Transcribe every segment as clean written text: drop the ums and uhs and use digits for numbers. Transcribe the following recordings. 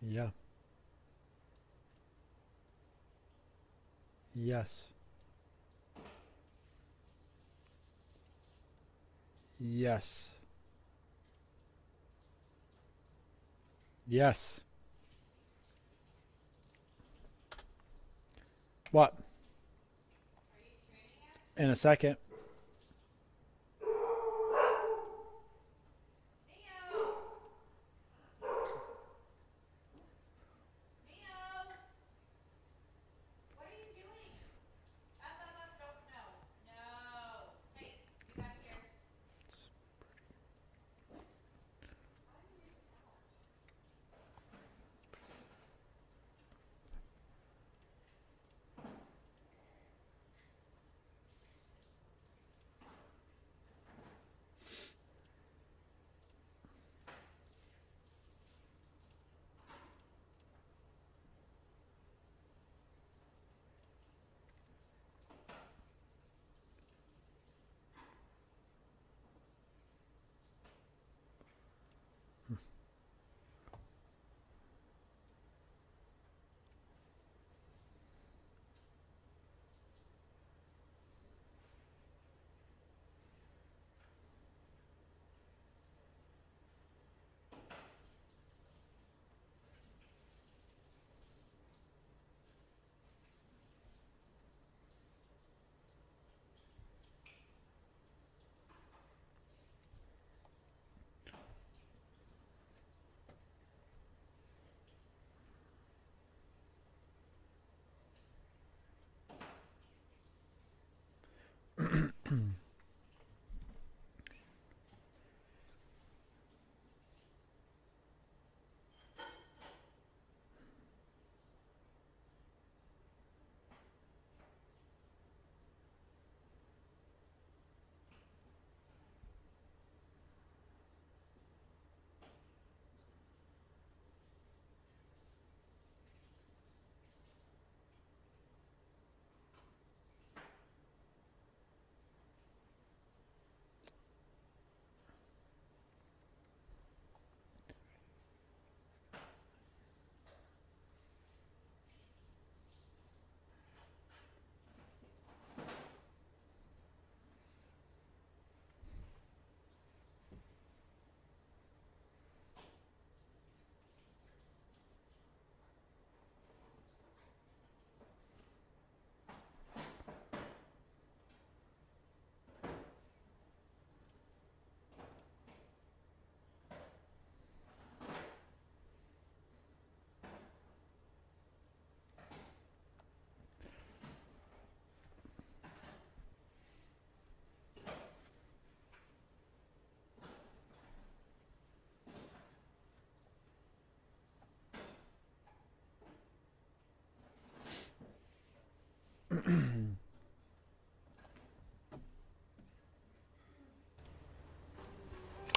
Yeah. Yes. Yes. Yes. What? In a second.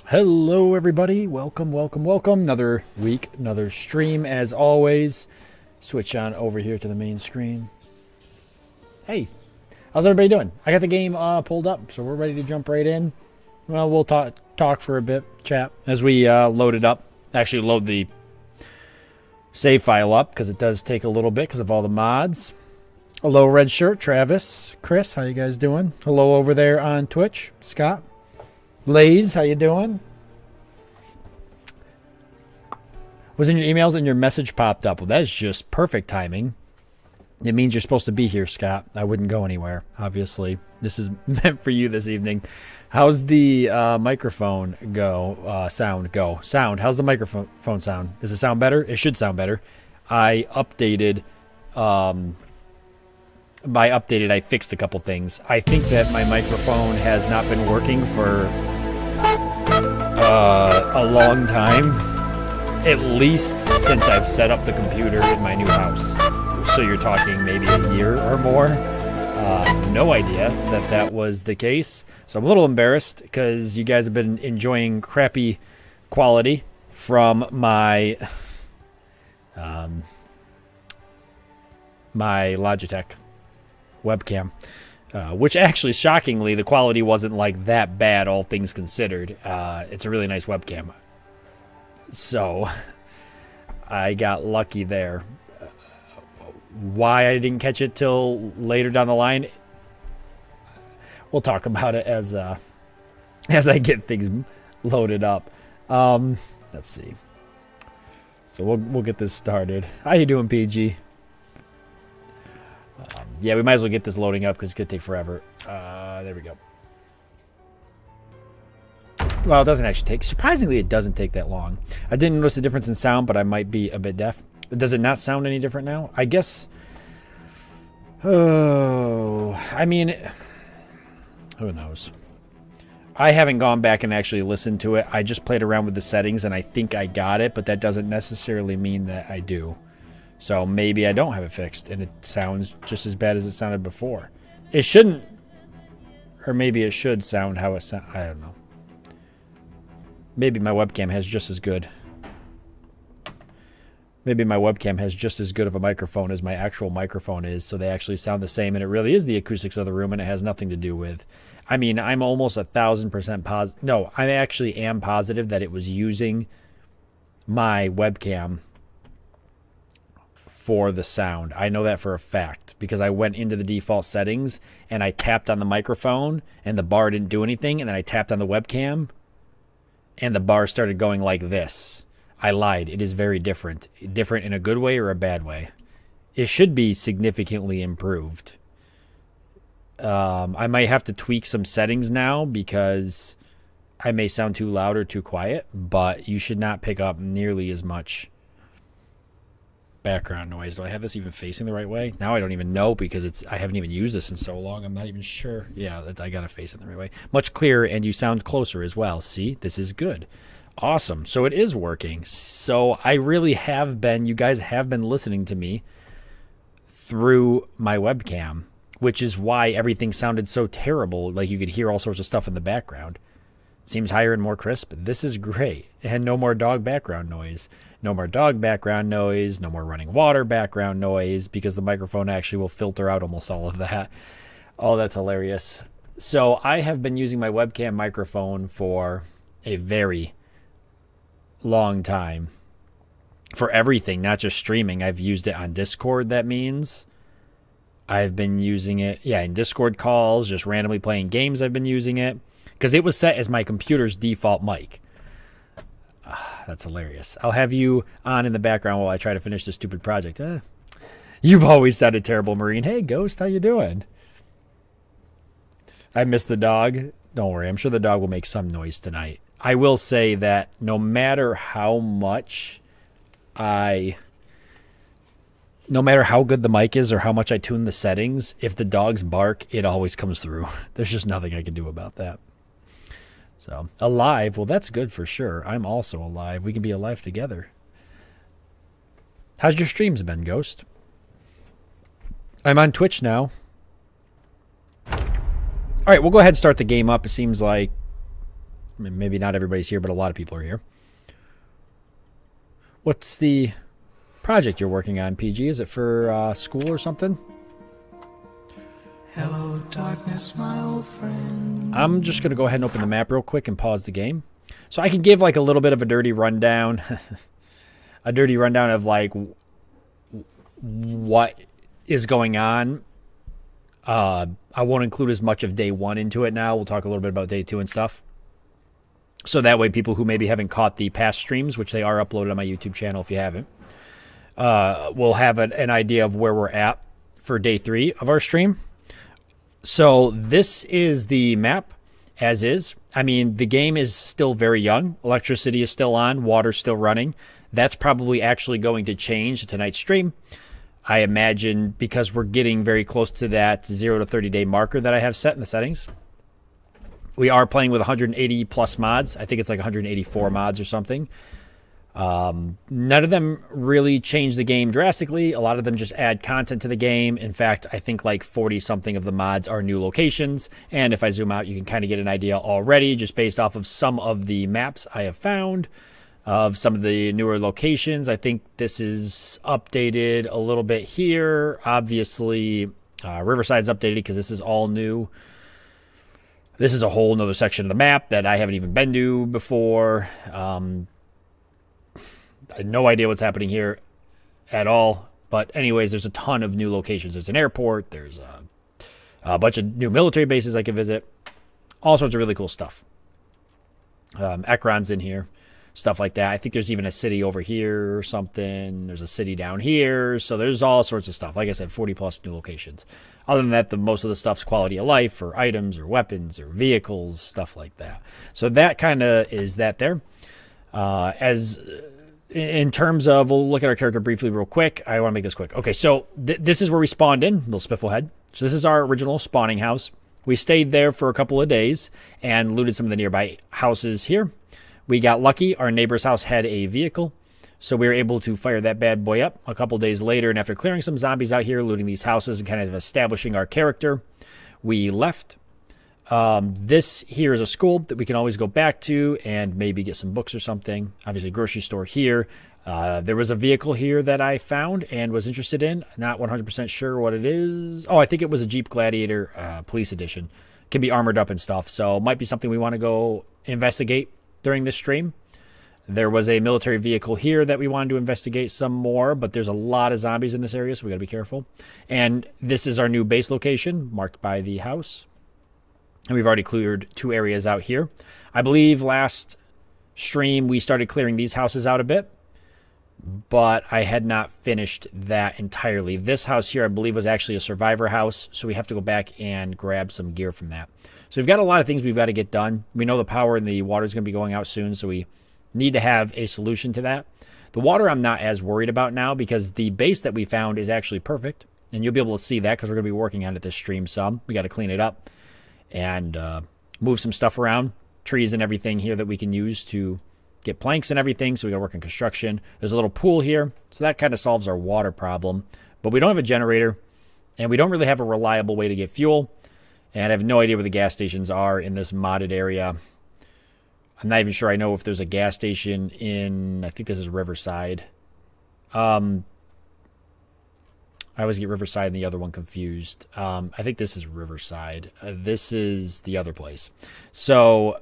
Hello, everybody. Welcome, welcome, welcome. Another week, another stream, as always. Switch on over here to the main screen. Hey, how's everybody doing? I got the game pulled up, so we're ready to jump right in. Well, we'll talk for a bit, chat, as we load it up. Actually, load the save file up, because it does take a little bit because of all the mods. Hello, Red Shirt, Travis, Chris, how you guys doing? Hello over there on Twitch, Scott. Laze, how you doing? Was in your emails and your message popped up. Well, that's just perfect timing. It means you're supposed to be here, Scott. I wouldn't go anywhere, obviously. This is meant for you this evening. How's the microphone sound go? Sound, how's the microphone sound? Does it sound better? It should sound better. I updated... by updated, I fixed a couple things. I think that my microphone has not been working for a long time, at least since I've set up the computer in my new house. So you're talking maybe a year or more. No idea that was the case. So I'm a little embarrassed because you guys have been enjoying crappy quality from my my Logitech webcam, which actually, shockingly, the quality wasn't like that bad, all things considered. It's a really nice webcam. So I got lucky there. Why I didn't catch it till later down the line, we'll talk about it as I get things loaded up. Let's see. So we'll get this started. How you doing, PG? Yeah, we might as well get this loading up because it's gonna take forever. There we go. Well, it doesn't actually take. Surprisingly, it doesn't take that long. I didn't notice a difference in sound, but I might be a bit deaf. Does it not sound any different now? I guess. Oh, I mean, who knows? I haven't gone back and actually listened to it. I just played around with the settings, and I think I got it, but that doesn't necessarily mean that I do. So maybe I don't have it fixed, and it sounds just as bad as it sounded before. It shouldn't, or maybe it should sound how it sounds. I don't know. Maybe my webcam has just as good. Maybe my webcam has just as good of a microphone as my actual microphone is, so they actually sound the same, and it really is the acoustics of the room, and it has nothing to do with... I mean, I'm almost 1,000% positive. No, I actually am positive that it was using my webcam for the sound. I know that for a fact because I went into the default settings and I tapped on the microphone and the bar didn't do anything, and then I tapped on the webcam and the bar started going like this. I lied. It is very different. Different in a good way or a bad way. It should be significantly improved. I might have to tweak some settings now because I may sound too loud or too quiet, but you should not pick up nearly as much background noise. Do I have this even facing the right way? Now I don't even know because I haven't even used this in so long. I'm not even sure. Yeah, I got to face it the right way. Much clearer, and you sound closer as well. See, this is good. Awesome. So it is working. So I really have been, you guys have been listening to me through my webcam, which is why everything sounded so terrible. Like you could hear all sorts of stuff in the background. Seems higher and more crisp. This is great. And no more dog background noise. No more dog background noise. No more running water background noise because the microphone actually will filter out almost all of that. Oh, that's hilarious. So I have been using my webcam microphone for a very long time. For everything, not just streaming. I've used it on Discord, that means. I've been using it, in Discord calls, just randomly playing games. I've been using it because it was set as my computer's default mic. That's hilarious. I'll have you on in the background while I try to finish this stupid project. You've always sounded terrible, Marine. Hey, Ghost, how you doing? I miss the dog. Don't worry. I'm sure the dog will make some noise tonight. I will say that no matter how good the mic is or how much I tune the settings, if the dogs bark, it always comes through. There's just nothing I can do about that. So, alive. Well, that's good for sure. I'm also alive. We can be alive together. How's your streams been, Ghost? I'm on Twitch now. All right, we'll go ahead and start the game up. It seems like maybe not everybody's here, but a lot of people are here. What's the project you're working on, PG? Is it for school or something? Hello, darkness, my old friend. I'm just going to go ahead and open the map real quick and pause the game. So I can give like a little bit of a dirty rundown. A dirty rundown of like what is going on. I won't include as much of day one into it now. We'll talk a little bit about day two and stuff. So that way people who maybe haven't caught the past streams, which they are uploaded on my YouTube channel if you haven't, will have an idea of where we're at for day three of our stream. So this is the map as is. I mean, the game is still very young. Electricity is still on. Water's still running. That's probably actually going to change tonight's stream. I imagine because we're getting very close to that 0 to 30 day marker that I have set in the settings. We are playing with 180 plus mods. I think it's like 184 mods or something. None of them really change the game drastically. A lot of them just add content to the game. In fact, I think like 40 something of the mods are new locations. And if I zoom out, you can kind of get an idea already just based off of some of the maps I have found of some of the newer locations. I think this is updated a little bit here. Obviously, Riverside's updated because this is all new. This is a whole nother section of the map that I haven't even been to before. no idea what's happening here at all. But anyways, there's a ton of new locations. There's an airport. There's a bunch of new military bases I can visit. All sorts of really cool stuff. Ekron's in here. Stuff like that. I think there's even a city over here or something. There's a city down here. So there's all sorts of stuff. Like I said, 40 plus new locations. Other than that, most of the stuff's quality of life or items or weapons or vehicles, stuff like that. So that kind of is that there. In terms of, we'll look at our character briefly real quick. I want to make this quick. Okay, so this is where we spawned in, little spifflehead. So this is our original spawning house. We stayed there for a couple of days and looted some of the nearby houses here. We got lucky. Our neighbor's house had a vehicle, so we were able to fire that bad boy up a couple days later. And after clearing some zombies out here, looting these houses, and kind of establishing our character, we left. This here is a school that we can always go back to and maybe get some books or something. Obviously, grocery store here. There was a vehicle here that I found and was interested in. Not 100% sure what it is. Oh, I think it was a Jeep Gladiator Police Edition. Can be armored up and stuff, so might be something we want to go investigate during this stream. There was a military vehicle here that we wanted to investigate some more, but there's a lot of zombies in this area, so we got to be careful. And this is our new base location, marked by the house. And we've already cleared 2 areas out here. I believe last stream we started clearing these houses out a bit, but I had not finished that entirely. This house here, I believe, was actually a survivor house, so we have to go back and grab some gear from that. So we've got a lot of things we've got to get done. We know the power and the water is going to be going out soon, so we need to have a solution to that. The water I'm not as worried about now because the base that we found is actually perfect, and you'll be able to see that because we're going to be working on it this stream some. We got to clean it up and move some stuff around, trees and everything here that we can use to get planks and everything, so we got to work on construction. There's a little pool here, so that kind of solves our water problem, but we don't have a generator, and we don't really have a reliable way to get fuel. And I have no idea where the gas stations are in this modded area. I'm not even sure I know if there's a gas station in, I think this is Riverside. I always get Riverside and the other one confused. I think this is Riverside. This is the other place. So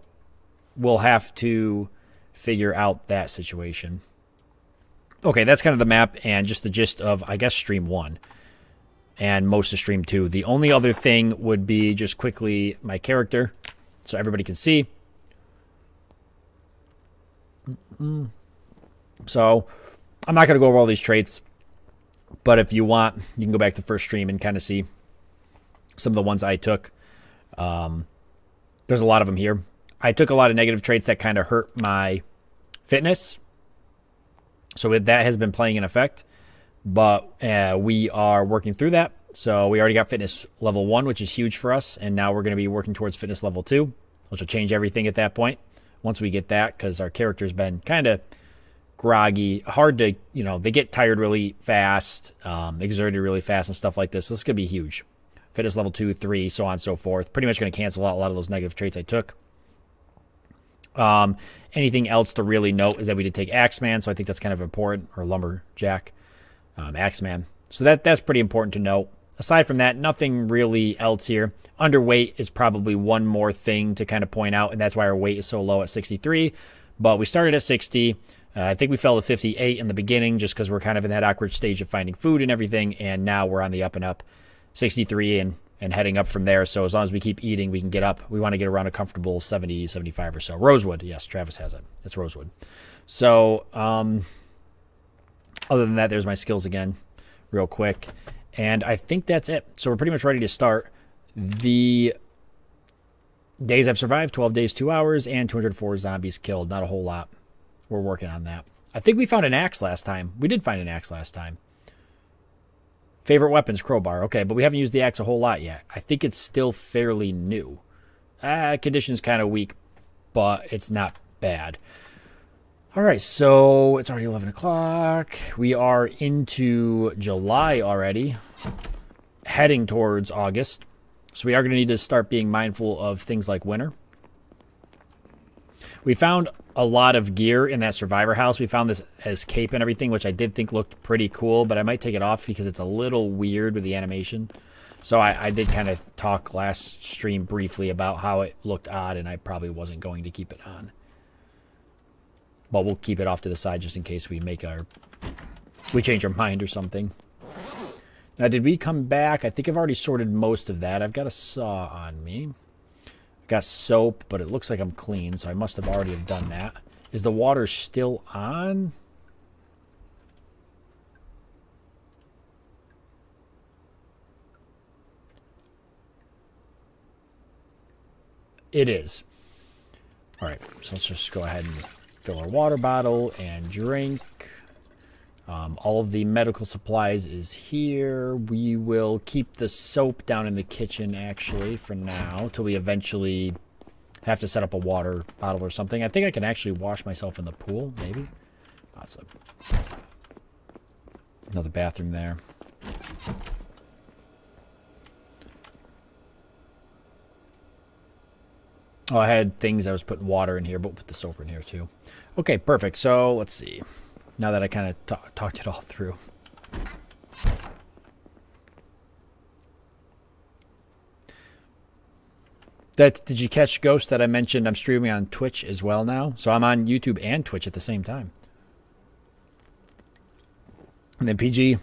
we'll have to figure out that situation. Okay, that's kind of the map and just the gist of, I guess, Stream 1. And most of Stream 2. The only other thing would be just quickly my character, so everybody can see. So I'm not going to go over all these traits, but if you want, you can go back to the first stream and kind of see some of the ones I took. There's a lot of them here. I took a lot of negative traits that kind of hurt my fitness, so that has been playing in effect. But we are working through that. So we already got fitness level 1, which is huge for us. And now we're going to be working towards fitness level 2, which will change everything at that point. Once we get that, because our character's been kind of groggy, hard to, they get tired really fast, exerted really fast and stuff like this. So this is going to be huge. Fitness level 2, 3, so on and so forth. Pretty much going to cancel out a lot of those negative traits I took. Anything else to really note is that we did take Axeman, so I think that's kind of important, or Lumberjack. Axeman. So that's pretty important to note. Aside from that, nothing really else here. Underweight is probably one more thing to kind of point out, and that's why our weight is so low at 63. But we started at 60. I think we fell to 58 in the beginning just because we're kind of in that awkward stage of finding food and everything, and now we're on the up and up. 63 and heading up from there. So as long as we keep eating, we can get up. We want to get around a comfortable 70, 75 or so. Rosewood. Yes, Travis has it. It's Rosewood. So, other than that, there's my skills again, real quick. And I think that's it. So we're pretty much ready to start. The days I've survived, 12 days, 2 hours, and 204 zombies killed. Not a whole lot. We're working on that. I think we found an axe last time. We did find an axe last time. Favorite weapons, crowbar. Okay, but we haven't used the axe a whole lot yet. I think it's still fairly new. Condition's kind of weak, but it's not bad. All right, so it's already 11 o'clock. We are into July already, heading towards August. So we are going to need to start being mindful of things like winter. We found a lot of gear in that survivor house. We found this as cape and everything, which I did think looked pretty cool, but I might take it off because it's a little weird with the animation. So I did kind of talk last stream briefly about how it looked odd, and I probably wasn't going to keep it on. But we'll keep it off to the side just in case we change our mind or something. Now, did we come back? I think I've already sorted most of that. I've got a saw on me. I've got soap, but it looks like I'm clean, so I must have already have done that. Is the water still on? It is. All right, so let's just go ahead and fill our water bottle and drink. All of the medical supplies is here. We will keep the soap down in the kitchen, actually, for now, till we eventually have to set up a water bottle or something. I think I can actually wash myself in the pool, maybe. That's another bathroom there. Oh, I had things I was putting water in here, but we'll put the soap in here too. Okay, perfect. So let's see. Now that I kind of talked it all through. Did you catch, Ghost, that I mentioned I'm streaming on Twitch as well now? So I'm on YouTube and Twitch at the same time. And then PG,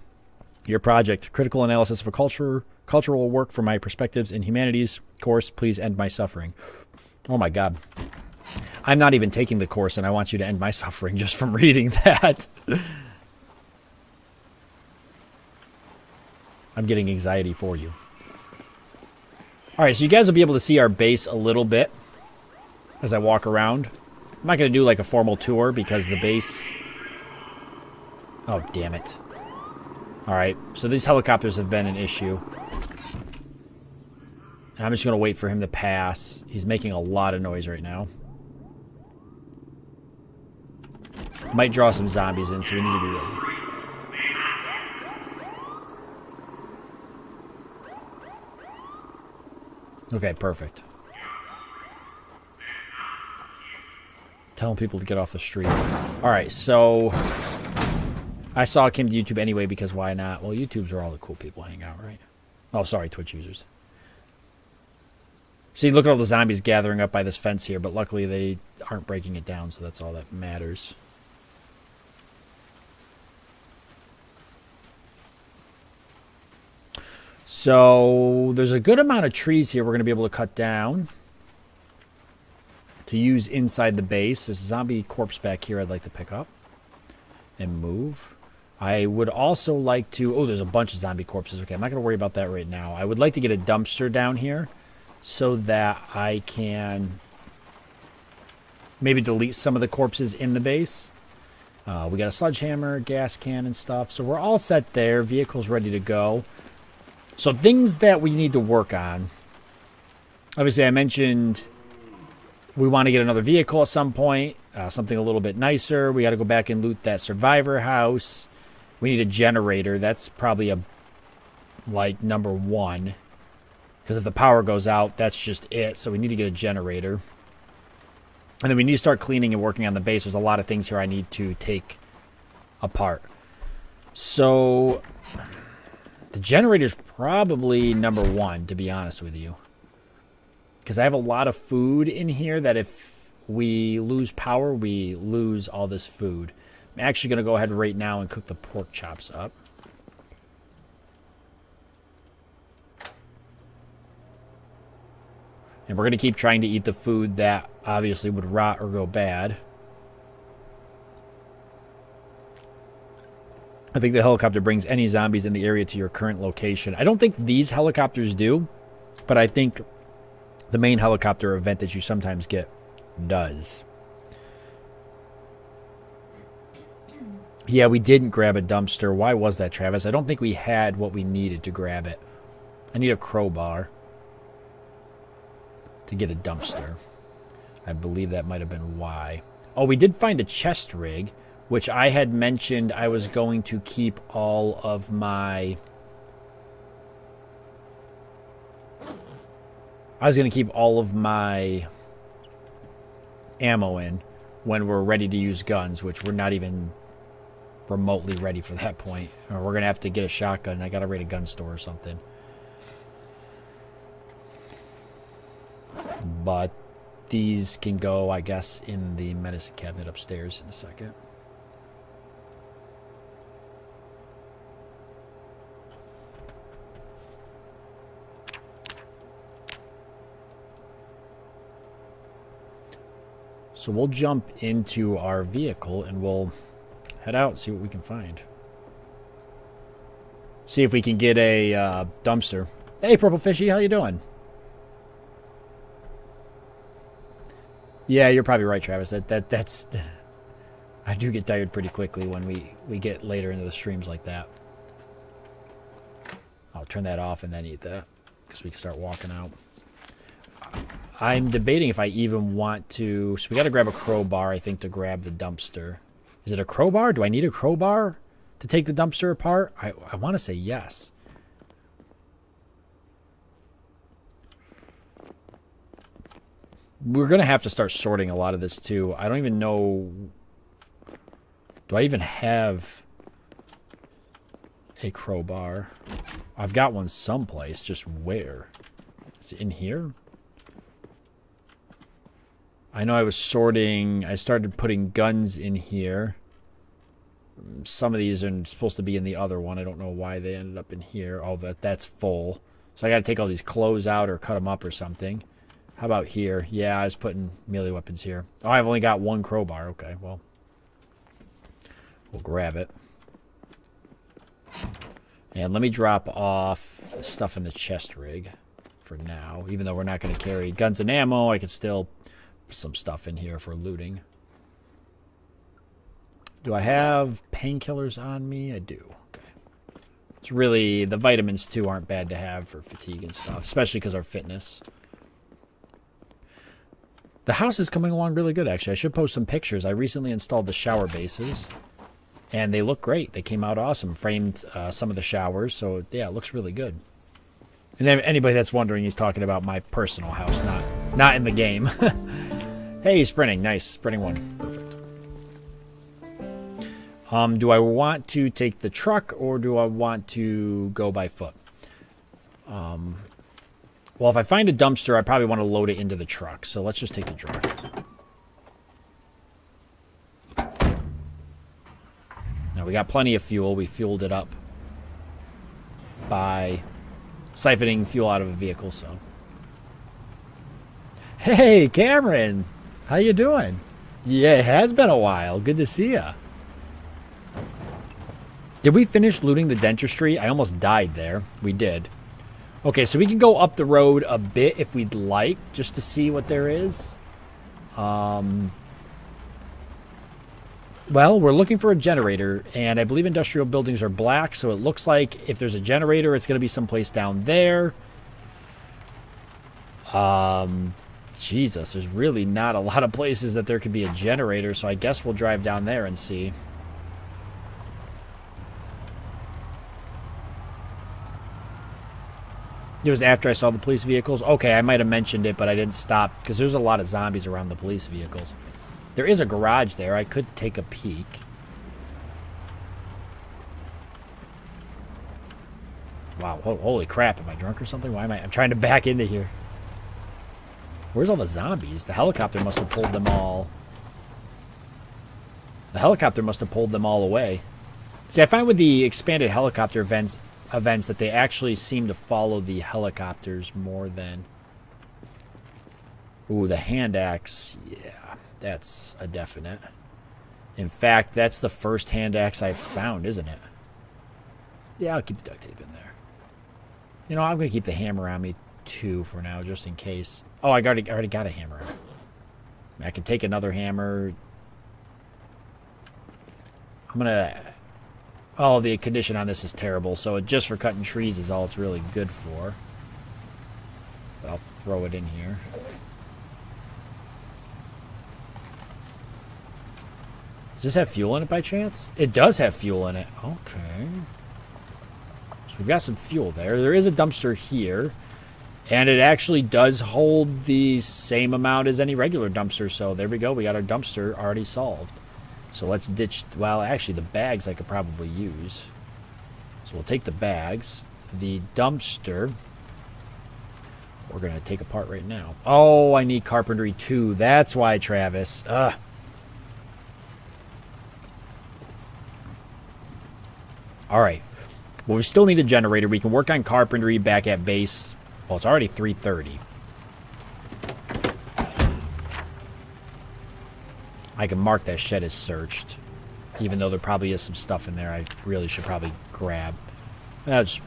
your project, critical analysis of a cultural work from my perspectives in humanities course. Please end my suffering. Oh my God. I'm not even taking the course, and I want you to end my suffering just from reading that. I'm getting anxiety for you. All right, so you guys will be able to see our base a little bit as I walk around. I'm not going to do like a formal tour because the base... Oh, damn it. All right, so these helicopters have been an issue. And I'm just going to wait for him to pass. He's making a lot of noise right now. Might draw some zombies in, so we need to be ready. Okay, perfect. Telling people to get off the street. Alright, so... I saw it came to YouTube anyway, because why not? Well, YouTube's where all the cool people hang out, right? Oh, sorry, Twitch users. See, look at all the zombies gathering up by this fence here, but luckily they aren't breaking it down, so that's all that matters. So, there's a good amount of trees here we're going to be able to cut down to use inside the base. There's a zombie corpse back here I'd like to pick up and move. I would also like to... Oh, there's a bunch of zombie corpses. Okay, I'm not going to worry about that right now. I would like to get a dumpster down here so that I can maybe delete some of the corpses in the base. We got a sledgehammer, gas can, and stuff. So we're all set there. Vehicle's ready to go. So things that we need to work on. Obviously, I mentioned we want to get another vehicle at some point. Something a little bit nicer. We got to go back and loot that survivor house. We need a generator. That's probably like number one. Because if the power goes out, that's just it. So we need to get a generator. And then we need to start cleaning and working on the base. There's a lot of things here I need to take apart. So the generator's probably number one, to be honest with you. Because I have a lot of food in here that if we lose power, we lose all this food. I'm actually going to go ahead right now and cook the pork chops up. And we're going to keep trying to eat the food that obviously would rot or go bad. I think the helicopter brings any zombies in the area to your current location. I don't think these helicopters do, but I think the main helicopter event that you sometimes get does. Yeah, we didn't grab a dumpster. Why was that, Travis? I don't think we had what we needed to grab it. I need a crowbar to get a dumpster. I believe that might have been why. Oh, we did find a chest rig, which I had mentioned I was going to keep all of my... I was going to keep all of my ammo in when we're ready to use guns, which we're not even remotely ready for that point. Or we're going to have to get a shotgun. I got to raid a gun store or something. But these can go, I guess, in the medicine cabinet upstairs in a second. So we'll jump into our vehicle and we'll head out and see what we can find. See if we can get a dumpster. Hey, Purple Fishy, how you doing? Yeah, you're probably right, Travis. That's I do get tired pretty quickly when we get later into the streams like that. I'll turn that off and then eat that because we can start walking out. I'm debating if I even want to... So we got to grab a crowbar, I think, to grab the dumpster. Is it a crowbar? Do I need a crowbar to take the dumpster apart? I want to say yes. We're going to have to start sorting a lot of this, too. I don't even know... Do I even have a crowbar? I've got one someplace. Just where? Is it in here? I know I was sorting. I started putting guns in here. Some of these are supposed to be in the other one. I don't know why they ended up in here. Oh, that's full. So I got to take all these clothes out or cut them up or something. How about here? Yeah, I was putting melee weapons here. Oh, I've only got one crowbar. Okay, well. We'll grab it. And let me drop off stuff in the chest rig for now. Even though we're not going to carry guns and ammo, I can still... some stuff in here for looting. Do I have painkillers on me? I do. Okay. It's really, the vitamins too aren't bad to have for fatigue and stuff, especially because our fitness. The house is coming along really good, actually. I should post some pictures. I recently installed the shower bases, and they look great. They came out awesome. Framed some of the showers, so yeah, it looks really good. And then anybody that's wondering, he's talking about my personal house, not in the game. Hey, sprinting. Nice. Sprinting one. Perfect. Do I want to take the truck or do I want to go by foot? Well, if I find a dumpster, I probably want to load it into the truck. So let's just take the truck. Now, we got plenty of fuel. We fueled it up by siphoning fuel out of a vehicle, so. Hey, Cameron! How you doing? Yeah, it has been a while. Good to see ya. Did we finish looting the dentistry? I almost died there. We did. Okay, so we can go up the road a bit if we'd like, just to see what there is. Well, we're looking for a generator, and I believe industrial buildings are black, so it looks like if there's a generator, it's going to be someplace down there. Jesus, there's really not a lot of places that there could be a generator, so I guess we'll drive down there and see. It was after I saw the police vehicles. Okay, I might have mentioned it, but I didn't stop, because there's a lot of zombies around the police vehicles. There is a garage there. I could take a peek. Wow, holy crap. Am I drunk or something? Why am I'm trying to back into here. Where's all the zombies? The helicopter must have pulled them all. The helicopter must have pulled them all away. See, I find with the expanded helicopter events that they actually seem to follow the helicopters more than... Ooh, the hand axe. Yeah, that's a definite. In fact, that's the first hand axe I've found, isn't it? Yeah, I'll keep the duct tape in there. You know, I'm going to keep the hammer on me, too, for now, just in case. Oh, I already got a hammer. I can take another hammer. I'm going to... Oh, the condition on this is terrible, so just for cutting trees is all it's really good for. But I'll throw it in here. Does this have fuel in it by chance? It does have fuel in it. Okay. So we've got some fuel there. There is a dumpster here. And it actually does hold the same amount as any regular dumpster. So there we go. We got our dumpster already solved. So let's ditch... Well, actually, the bags I could probably use. So we'll take the bags. The dumpster. we're going to take apart right now. Oh, I need carpentry too. That's why, Travis. Ugh. All right. Well, we still need a generator. We can work on carpentry back at base. Well, it's already 3:30. I can mark that shed as searched. Even though there probably is some stuff in there I really should probably grab. That's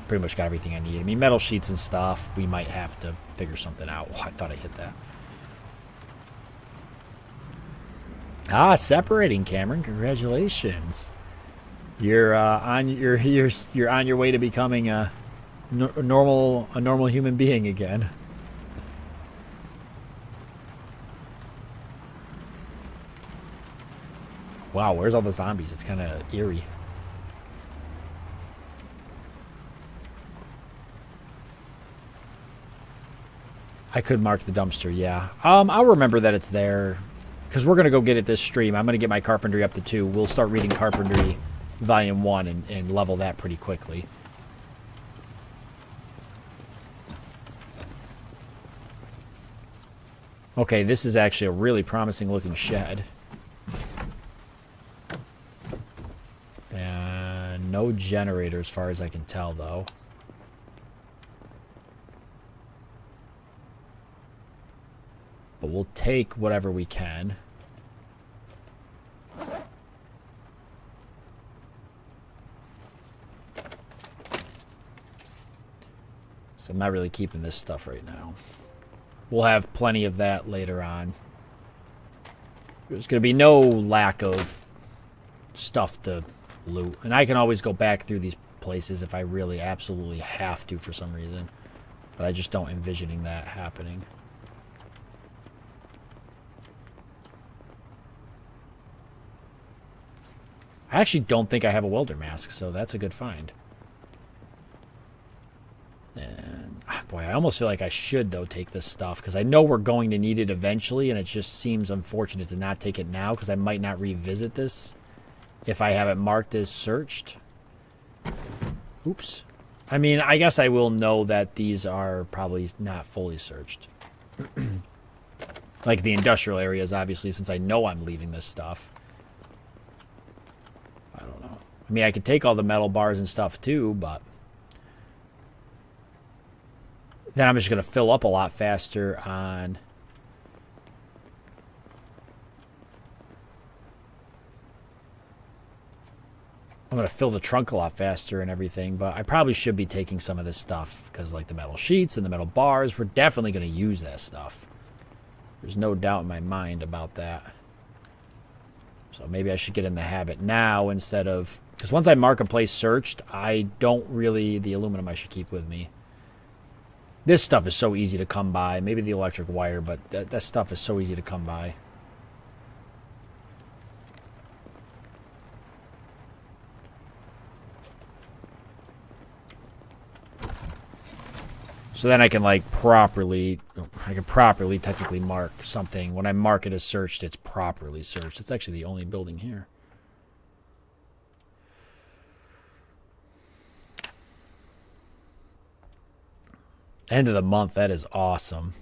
pretty much got everything I need. I mean, metal sheets and stuff, we might have to figure something out. Oh, I thought I hit that. Ah, separating, Cameron. Congratulations. You're on your way to becoming a normal human being again. Wow, where's all the zombies? It's kind of eerie. I could mark the dumpster, yeah. I'll remember that it's there. Because we're going to go get it this stream. I'm going to get my carpentry up to 2. We'll start reading Carpentry Volume 1 and level that pretty quickly. Okay, this is actually a really promising looking shed. And no generator as far as I can tell, though. But we'll take whatever we can. So I'm not really keeping this stuff right now. We'll have plenty of that later on. There's going to be no lack of stuff to loot. And I can always go back through these places if I really absolutely have to for some reason. But I just don't envisioning that happening. I actually don't think I have a welder mask, so that's a good find. And, boy, I almost feel like I should, though, take this stuff, because I know we're going to need it eventually, and it just seems unfortunate to not take it now, because I might not revisit this if I have it marked as searched. Oops. I mean, I guess I will know that these are probably not fully searched. Like the industrial areas, obviously, since I know I'm leaving this stuff. I don't know. I mean, I could take all the metal bars and stuff too, but then I'm just going to fill up a lot faster on... I'm going to fill the trunk a lot faster and everything, but I probably should be taking some of this stuff because, like, the metal sheets and the metal bars, we're definitely going to use that stuff. There's no doubt in my mind about that. So maybe I should get in the habit now instead of... Because once I mark a place searched, I don't really... The aluminum I should keep with me. This stuff is so easy to come by. Maybe the electric wire, but that stuff is so easy to come by. So then I can, like, properly technically mark something. When I mark it as searched, it's properly searched. It's actually the only building here. End of the month, that is awesome.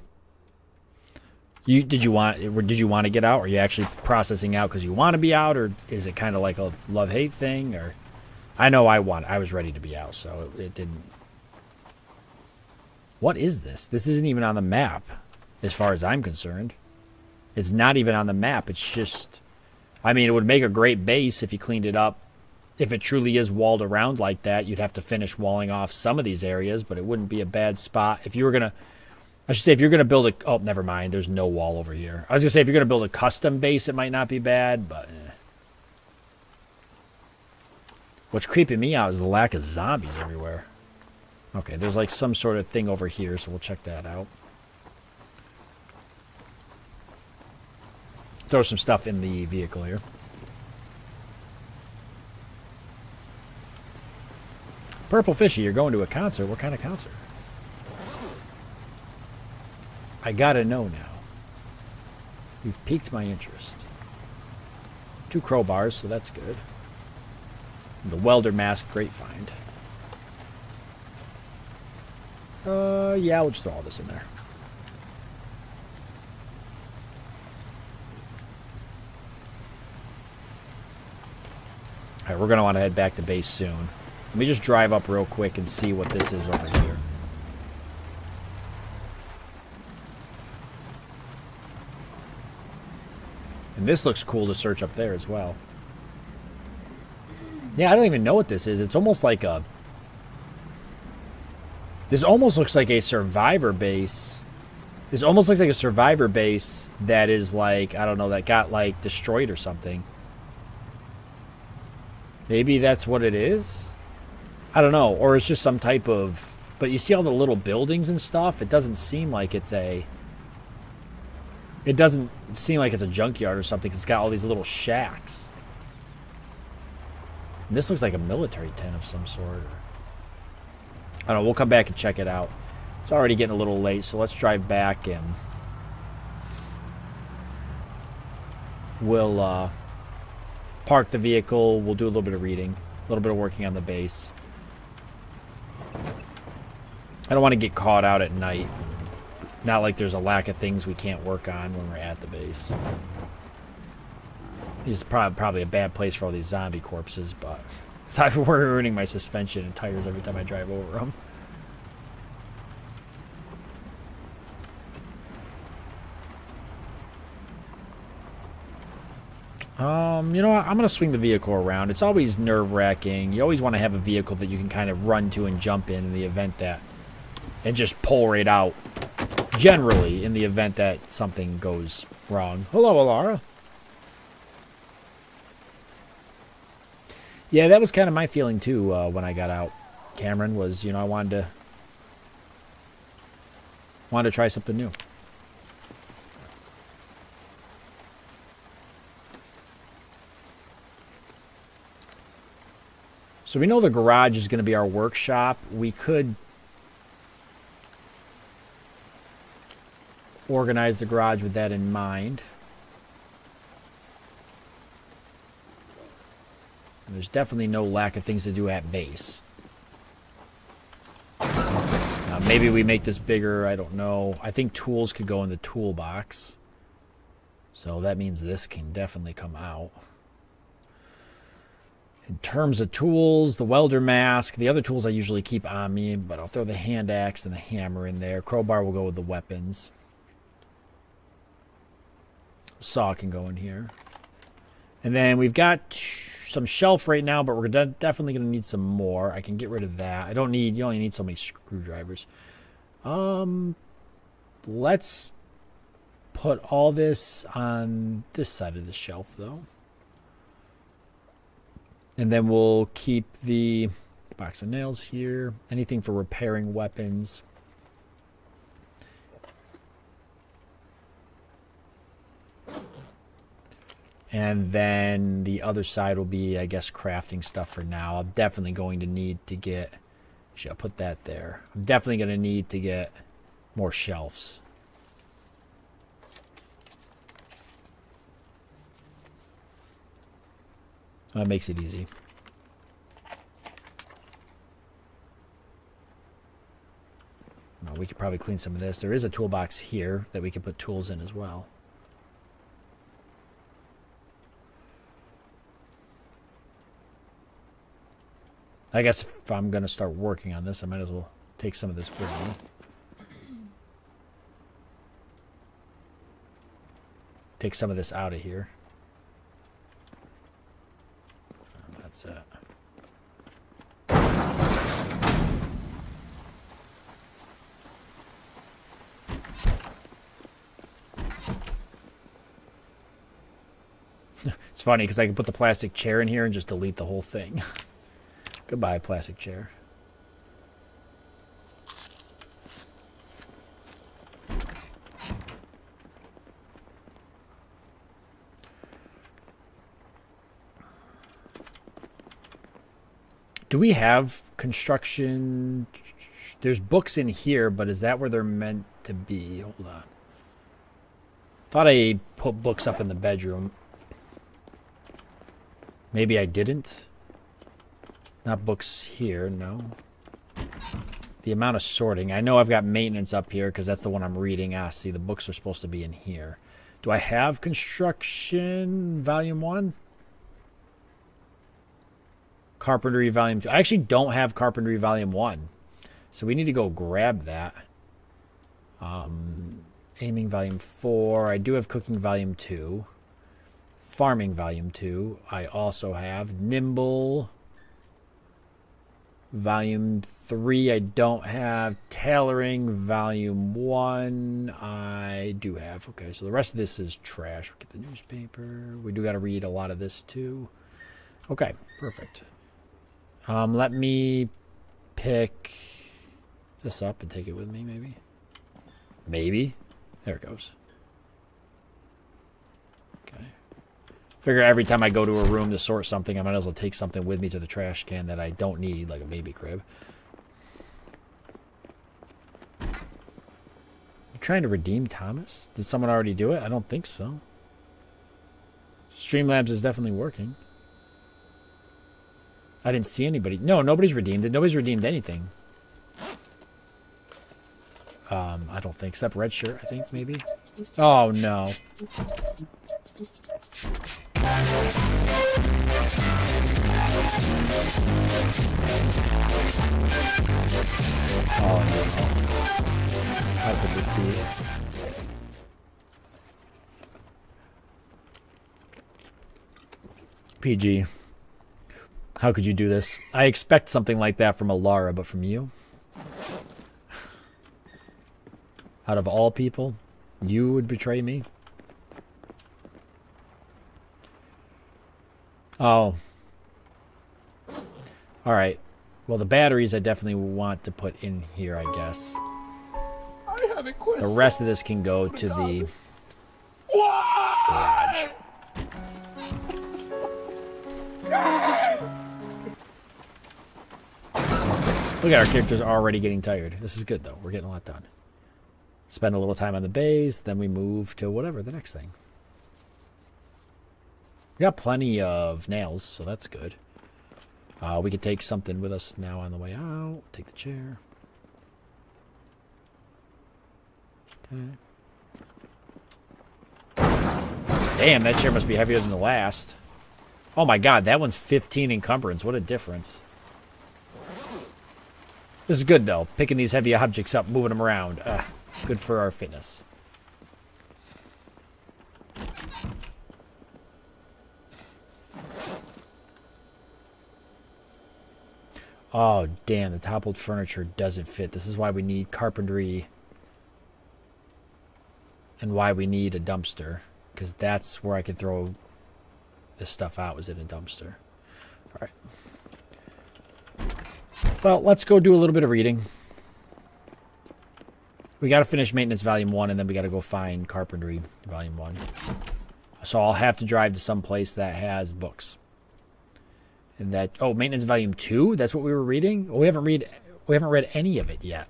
Did you want to get out? Or are you actually processing out because you want to be out, or is it kind of like a love-hate thing? Or I know I was ready to be out, so it didn't. What is this? This isn't even on the map, as far as I'm concerned. It's not even on the map. It's just, I mean, it would make a great base if you cleaned it up. If it truly is walled around like that, you'd have to finish walling off some of these areas, but it wouldn't be a bad spot. If you were going to, I should say, if you're going to build a, oh, never mind, there's no wall over here. I was going to say, if you're going to build a custom base, it might not be bad, but What's creeping me out is the lack of zombies everywhere. Okay, there's like some sort of thing over here, so we'll check that out. Throw some stuff in the vehicle here. Purple Fishy, you're going to a concert. What kind of concert? I gotta know now. You've piqued my interest. 2 crowbars, so that's good. The welder mask, great find. Yeah, we'll just throw all this in there. Alright, we're going to want to head back to base soon. Let me just drive up real quick and see what this is over here. And this looks cool to search up there as well. Yeah, I don't even know what this is. It's almost like a... This almost looks like a survivor base. This almost looks like a survivor base that is like, I don't know, that got like destroyed or something. Maybe that's what it is? I don't know. Or it's just some type of... But you see all the little buildings and stuff? It doesn't seem like it's a... It doesn't seem like it's a junkyard or something. It's got all these little shacks. And this looks like a military tent of some sort. I don't know. We'll come back and check it out. It's already getting a little late, so let's drive back and we'll park the vehicle. We'll do a little bit of reading, a little bit of working on the base. I don't want to get caught out at night. Not like there's a lack of things we can't work on when we're at the base. This is probably a bad place for all these zombie corpses, but it's ruining my suspension and tires every time I drive over them. You know what? I'm going to swing the vehicle around. It's always nerve-wracking. You always want to have a vehicle that you can kind of run to and jump in the event that... And just pull right out. Generally, in the event that something goes wrong. Hello, Alara. Yeah, that was kind of my feeling, too, when I got out. Cameron was, you know, I wanted to try something new. So we know the garage is going to be our workshop. We could organize the garage with that in mind. There's definitely no lack of things to do at base. Now, maybe we make this bigger. I don't know. I think tools could go in the toolbox. So that means this can definitely come out. In terms of tools, the welder mask, the other tools I usually keep on me, but I'll throw the hand axe and the hammer in there. Crowbar will go with the weapons. Saw can go in here. And then we've got some shelf right now, but we're definitely going to need some more. I can get rid of that. You only need so many screwdrivers. Let's put all this on this side of the shelf, though. And then we'll keep the box of nails here. Anything for repairing weapons. And then the other side will be, I guess, crafting stuff for now. I'm definitely going to need to get... Should I put that there? I'm definitely going to need to get more shelves. That makes it easy. Well, we could probably clean some of this. There is a toolbox here that we could put tools in as well. I guess if I'm going to start working on this, I might as well take some of this with me. Take some of this out of here. That's it. It's funny because I can put the plastic chair in here and just delete the whole thing. Goodbye, plastic chair. Do we have construction? There's books in here, but is that where they're meant to be? Hold on. Thought I put books up in the bedroom. Maybe I didn't. Not books here, no. the amount of sorting. I know I've got maintenance up here because that's the one I'm reading. Ah, see, the books are supposed to be in here. Do I have construction volume 1? Carpentry volume 2. I actually don't have carpentry volume 1. So we need to go grab that. Aiming volume 4. I do have cooking volume 2. Farming volume 2. I also have nimble volume 3. I don't have tailoring volume 1. I do have. Okay, so the rest of this is trash. We'll get the newspaper. We do got to read a lot of this too. Okay, perfect. Let me pick this up and take it with me, maybe. Maybe. There it goes. Okay. Figure every time I go to a room to sort something, I might as well take something with me to the trash can that I don't need, like a baby crib. You trying to redeem Thomas? Did someone already do it? I don't think so. Streamlabs is definitely working. I didn't see anybody. No, nobody's redeemed it. Nobody's redeemed anything. I don't think, except red shirt, I think, maybe. Oh, no. Oh, no. How could this be? PG. How could you do this? I expect something like that from Alara, but from you? Out of all people, you would betray me? Oh. Alright. Well, the batteries I definitely want to put in here, I guess. I have a question. The rest of this can go to the garage. Look at our characters already getting tired. This is good, though. We're getting a lot done. Spend a little time on the base, then we move to whatever, the next thing. We got plenty of nails, so that's good. We could take something with us now on the way out. Take the chair. Okay. Damn, that chair must be heavier than the last. Oh my god, that one's 15 encumbrance. What a difference. This is good, though. Picking these heavy objects up, moving them around. Good for our fitness. Oh, damn. The toppled furniture doesn't fit. This is why we need carpentry and why we need a dumpster. Because that's where I can throw this stuff out, was in a dumpster. All right. Well, let's go do a little bit of reading. We got to finish Maintenance Volume 1, and then we got to go find Carpentry Volume 1. So I'll have to drive to some place that has books. And that... Oh, Maintenance Volume 2? That's what we were reading? Well, we haven't read any of it yet.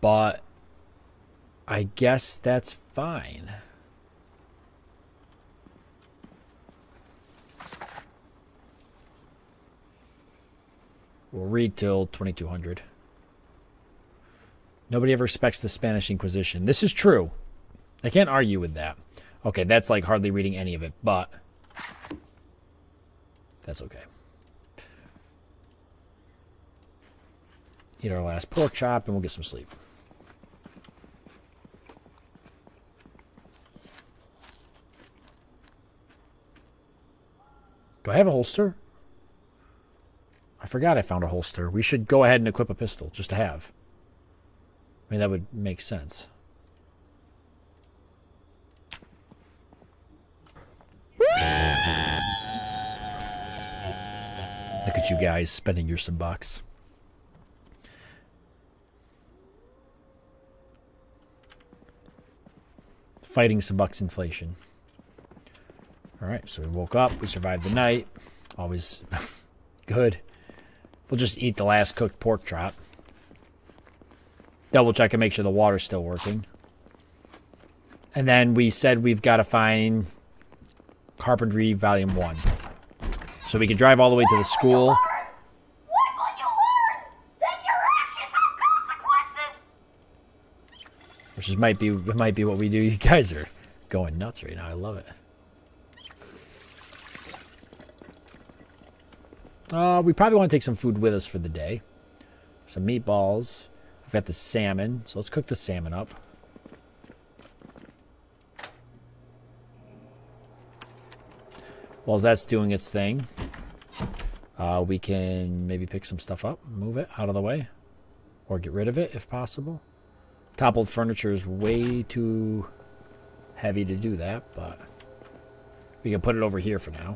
But I guess that's fine. We'll read till 2200. Nobody ever respects the Spanish Inquisition. This is true. I can't argue with that. Okay, that's like hardly reading any of it, but that's okay. Eat our last pork chop and we'll get some sleep. Do I have a holster? I forgot I found a holster. We should go ahead and equip a pistol, just to have. I mean, that would make sense. Look at you guys spending your some bucks. Fighting some bucks inflation. Alright, so we woke up. We survived the night. Always good. We'll just eat the last cooked pork chop. Double check and make sure the water's still working. And then we said we've got to find Carpentry Volume 1. So we could drive all the way to the school, Which might be what we do. You guys are going nuts right now. I love it. We probably want to take some food with us for the day. Some meatballs. I've got the salmon, so let's cook the salmon up. While that's doing its thing, we can maybe pick some stuff up, move it out of the way, or get rid of it if possible. Toppled furniture is way too heavy to do that, but we can put it over here for now.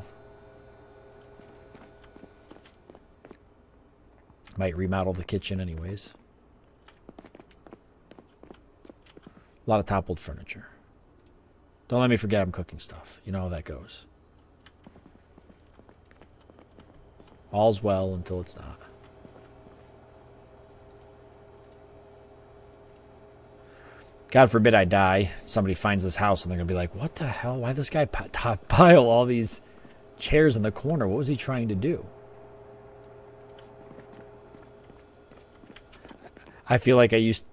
Might remodel the kitchen anyways. A lot of toppled furniture. Don't let me forget I'm cooking stuff. You know how that goes. All's well until it's not. God forbid I die. Somebody finds this house and they're going to be like, what the hell? Why this guy pile all these chairs in the corner? What was he trying to do? I feel like I used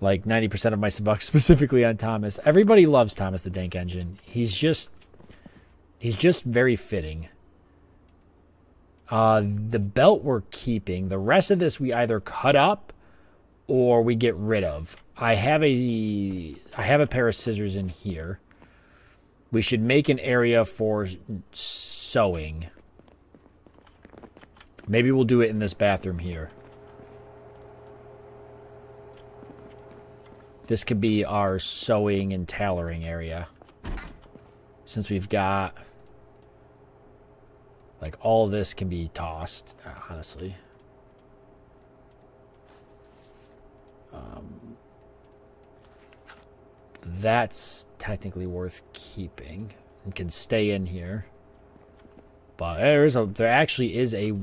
like 90% of my bucks specifically on Thomas. Everybody loves Thomas the Tank Engine. He's just very fitting. The belt we're keeping. The rest of this we either cut up or we get rid of. I have a pair of scissors in here. We should make an area for sewing. Maybe we'll do it in this bathroom here. This could be our sewing and tailoring area. Since we've got... like, all of this can be tossed, honestly. That's technically worth keeping. It can stay in here. But there actually is a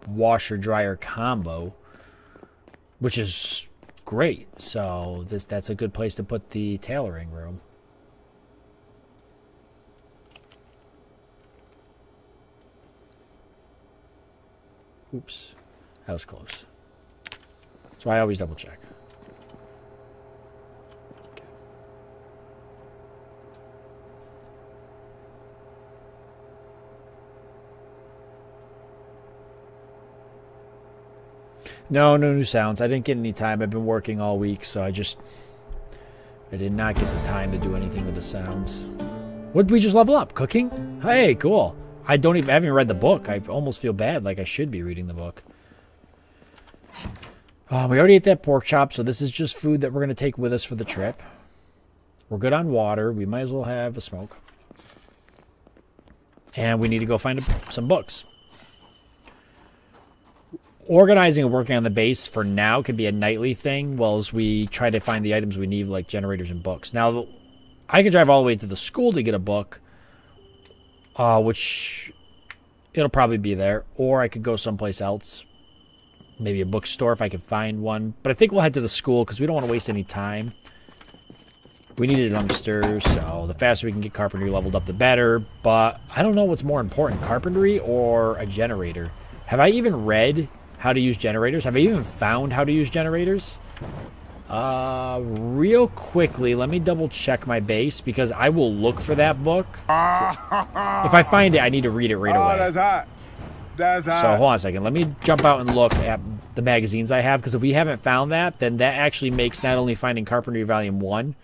washer-dryer combo, which is great. So that's a good place to put the tailoring room. Oops, that was close. So I always double check. Okay. No new sounds. I didn't get any time. I've been working all week, so I did not get the time to do anything with the sounds. What did we just level up? Cooking? Hey, cool. I haven't even read the book. I almost feel bad, like I should be reading the book. We already ate that pork chop, so this is just food that we're going to take with us for the trip. We're good on water. We might as well have a smoke. And we need to go find some books. Organizing and working on the base for now could be a nightly thing, while as we try to find the items we need, like generators and books. Now, I could drive all the way to the school to get a book, which it'll probably be there, or I could go someplace else, maybe a bookstore if I could find one. But I think we'll head to the school because we don't want to waste any time. We need a dumpster, so the faster we can get carpentry leveled up, the better. But I don't know what's more important, carpentry or a generator. Have I even read how to use generators? Have I even found how to use generators? Real quickly, let me double check my base because I will look for that book. So if I find it, I need to read it right away. That's hot. That's hot. So hold on a second. Let me jump out and look at the magazines I have, because if we haven't found that, then that actually makes not only finding Carpentry Volume 1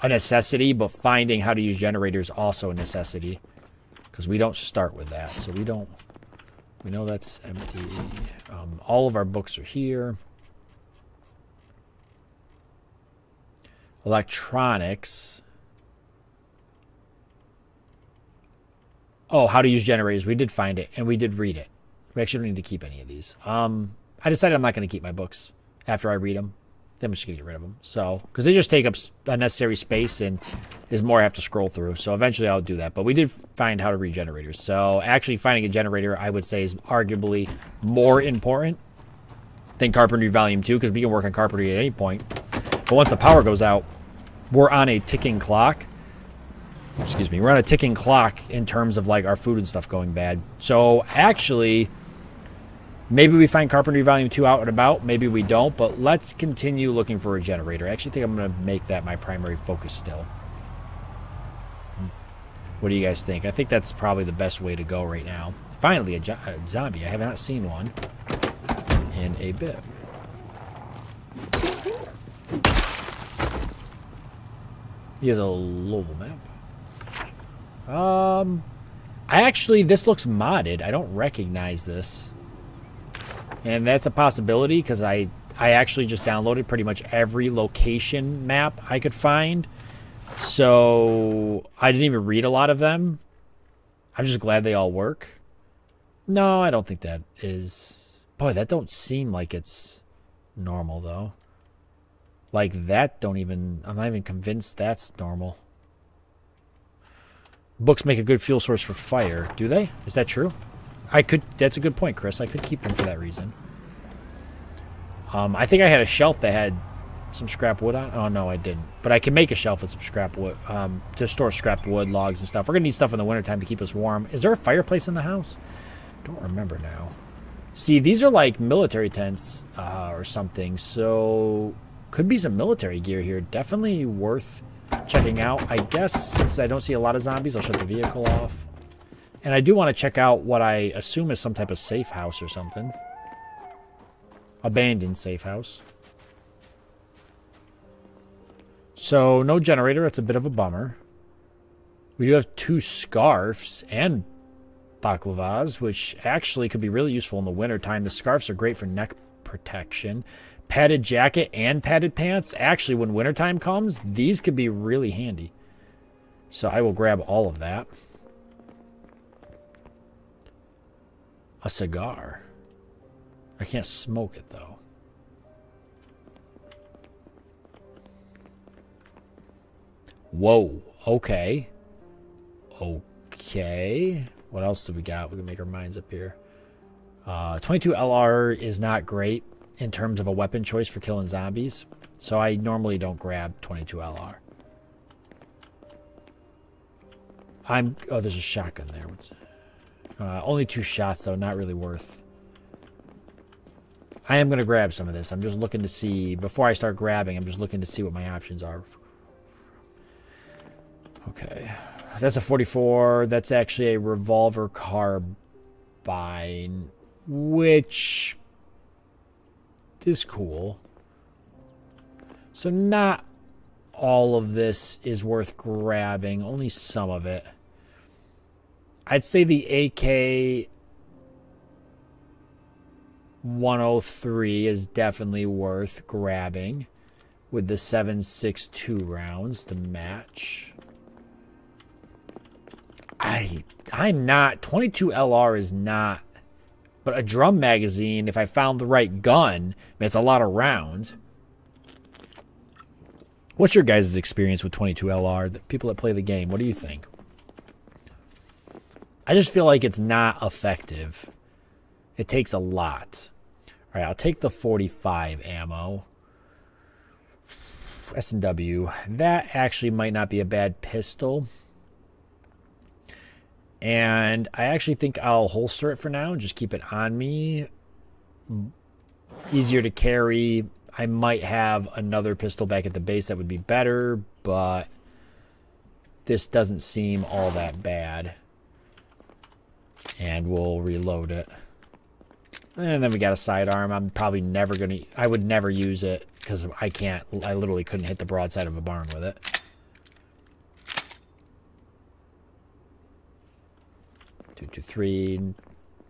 a necessity, but finding how to use generators also a necessity, because we don't start with that. So we know that's empty. All of our books are here. Electronics. Oh, how to use generators. We did find it, and we did read it. We actually don't need to keep any of these. I decided I'm not going to keep my books after I read them. Then I'm just going to get rid of them. So, because they just take up unnecessary space and is more I have to scroll through. So eventually I'll do that. But we did find how to read generators. So actually finding a generator, I would say, is arguably more important than Carpentry Volume 2, because we can work on carpentry at any point. But once the power goes out, we're on a ticking clock. Excuse me. We're on a ticking clock in terms of like our food and stuff going bad. So actually, Maybe we find Carpentry Volume 2 out and about. Maybe we don't. But let's continue looking for a generator. I actually think I'm going to make that my primary focus still. What do you guys think? I think that's probably the best way to go right now. Finally, a zombie. I have not seen one in a bit. He has a Louisville map. This looks modded. I don't recognize this. And that's a possibility because I actually just downloaded pretty much every location map I could find. So I didn't even read a lot of them. I'm just glad they all work. No, I don't think that is... Boy, that don't seem like it's normal, though. Like, that don't even... I'm not even convinced that's normal. Books make a good fuel source for fire. Do they? Is that true? That's a good point, Chris. I could keep them for that reason. I think I had a shelf that had some scrap wood on. Oh, no, I didn't. But I can make a shelf with some scrap wood to store scrap wood, logs, and stuff. We're going to need stuff in the wintertime to keep us warm. Is there a fireplace in the house? Don't remember now. See, these are like military tents or something. So could be some military gear here. Definitely worth checking out. I guess since I don't see a lot of zombies, I'll shut the vehicle off. And I do want to check out what I assume is some type of safe house or something. Abandoned safe house. So, no generator. That's a bit of a bummer. We do have 2 scarves and baklavas, which actually could be really useful in the wintertime. The scarves are great for neck protection. Padded jacket and padded pants. Actually, when wintertime comes, these could be really handy. So, I will grab all of that. A cigar. I can't smoke it, though. Whoa. Okay. Okay. What else do we got? We can make our minds up here. 22 LR is not great in terms of a weapon choice for killing zombies. So I normally don't grab 22 LR. Oh, there's a shotgun there. What's it? Only 2 shots, though. Not really worth. I am going to grab some of this. I'm just looking to see... Before I start grabbing, I'm just looking to see what my options are. Okay. That's a 44. That's actually a revolver carbine, which is cool. So not all of this is worth grabbing. Only some of it. I'd say the AK 103 is definitely worth grabbing with the 7.62 rounds to match. I'm not 22 LR is not, but a drum magazine, if I found the right gun, it's a lot of rounds. What's your guys' experience with 22 LR? The people that play the game, what do you think? I just feel like it's not effective. It takes a lot. All right, I'll take the 45 ammo. S&W. That actually might not be a bad pistol. And I actually think I'll holster it for now and just keep it on me. Easier to carry. I might have another pistol back at the base that would be better, but this doesn't seem all that bad. And we'll reload it. And then we got a sidearm. I'm probably never going to... I would never use it because I can't... I literally couldn't hit the broadside of a barn with it. .223.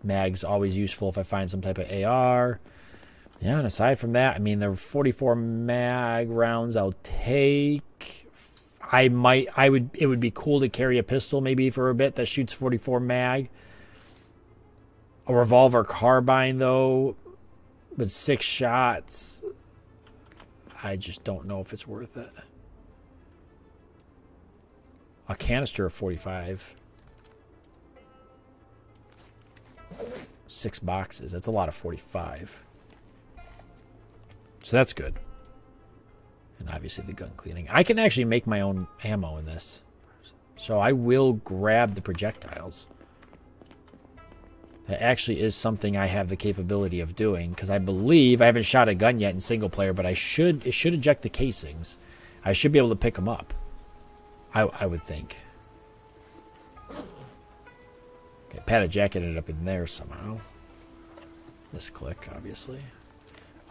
Mag's always useful if I find some type of AR. Yeah, and aside from that, I mean, the 44 mag rounds I'll take. It would be cool to carry a pistol maybe for a bit that shoots 44 mag. A revolver carbine, though, with 6 shots, I just don't know if it's worth it. A canister of 45. 6 boxes. That's a lot of 45. So that's good. And obviously the gun cleaning. I can actually make my own ammo in this. So I will grab the projectiles. That actually is something I have the capability of doing, because I believe I haven't shot a gun yet in single player, but it should eject the casings. I should be able to pick them up. I would think. Okay, padded jacket ended up in there somehow. Misclick, obviously.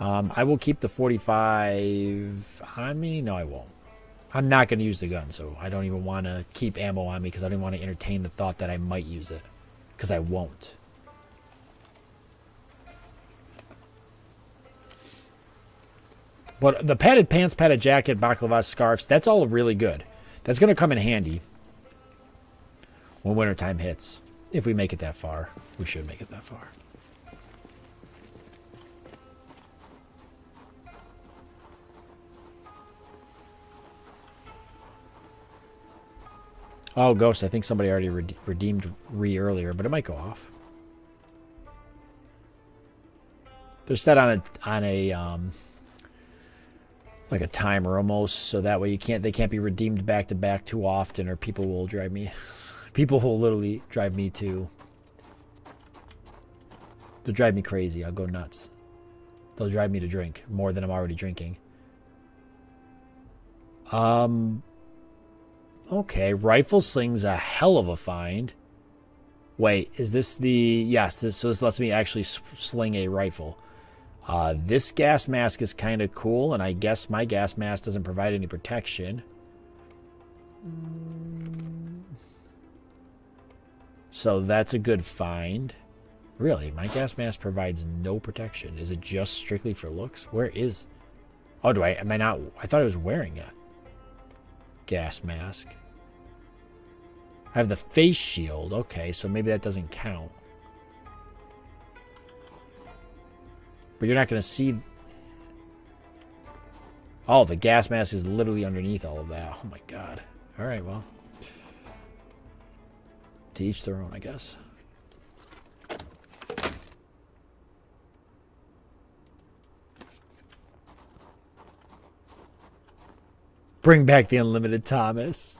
I will keep the 45 on me. No, I won't. I'm not going to use the gun, so I don't even want to keep ammo on me because I don't want to entertain the thought that I might use it, because I won't. But the padded pants, padded jacket, baklava scarves, that's all really good. That's going to come in handy when wintertime hits. If we make it that far. We should make it that far. Oh, Ghost, I think somebody already redeemed earlier, but it might go off. They're set on a like a timer almost, so that way they can't be redeemed back to back too often, or people will literally drive me to. They'll drive me crazy. I'll go nuts. They'll drive me to drink more than I'm already drinking. Okay, rifle sling's a hell of a find. Wait, is this the... Yes, so this lets me actually sling a rifle. This gas mask is kind of cool, and I guess my gas mask doesn't provide any protection. So that's a good find. Really, my gas mask provides no protection. Is it just strictly for looks? Where is... Oh, am I not... I thought I was wearing a gas mask. I have the face shield. Okay, so maybe that doesn't count. But you're not going to see... Oh, the gas mask is literally underneath all of that. Oh my god. Alright, well. To each their own, I guess. Bring back the unlimited Thomas.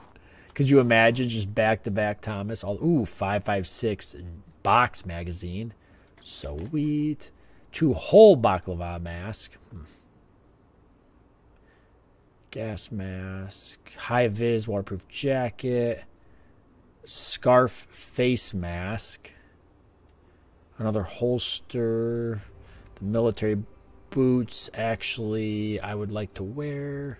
Could you imagine just back-to-back Thomas? Ooh, 5.56 box magazine. Sweet. 2-hole baklava mask. Gas mask. High-vis waterproof jacket. Scarf face mask. Another holster. The military boots, actually, I would like to wear.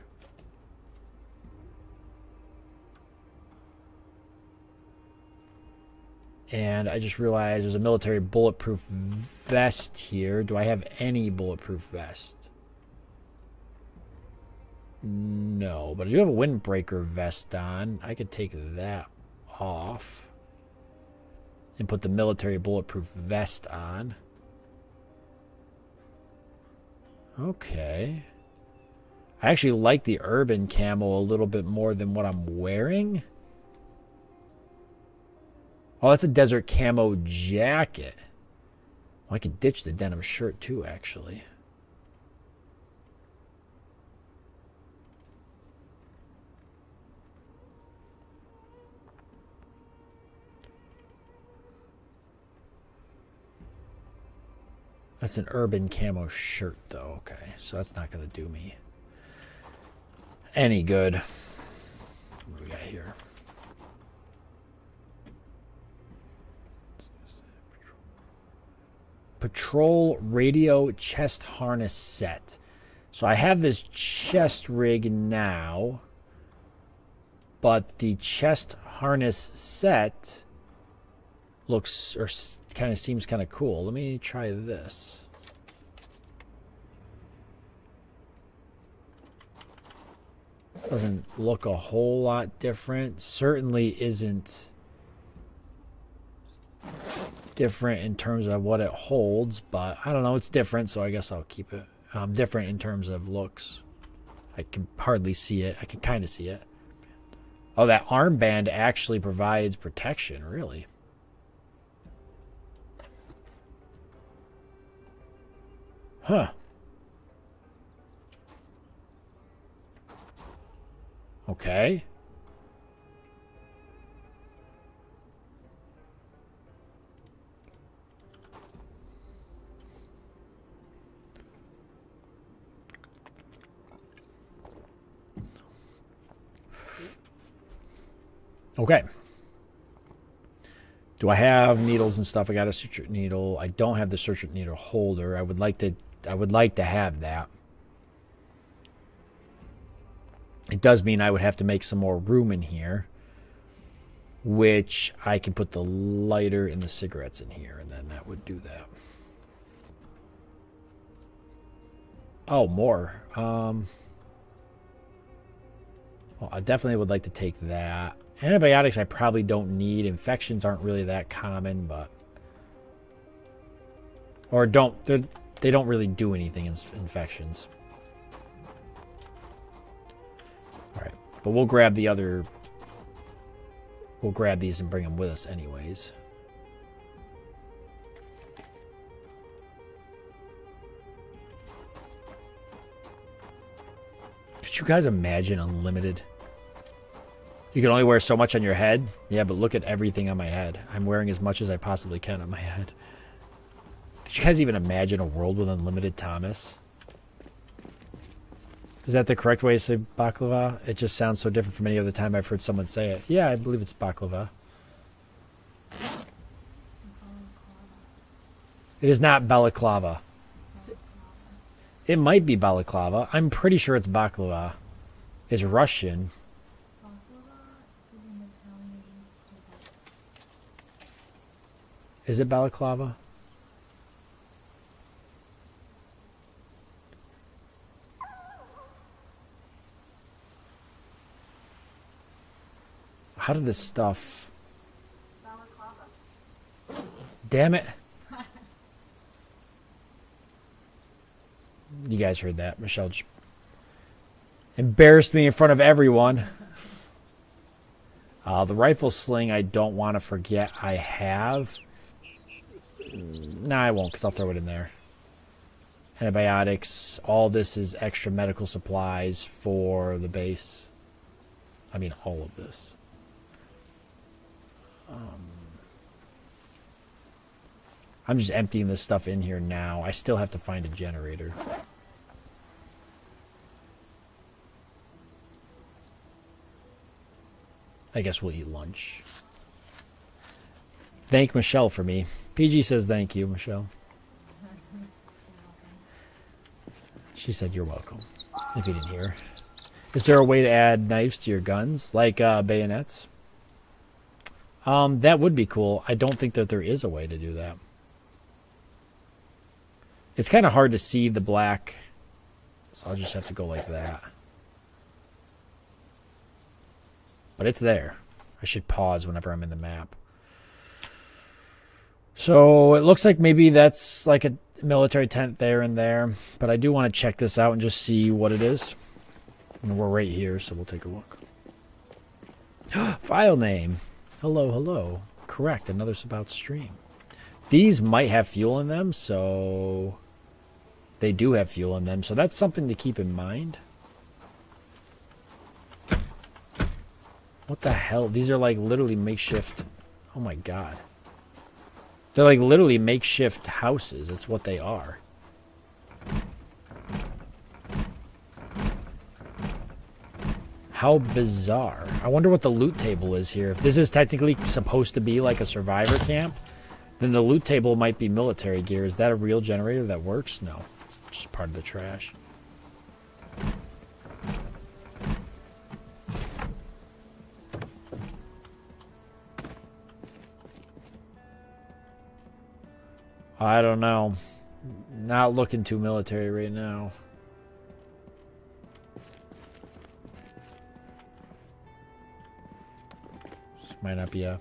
And I just realized there's a military bulletproof vest here. Do I have any bulletproof vest? No, but I do have a windbreaker vest on. I could take that off and put the military bulletproof vest on. Okay. I actually like the urban camo a little bit more than what I'm wearing. Oh, that's a desert camo jacket. Well, I could ditch the denim shirt too, actually. That's an urban camo shirt, though. Okay, so that's not going to do me any good. What do we got here? Patrol radio chest harness set. So I have this chest rig now, but the chest harness set looks, or kind of seems kind of cool. Let me try this. Doesn't look a whole lot different. Certainly isn't different in terms of what it holds, but I don't know, it's different, so I guess I'll keep it. Different in terms of looks. I can hardly see it. I can kind of see it. Oh, that armband actually provides protection, really. Huh. Okay. Okay. Do I have needles and stuff? I got a suture needle. I don't have the suture needle holder. I would like to have that. It does mean I would have to make some more room in here, which I can put the lighter and the cigarettes in here, and then that would do that. Oh, more. Well, I definitely would like to take that. Antibiotics I probably don't need. Infections aren't really that common, but... Or they don't really do anything in infections. Alright, but we'll grab the other... We'll grab these and bring them with us anyways. Could you guys imagine unlimited? You can only wear so much on your head? Yeah, but look at everything on my head. I'm wearing as much as I possibly can on my head. Could you guys even imagine a world with unlimited Thomas? Is that the correct way to say baklava? It just sounds so different from any other time I've heard someone say it. Yeah, I believe it's baklava. It is not balaclava. It might be balaclava. I'm pretty sure it's baklava. It's Russian. Is it balaclava? How did this stuff... Balaclava. Damn it. You guys heard that. Michelle just embarrassed me in front of everyone. The rifle sling I don't want to forget I have. Nah, I won't, because I'll throw it in there. Antibiotics. All this is extra medical supplies for the base. I mean, all of this. I'm just emptying this stuff in here now. I still have to find a generator. I guess we'll eat lunch. Thank Michelle for me. PG says thank you, Michelle. She said you're welcome, if you didn't hear. Is there a way to add knives to your guns, like bayonets? That would be cool. I don't think that there is a way to do that. It's kind of hard to see the black, so I'll just have to go like that. But it's there. I should pause whenever I'm in the map. So it looks like maybe that's like a military tent there and there. But I do want to check this out and just see what it is. And we're right here, so we'll take a look. File name. Hello, hello. Correct, another About stream. These might have fuel in them, so... They do have fuel in them, so that's something to keep in mind. What the hell? These are like literally makeshift... Oh my god. They're like literally makeshift houses. That's what they are. How bizarre. I wonder what the loot table is here. If this is technically supposed to be like a survivor camp, then the loot table might be military gear. Is that a real generator that works? No. It's just part of the trash. I don't know. Not looking too military right now. This might not be a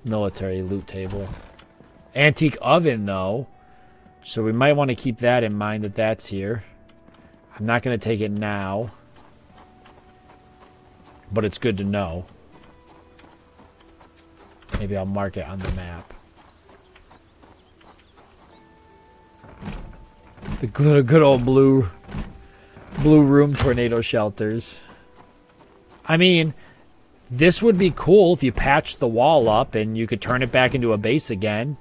military loot table. Antique oven, though. So we might want to keep that in mind that that's here. I'm not going to take it now. But it's good to know. Maybe I'll mark it on the map. The good old blue room tornado shelters. I mean, this would be cool if you patched the wall up and you could turn it back into a base again.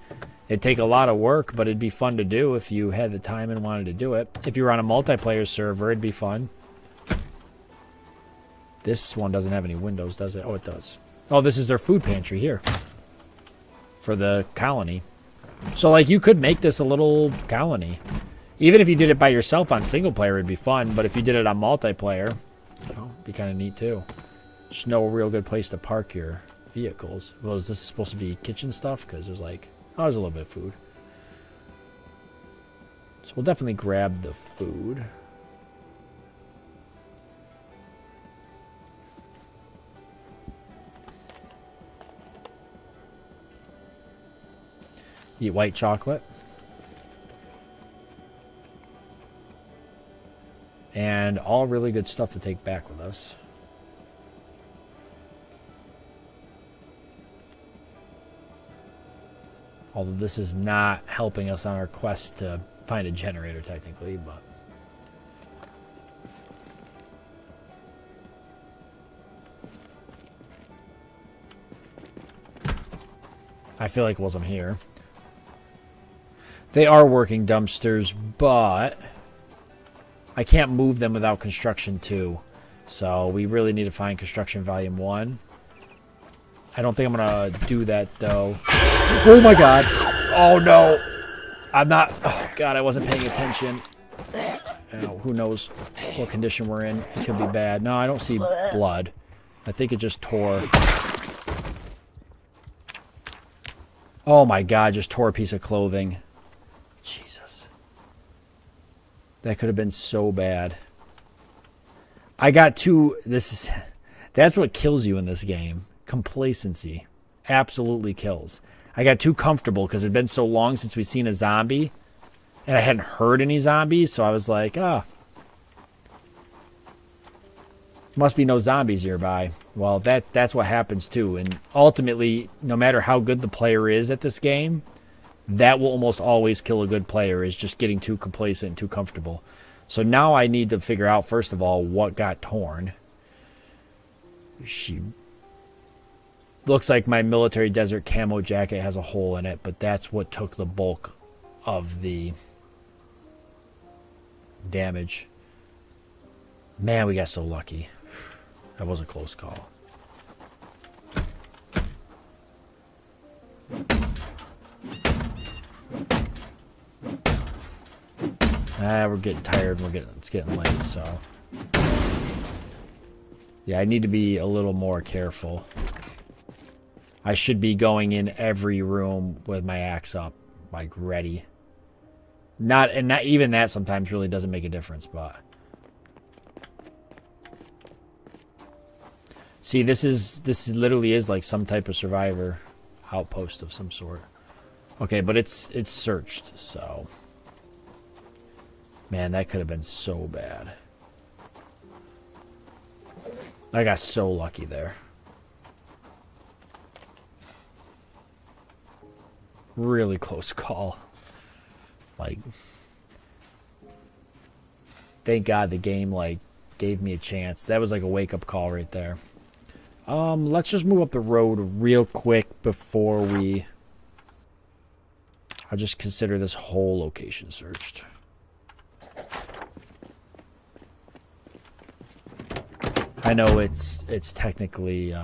It'd take a lot of work, but it'd be fun to do if you had the time and wanted to do it. If you were on a multiplayer server, it'd be fun. This one doesn't have any windows, does it? Oh, it does. Oh, this is their food pantry here. For the colony. So, like, you could make this a little colony. Even if you did it by yourself on single player, it'd be fun. But if you did it on multiplayer, it'd be kind of neat, too. Just no real good place to park your vehicles. Well, is this supposed to be kitchen stuff? Because there's, like, oh, there's a little bit of food. So we'll definitely grab the food. Eat white chocolate. And all really good stuff to take back with us. Although this is not helping us on our quest to find a generator technically, but... I feel like whilst I'm here... They are working dumpsters, but I can't move them without construction 2. So we really need to find construction volume 1. I don't think I'm going to do that, though. Oh, my God. Oh, no. I'm not... Oh, God, I wasn't paying attention. Who knows what condition we're in. It could be bad. No, I don't see blood. I think it just tore. Oh, my God, just tore a piece of clothing. Jesus. That could have been so bad. I got too... That's what kills you in this game. Complacency. Absolutely kills. I got too comfortable because it had been so long since we've seen a zombie. And I hadn't heard any zombies, so I was like, must be no zombies nearby. Well, that's what happens too. And ultimately, no matter how good the player is at this game... That will almost always kill a good player, is just getting too complacent and too comfortable. So now I need to figure out, first of all, what got torn. She looks like my military desert camo jacket has a hole in it, but that's what took the bulk of the damage. Man, we got so lucky. That was a close call. We're getting tired and it's getting late, so... Yeah, I need to be a little more careful. I should be going in every room with my axe up, like, ready. Not even that sometimes really doesn't make a difference, but... See, this literally is like some type of survivor outpost of some sort. Okay, but it's searched, so... Man, that could have been so bad. I got so lucky there. Really close call. Like, thank God the game, like, gave me a chance. That was like a wake-up call right there. Let's just move up the road real quick before we... I'll just consider this whole location searched. I know it's technically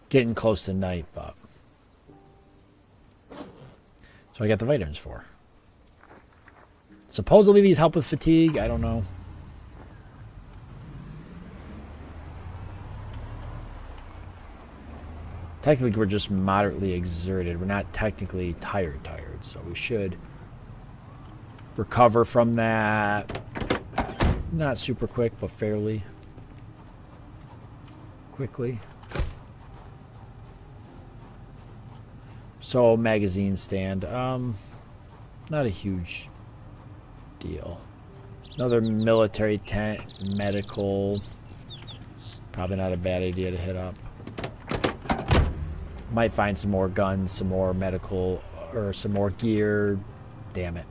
getting close to night, but so I got the vitamins for. Supposedly these help with fatigue. I don't know. Technically, we're just moderately exerted. We're not technically tired, so we should recover from that. Not super quick, but fairly quickly. So, magazine stand. Not a huge deal. Another military tent, medical. Probably not a bad idea to hit up. Might find some more guns, some more medical, or some more gear. Damn it.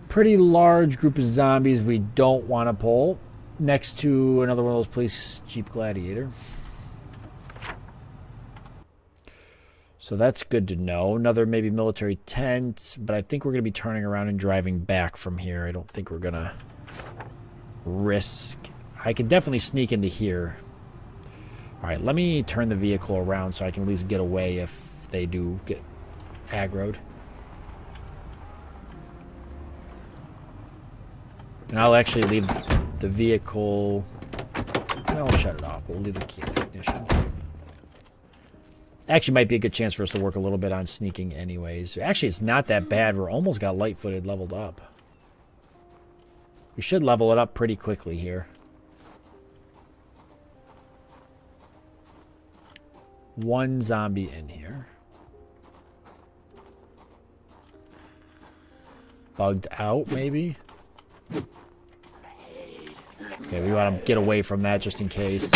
Pretty large group of zombies we don't want to pull. Next to another one of those police Jeep Gladiator. So that's good to know. Another maybe military tent, but I think we're going to be turning around and driving back from here. I don't think we're going to risk... I could definitely sneak into here. All right, let me turn the vehicle around so I can at least get away if they do get aggroed. And I'll actually leave the vehicle... No, I'll shut it off, but we'll leave the key in the ignition. Actually might be a good chance for us to work a little bit on sneaking anyways. Actually, it's not that bad. We're almost got light-footed leveled up. We should level it up pretty quickly here. One zombie in here. Bugged out, maybe? Okay, we want to get away from that just in case.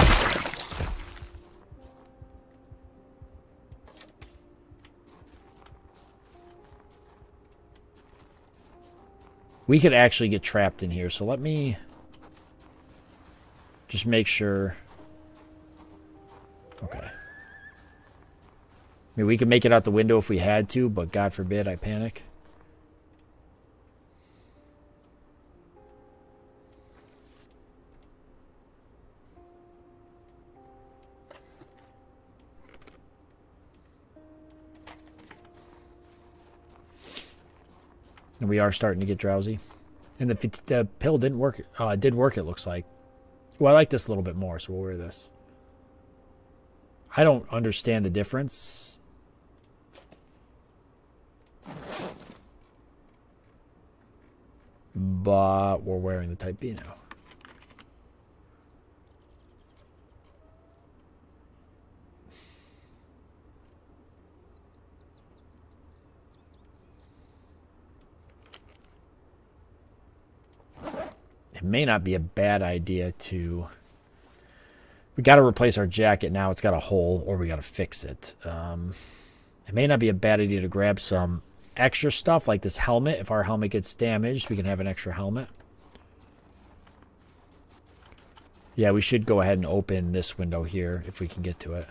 We could actually get trapped in here, so let me just make sure. Okay. I mean, we could make it out the window if we had to, but God forbid I panic. And we are starting to get drowsy. And the pill didn't work. It did work, it looks like. Well, I like this a little bit more, so we'll wear this. I don't understand the difference. But we're wearing the Type B now. It may not be a bad idea to... We got to replace our jacket now. It's got a hole, or we got to fix it. It may not be a bad idea to grab some extra stuff, like this helmet. If our helmet gets damaged, we can have an extra helmet. Yeah, we should go ahead and open this window here, if we can get to it.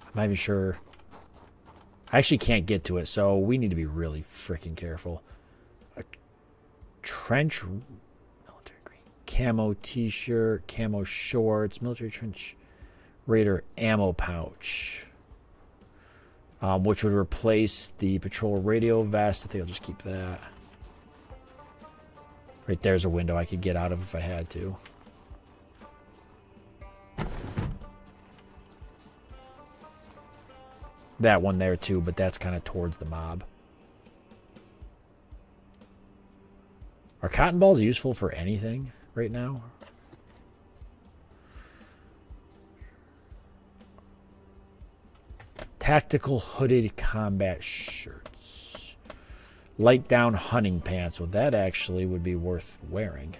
I'm not even sure. I actually can't get to it, so we need to be really freaking careful. A trench... Camo t-shirt, camo shorts, military trench raider ammo pouch, which would replace the patrol radio vest. I think I'll just keep that. Right there's a window I could get out of if I had to. That one there too, but that's kind of towards the mob. Are cotton balls useful for anything right now? Tactical hooded combat shirts. Light down hunting pants. Well, that actually would be worth wearing.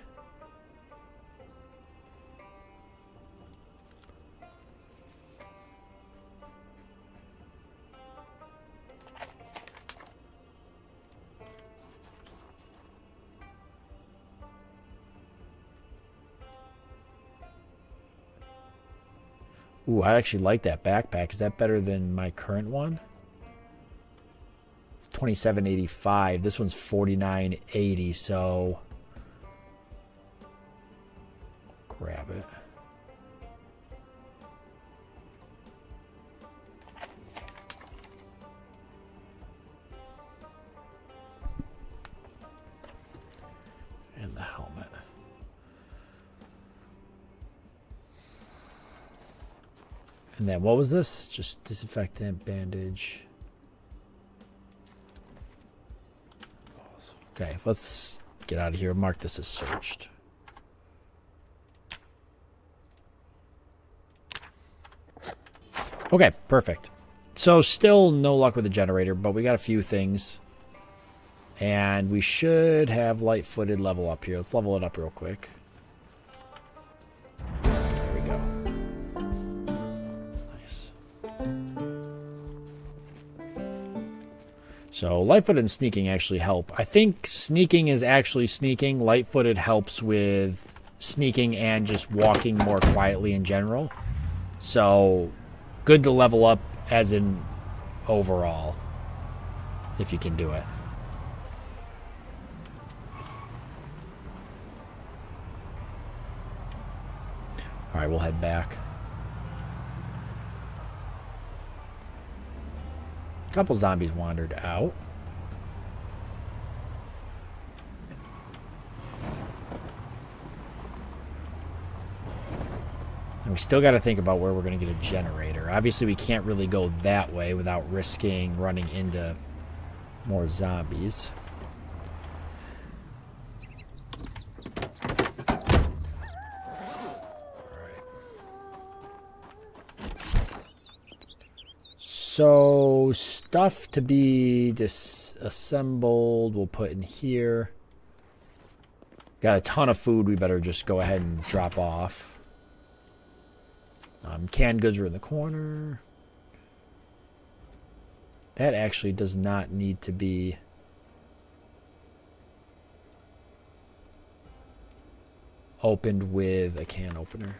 Ooh, I actually like that backpack. Is that better than my current one? $27.85. This one's $49.80, so grab it. And the helmet. And then what was this? Just disinfectant, bandage. Okay, let's get out of here. Mark this as searched. Okay, perfect. So still no luck with the generator, but we got a few things. And we should have light-footed level up here. Let's level it up real quick. There we go. Nice. So light-footed and sneaking actually help. I think sneaking is actually sneaking. Light-footed helps with sneaking and just walking more quietly in general. So good to level up as in overall, if you can do it. All right, we'll head back. A couple zombies wandered out. And we still got to think about where we're going to get a generator. Obviously, we can't really go that way without risking running into more zombies. So, stuff to be disassembled, we'll put in here. Got a ton of food we better just go ahead and drop off. Canned goods are in the corner. That actually does not need to be... opened with a can opener.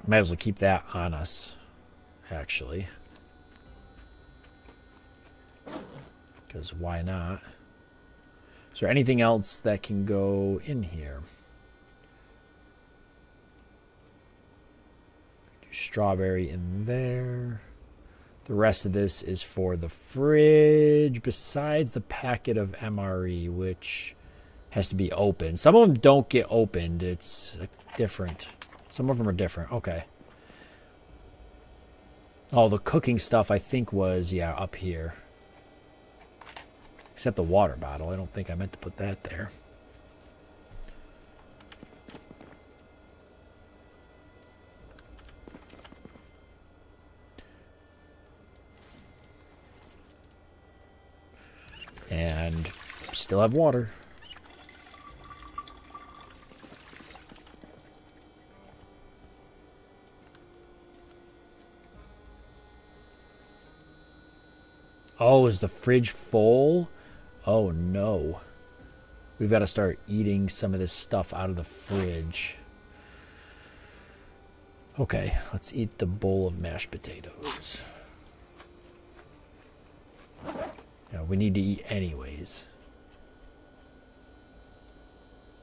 Might as well keep that on us, actually. Because why not? Is there anything else that can go in here? Do strawberry in there. The rest of this is for the fridge, besides the packet of MRE, which has to be opened. Some of them don't get opened. It's different. Some of them are different. Okay. Oh, the cooking stuff I think was, yeah, up here. Except the water bottle. I don't think I meant to put that there. And still have water. Oh, is the fridge full? Oh, no. We've got to start eating some of this stuff out of the fridge. Okay, let's eat the bowl of mashed potatoes. Yeah, we need to eat anyways.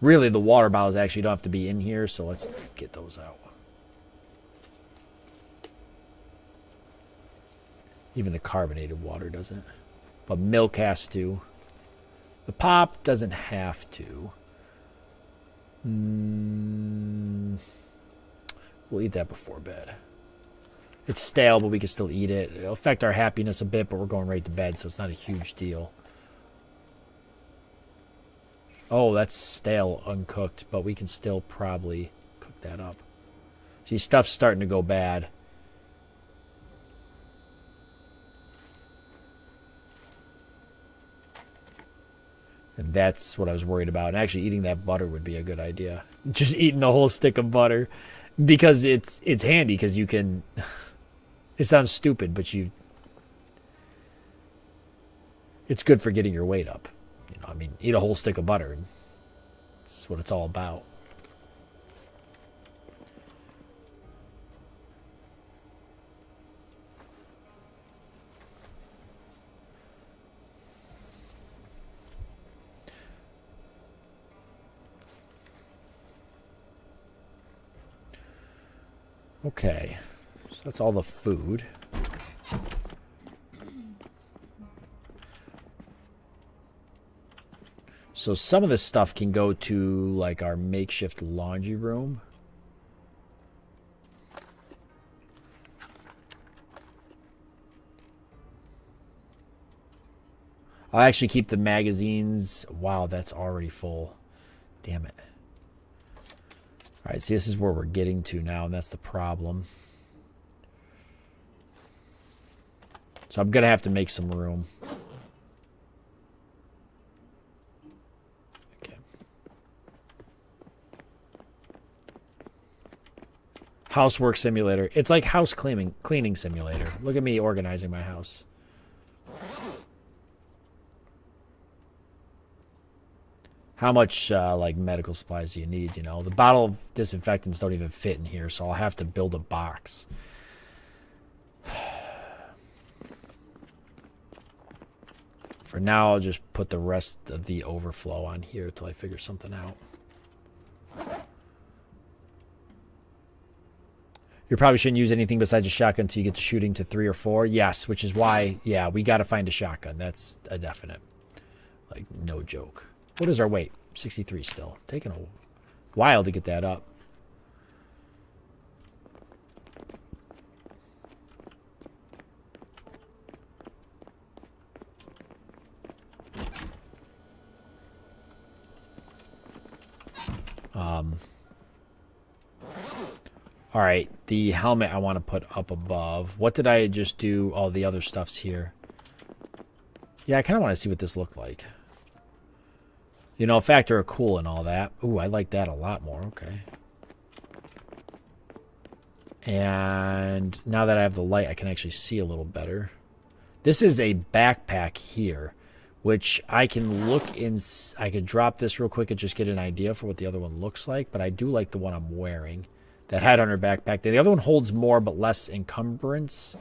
Really, the water bottles actually don't have to be in here, so let's get those out. Even the carbonated water doesn't. But milk has to. The pop doesn't have to. We'll eat that before bed. It's stale, but we can still eat it. It'll affect our happiness a bit, but we're going right to bed, so it's not a huge deal. Oh, that's stale, uncooked, but we can still probably cook that up. See, stuff's starting to go bad. And that's what I was worried about. And actually eating that butter would be a good idea. Just eating the whole stick of butter. Because it's handy, because you can... It sounds stupid, but you... It's good for getting your weight up. You know, I mean, eat a whole stick of butter. And that's what it's all about. Okay, so that's all the food. So some of this stuff can go to like our makeshift laundry room. I'll actually keep the magazines. Wow, that's already full. Damn it. All right, see, this is where we're getting to now, and that's the problem. So I'm going to have to make some room. Okay. Housework simulator. It's like house cleaning simulator. Look at me organizing my house. How much like medical supplies do you need? You know, the bottle of disinfectants don't even fit in here, so I'll have to build a box. For now, I'll just put the rest of the overflow on here till I figure something out. You probably shouldn't use anything besides a shotgun until you get to shooting to 3 or 4. Yes, which is why, yeah, we got to find a shotgun. That's a definite. Like, no joke. What is our weight? 63 still. Taking a while to get that up. All right, the helmet I want to put up above. What did I just do? All the other stuff's here. Yeah, I kind of want to see what this looked like. You know, factor of cool and all that. Ooh, I like that a lot more. Okay. And now that I have the light, I can actually see a little better. This is a backpack here, which I can look in. I could drop this real quick and just get an idea for what the other one looks like. But I do like the one I'm wearing. That headhunter backpack. The other one holds more but less encumbrance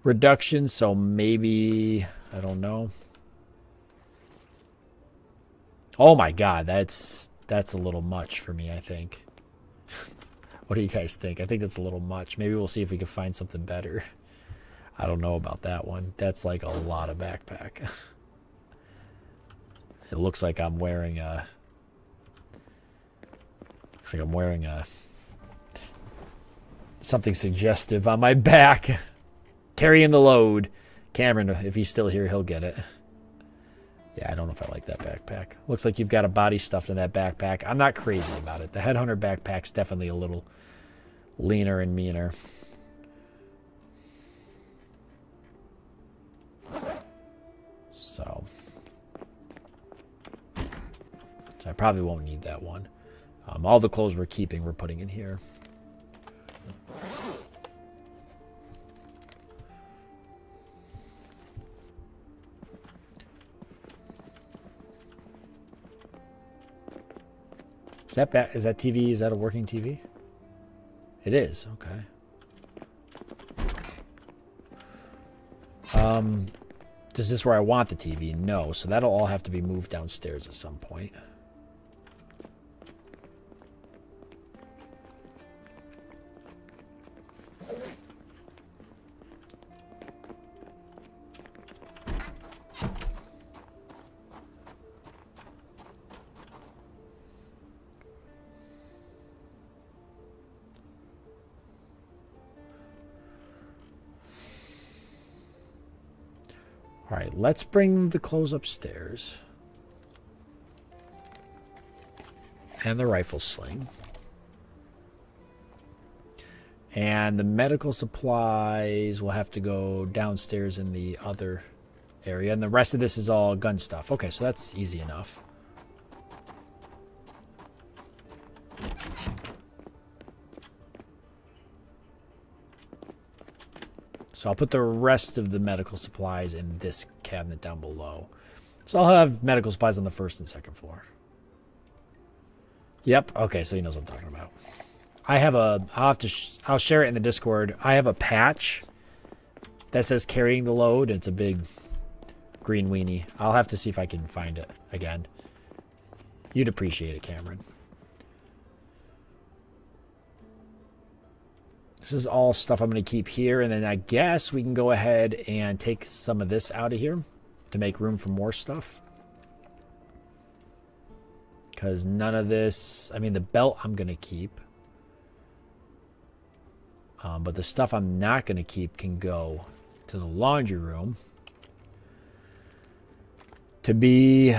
reduction. So maybe, I don't know. Oh my God, that's a little much for me, I think. What do you guys think? I think that's a little much. Maybe we'll see if we can find something better. I don't know about that one. That's like a lot of backpack. It looks like I'm wearing a... Looks like I'm wearing a... something suggestive on my back. Carrying the load. Cameron, if he's still here, he'll get it. Yeah, I don't know if I like that backpack. Looks like you've got a body stuffed in that backpack. I'm not crazy about it. The headhunter backpack's definitely a little leaner and meaner. So I probably won't need that one. All the clothes we're keeping, we're putting in here. Is that TV? Is that a working TV? It is. Okay. Is this where I want the TV? No. So that'll all have to be moved downstairs at some point. All right, let's bring the clothes upstairs. And the rifle sling. And the medical supplies will have to go downstairs in the other area. And the rest of this is all gun stuff. Okay, so that's easy enough. So I'll put the rest of the medical supplies in this cabinet down below. So I'll have medical supplies on the first and second floor. Yep. Okay, so he knows what I'm talking about. I have I'll share it in the Discord. I have a patch that says carrying the load. And it's a big green weenie. I'll have to see if I can find it again. You'd appreciate it, Cameron. This is all stuff I'm going to keep here. And then I guess we can go ahead and take some of this out of here to make room for more stuff. Because none of this... I mean, the belt I'm going to keep. But the stuff I'm not going to keep can go to the laundry room to be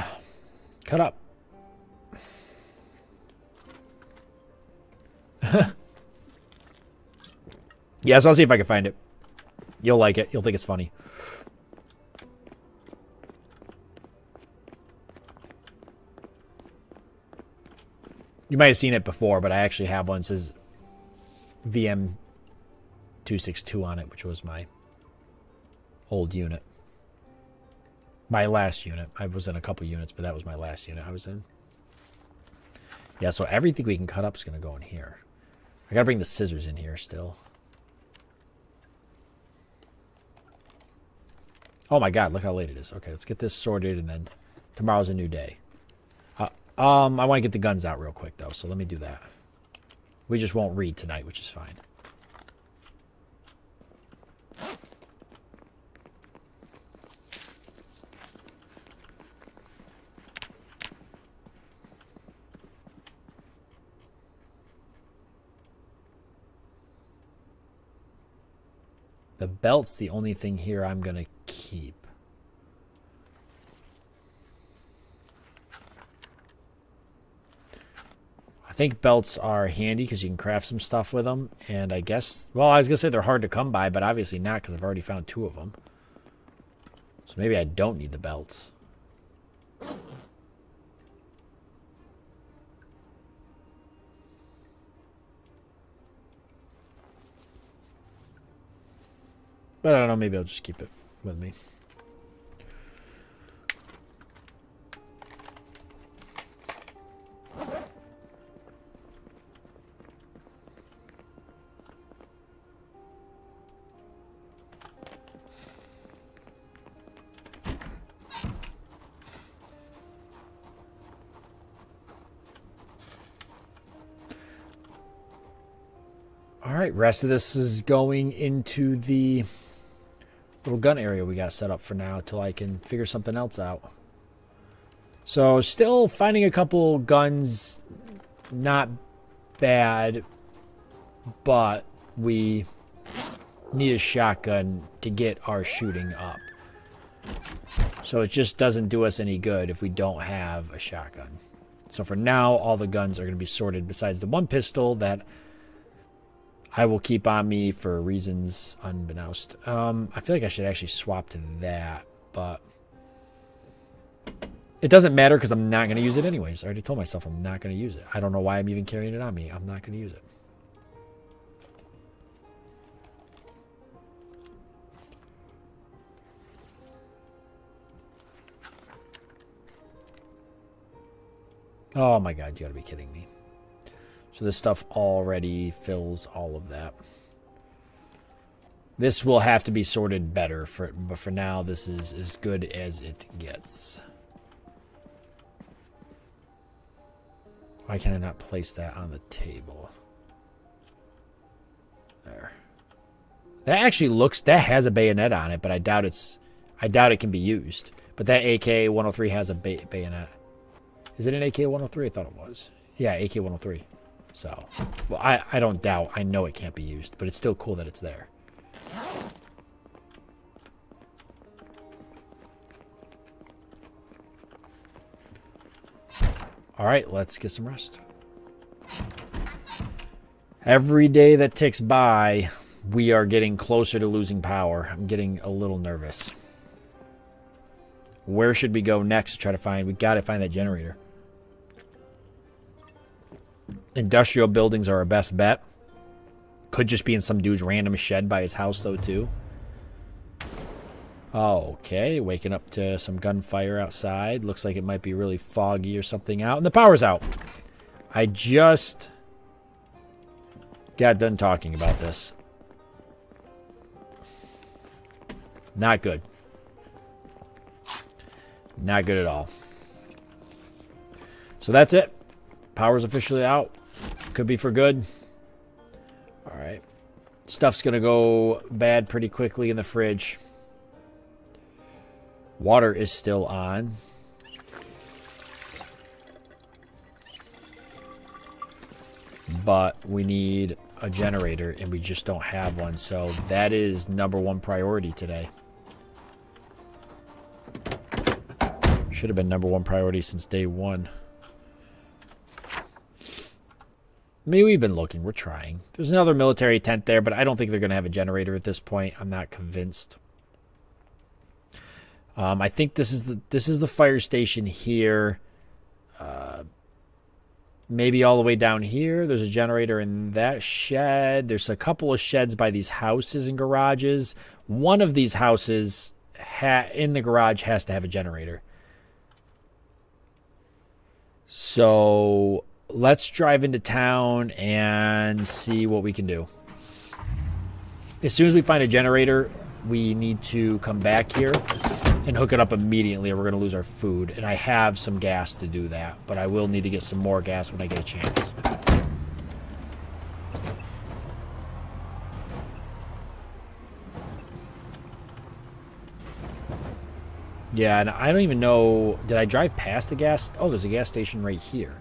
cut up. Yeah, so I'll see if I can find it. You'll like it. You'll think it's funny. You might have seen it before, but I actually have one. It says VM262 on it, which was my old unit. My last unit. I was in a couple units, but that was my last unit I was in. Yeah, so everything we can cut up is going to go in here. I got to bring the scissors in here still. Oh my god, look how late it is. Okay, let's get this sorted, and then tomorrow's a new day. I want to get the guns out real quick, though, so let me do that. We just won't read tonight, which is fine. The belt's the only thing here I'm going to keep. I think belts are handy because you can craft some stuff with them. And I guess, well, I was going to say they're hard to come by, but obviously not because I've already found 2 of them. So maybe I don't need the belts. But I don't know, maybe I'll just keep it with me. All right, rest of this is going into the little gun area we got set up for now till I can figure something else out. So still finding a couple guns, not bad, but we need a shotgun to get our shooting up. So it just doesn't do us any good if we don't have a shotgun. So for now, all the guns are going to be sorted besides the one pistol that I will keep on me for reasons unbeknownst. I feel like I should actually swap to that, but it doesn't matter because I'm not going to use it anyways. I already told myself I'm not going to use it. I don't know why I'm even carrying it on me. I'm not going to use it. Oh my god, you gotta be kidding me. So this stuff already fills all of that. This will have to be sorted better, but for now, this is as good as it gets. Why can I not place that on the table? There. That actually looks, that has a bayonet on it, but I doubt it can be used. But that AK-103 has a bayonet. Is it an AK-103? I thought it was. Yeah, AK-103. So, well, I don't doubt. I know it can't be used, but it's still cool that it's there. All right, let's get some rest. Every day that ticks by, we are getting closer to losing power. I'm getting a little nervous. Where should we go next to try to find? We got to find that generator. Industrial buildings are our best bet. Could just be in some dude's random shed by his house, though, too. Okay, waking up to some gunfire outside. Looks like it might be really foggy or something out. And the power's out. I just got done talking about this. Not good. Not good at all. So that's it. Power's officially out. Could be for good. All right. Stuff's going to go bad pretty quickly in the fridge. Water is still on. But we need a generator, and we just don't have one. So that is #1 priority today. Should have been #1 priority since day one. I mean, we've been looking. We're trying. There's another military tent there, but I don't think they're going to have a generator at this point. I'm not convinced. I think this is the fire station here. maybe all the way down here. There's a generator in that shed. There's a couple of sheds by these houses and garages. One of these houses in the garage has to have a generator. So let's drive into town and see what we can do. As soon as we find a generator, we need to come back here and hook it up immediately, or we're going to lose our food. And I have some gas to do that, but I will need to get some more gas when I get a chance. Yeah, and I don't even know... Did I drive past the gas... Oh, there's a gas station right here.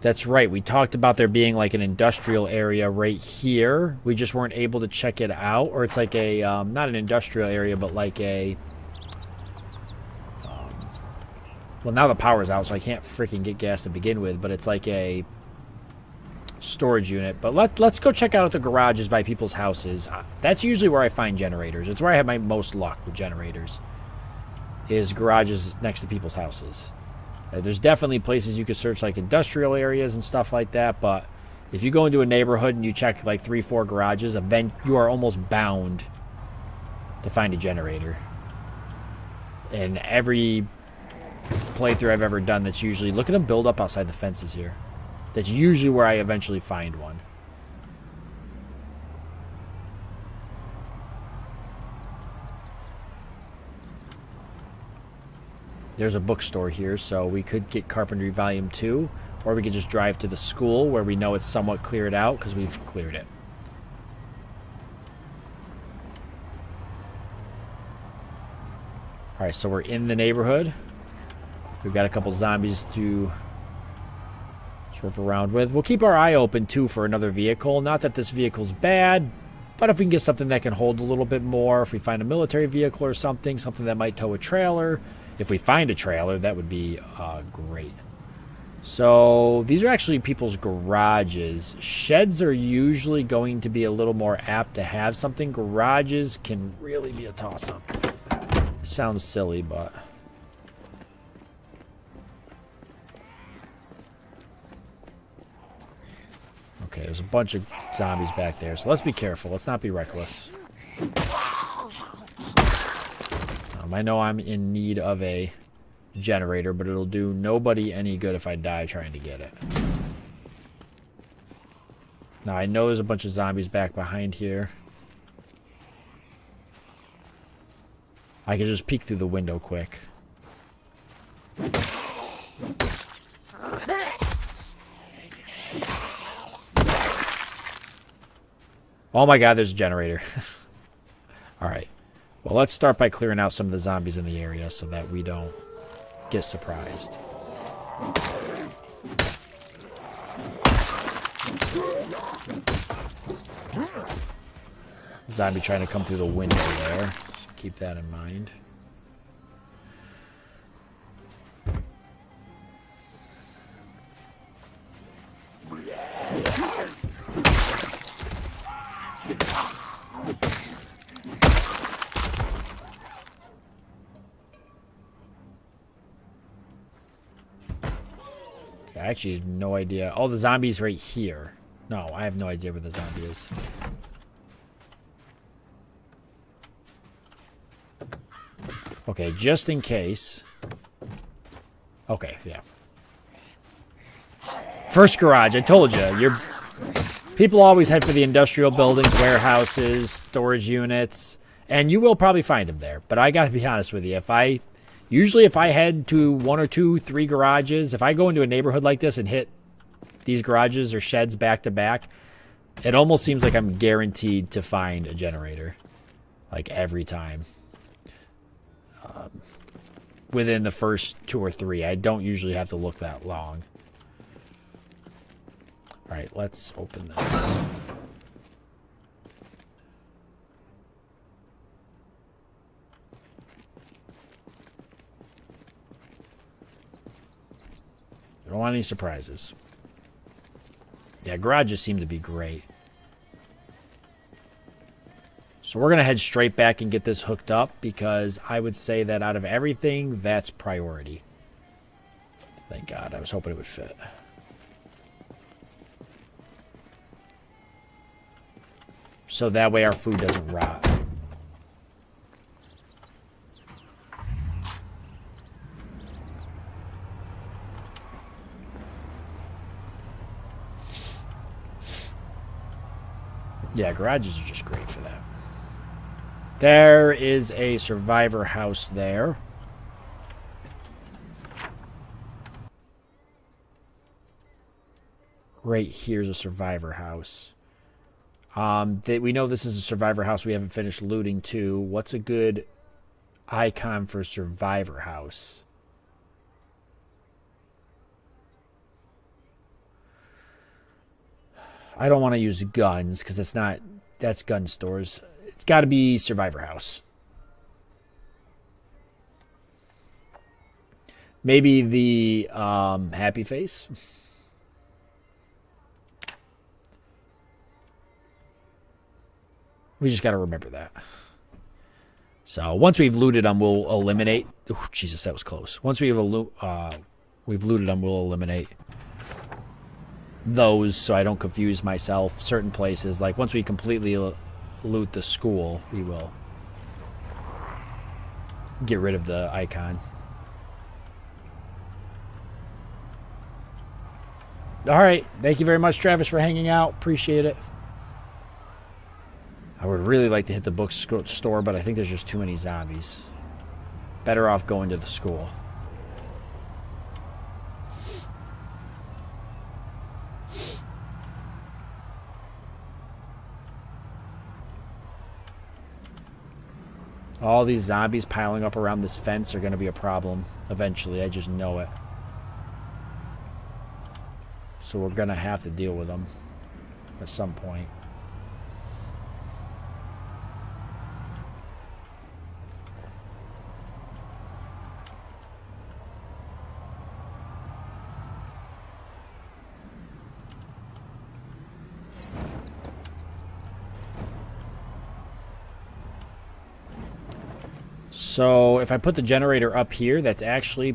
That's right. We talked about there being like an industrial area right here. We just weren't able to check it out. Or it's like a... not an industrial area, but like a... well, now the power's out, so I can't freaking get gas to begin with. But it's like a storage unit. But let's go check out the garages by people's houses. That's usually where I find generators. It's where I have my most luck with generators. Is garages next to people's houses. There's definitely places you could search like industrial areas and stuff like that. But if you go into a neighborhood and you check like 3-4 garages, then you are almost bound to find a generator. And every playthrough I've ever done, that's usually... Look at them build up outside the fences here. That's usually where I eventually find one. There's a bookstore here, so we could get Carpentry Volume 2, or we could just drive to the school where we know it's somewhat cleared out because we've cleared it. Alright, so we're in the neighborhood. We've got a couple zombies to surf around with. We'll keep our eye open, too, for another vehicle. Not that this vehicle's bad, but if we can get something that can hold a little bit more, if we find a military vehicle or something that might tow a trailer. If we find a trailer, that would be great. So these are actually people's garages. Sheds are usually going to be a little more apt to have something. Garages can really be a toss-up. Sounds silly, but... Okay, there's a bunch of zombies back there, so let's be careful. Let's not be reckless. I know I'm in need of a generator, but it'll do nobody any good if I die trying to get it. Now, I know there's a bunch of zombies back behind here. I can just peek through the window quick. Oh my god, there's a generator. Alright. Well, let's start by clearing out some of the zombies in the area so that we don't get surprised. Zombie trying to come through the window there. Keep that in mind. I actually have no idea. Oh, the zombie's right here. No, I have no idea where the zombie is. Okay, just in case. Okay, yeah. First garage, I told you. People always head for the industrial buildings, warehouses, storage units, and you will probably find them there. But I gotta be honest with you, usually if I head to 1 or 2, 3 garages, if I go into a neighborhood like this and hit these garages or sheds back to back, it almost seems like I'm guaranteed to find a generator. Like every time. Within the first 2 or 3. I don't usually have to look that long. Alright, let's open this. I don't want any surprises. Yeah, garages seem to be great. So we're going to head straight back and get this hooked up because I would say that out of everything, that's priority. Thank God. I was hoping it would fit. So that way our food doesn't rot. Yeah, garages are just great for that. There is a survivor house there. Right here's a survivor house. We know this is a survivor house we haven't finished looting too. What's a good icon for survivor house? I don't want to use guns because that's gun stores. It's got to be survivor house. Maybe the happy face. We just got to remember that. So once we've looted them, we'll eliminate. Oh, Jesus, that was close. Once we've looted them, we'll eliminate those so I don't confuse myself. Certain places, like once we completely loot the school, we will get rid of the icon. All right. Thank you very much, Travis, for hanging out. Appreciate it. I would really like to hit the bookstore, but I think there's just too many zombies. Better off going to the school. All these zombies piling up around this fence are going to be a problem eventually. I just know it. So we're going to have to deal with them at some point. So if I put the generator up here, that's actually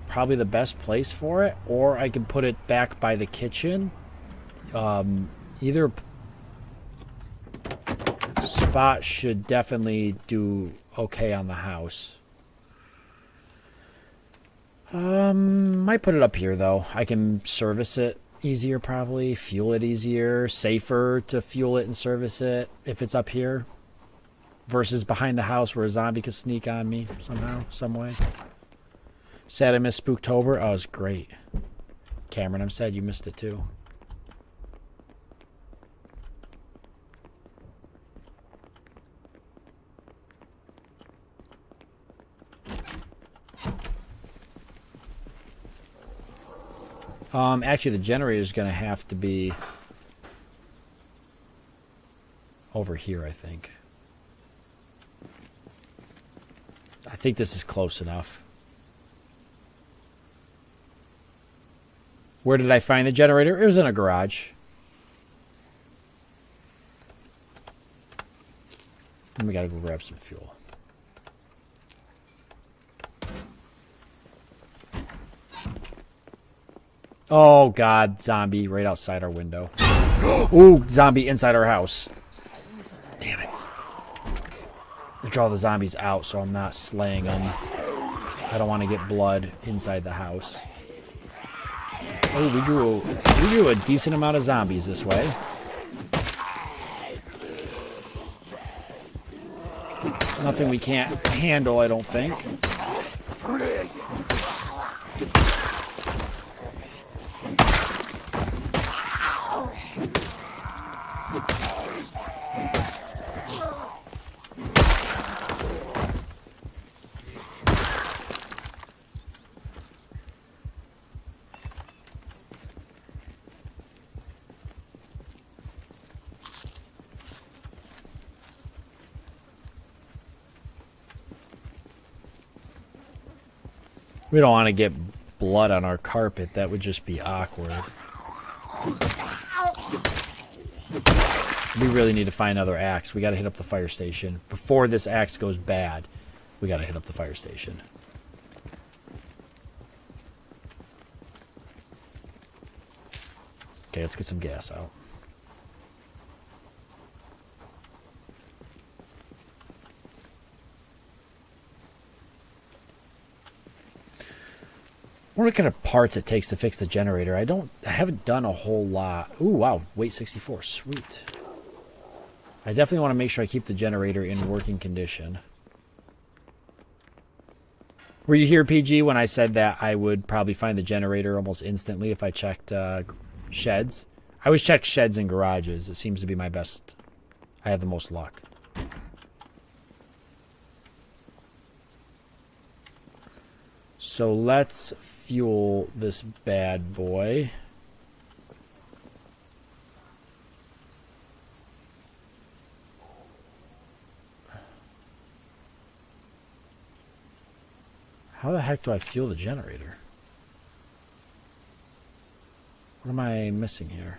probably the best place for it. Or I can put it back by the kitchen. Either spot should definitely do okay on the house. Might put it up here, though. I can service it easier, probably. Fuel it easier. Safer to fuel it and service it if it's up here. Versus behind the house where a zombie could sneak on me somehow, some way. Sad I missed Spooktober. Oh, it was great. Cameron, I'm sad you missed it too. Actually, the generator is going to have to be over here, I think. I think this is close enough. Where did I find the generator? It was in a garage. And we gotta go grab some fuel. Oh, God. Zombie right outside our window. Ooh, zombie inside our house. Damn it. I draw the zombies out so I'm not slaying them. I don't want to get blood inside the house. Oh, we drew a decent amount of zombies this way. Nothing we can't handle, I don't think. We don't want to get blood on our carpet. That would just be awkward. We really need to find another axe. We got to hit up the fire station. Before this axe goes bad, we got to hit up the fire station. Okay, let's get some gas out. I wonder what kind of parts it takes to fix the generator. I haven't done a whole lot. Ooh, wow. Weight 64. Sweet. I definitely want to make sure I keep the generator in working condition. Were you here, PG, when I said that I would probably find the generator almost instantly if I checked sheds? I always check sheds and garages. It seems to be my best. I have the most luck. So let's fuel this bad boy. How the heck do I fuel the generator? What am I missing here?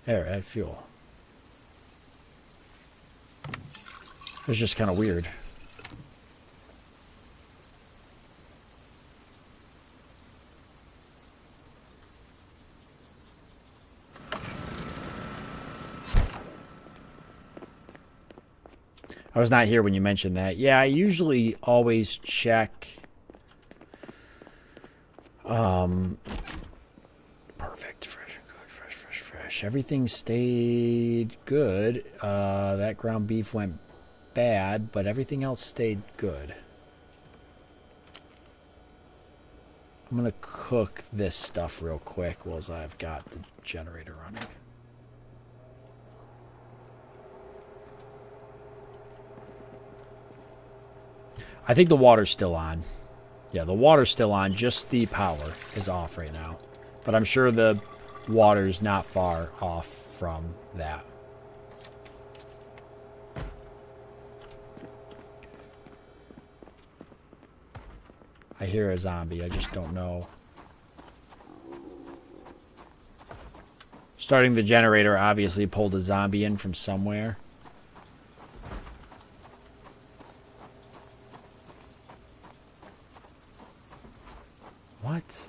There, add fuel. It's just kind of weird. I was not here when you mentioned that. Yeah, I usually always check. Perfect. Fresh and good. Fresh. Everything stayed good. That ground beef went bad, but everything else stayed good. I'm going to cook this stuff real quick while I've got the generator running. I think the water's still on. Yeah, the water's still on. Just the power is off right now. But I'm sure the water's not far off from that. I hear a zombie. I just don't know. Starting the generator obviously pulled a zombie in from somewhere. What?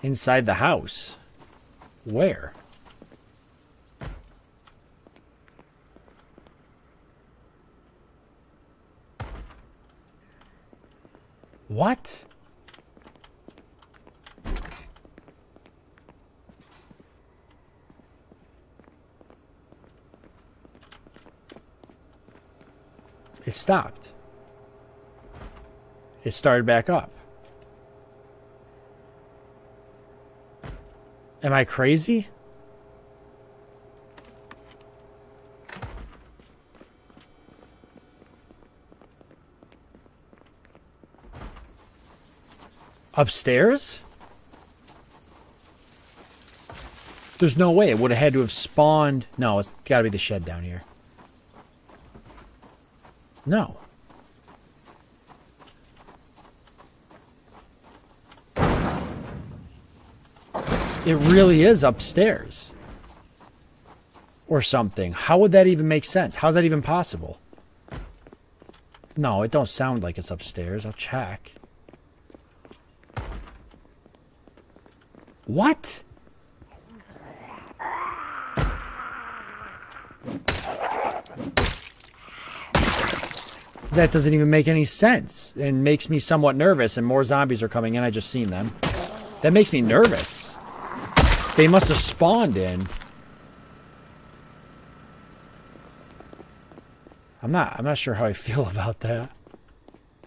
Inside the house? Where? What? It stopped. It started back up. Am I crazy? Upstairs? There's no way. It would have had to have spawned. No, it's got to be the shed down here. No. It really is upstairs. Or something. How would that even make sense? How's that even possible? No, it don't sound like it's upstairs. I'll check. What? That doesn't even make any sense and makes me somewhat nervous, and more zombies are coming in. I just seen them. That makes me nervous. They must have spawned in. I'm not sure how I feel about that.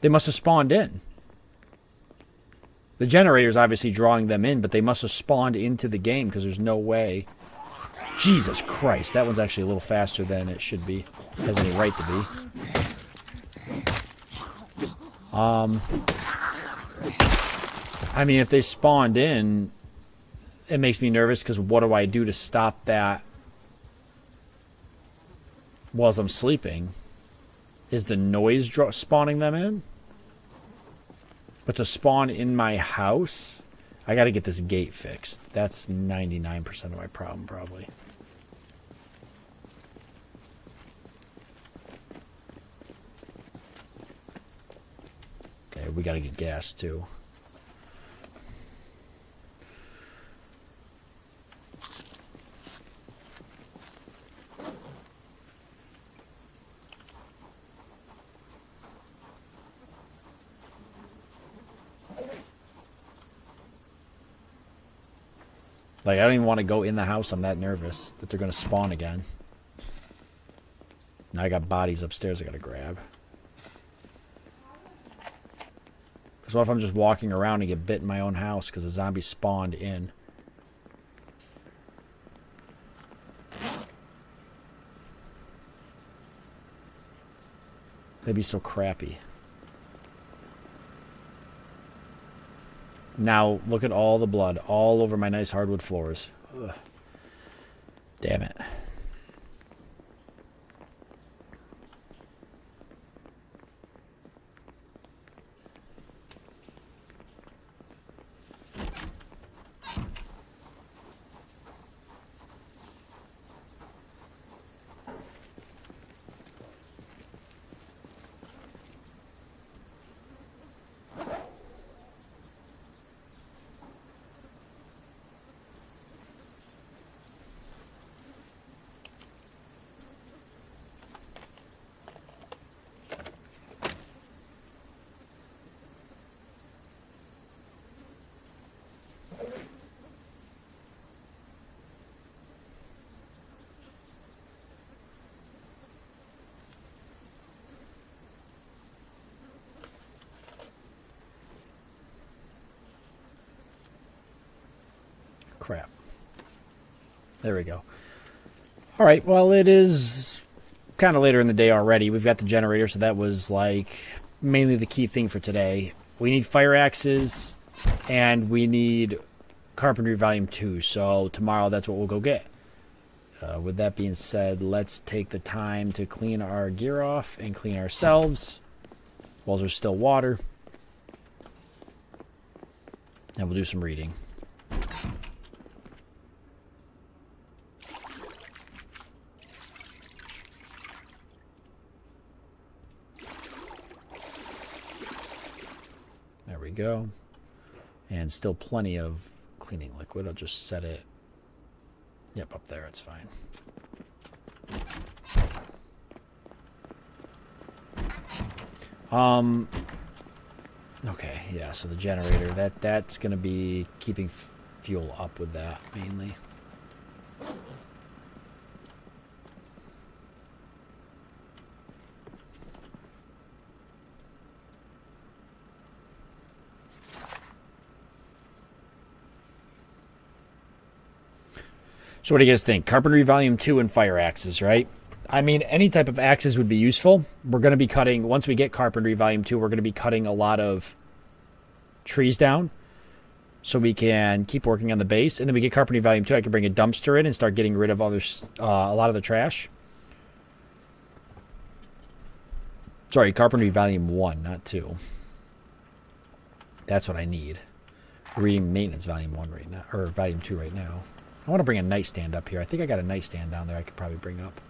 They must have spawned in. The generator's obviously drawing them in, but they must have spawned into the game because there's no way. Jesus Christ, that one's actually a little faster than it should be. It has any right to be. I mean, if they spawned in, it makes me nervous because what do I do to stop that while I'm sleeping? Is the noise spawning them in? But to spawn in my house, I got to get this gate fixed. That's 99% of my problem, probably. Alright, we gotta get gas too. Like, I don't even want to go in the house. I'm that nervous that they're going to spawn again. Now I got bodies upstairs I got to grab. Because what if I'm just walking around and get bit in my own house because a zombie spawned in? They'd be so crappy. Now, look at all the blood all over my nice hardwood floors. Ugh. Damn it. Crap. There we go. All right, well, it is kind of later in the day already. We've got the generator, so that was like mainly the key thing for today. We need fire axes, and we need carpentry volume 2, so tomorrow that's what we'll go get. With that being said, let's take the time to clean our gear off and clean ourselves while there's still water. And we'll do some reading. There we go. And still plenty of cleaning liquid. I'll just set it. Yep, up there. It's fine. Okay, yeah, so the generator, that's going to be keeping fuel up with that, mainly. So what do you guys think? Carpentry Volume 2 and fire axes, right? I mean, any type of axes would be useful. We're going to be cutting, once we get Carpentry Volume 2, we're going to be cutting a lot of trees down so we can keep working on the base. And then we get Carpentry Volume 2, I can bring a dumpster in and start getting rid of others, a lot of the trash. Sorry, Carpentry Volume 1, not 2. That's what I need. We're reading Maintenance Volume 1 right now, or Volume 2 right now. I want to bring a nightstand up here. I think I got a nightstand down there I could probably bring up.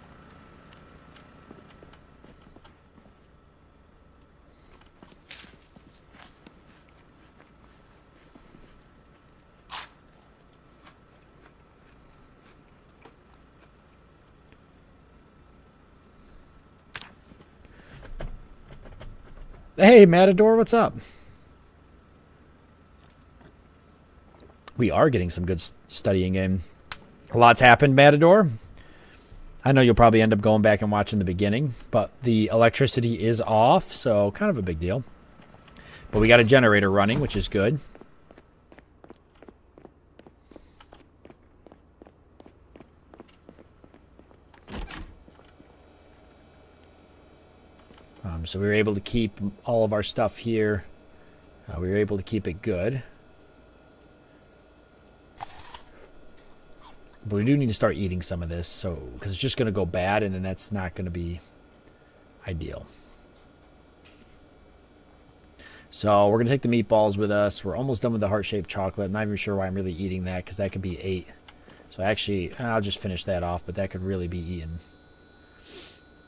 Hey, Matador, what's up? We are getting some good studying in. A lot's happened, Matador. I know you'll probably end up going back and watching the beginning, but the electricity is off, so kind of a big deal. But we got a generator running, which is good. So we were able to keep all of our stuff here. We were able to keep it good. But we do need to start eating some of this, so because it's just going to go bad, and then that's not going to be ideal. So we're going to take the meatballs with us. We're almost done with the heart-shaped chocolate. I'm not even sure why I'm really eating that, because that could be 8. So actually, I'll just finish that off, but that could really be eaten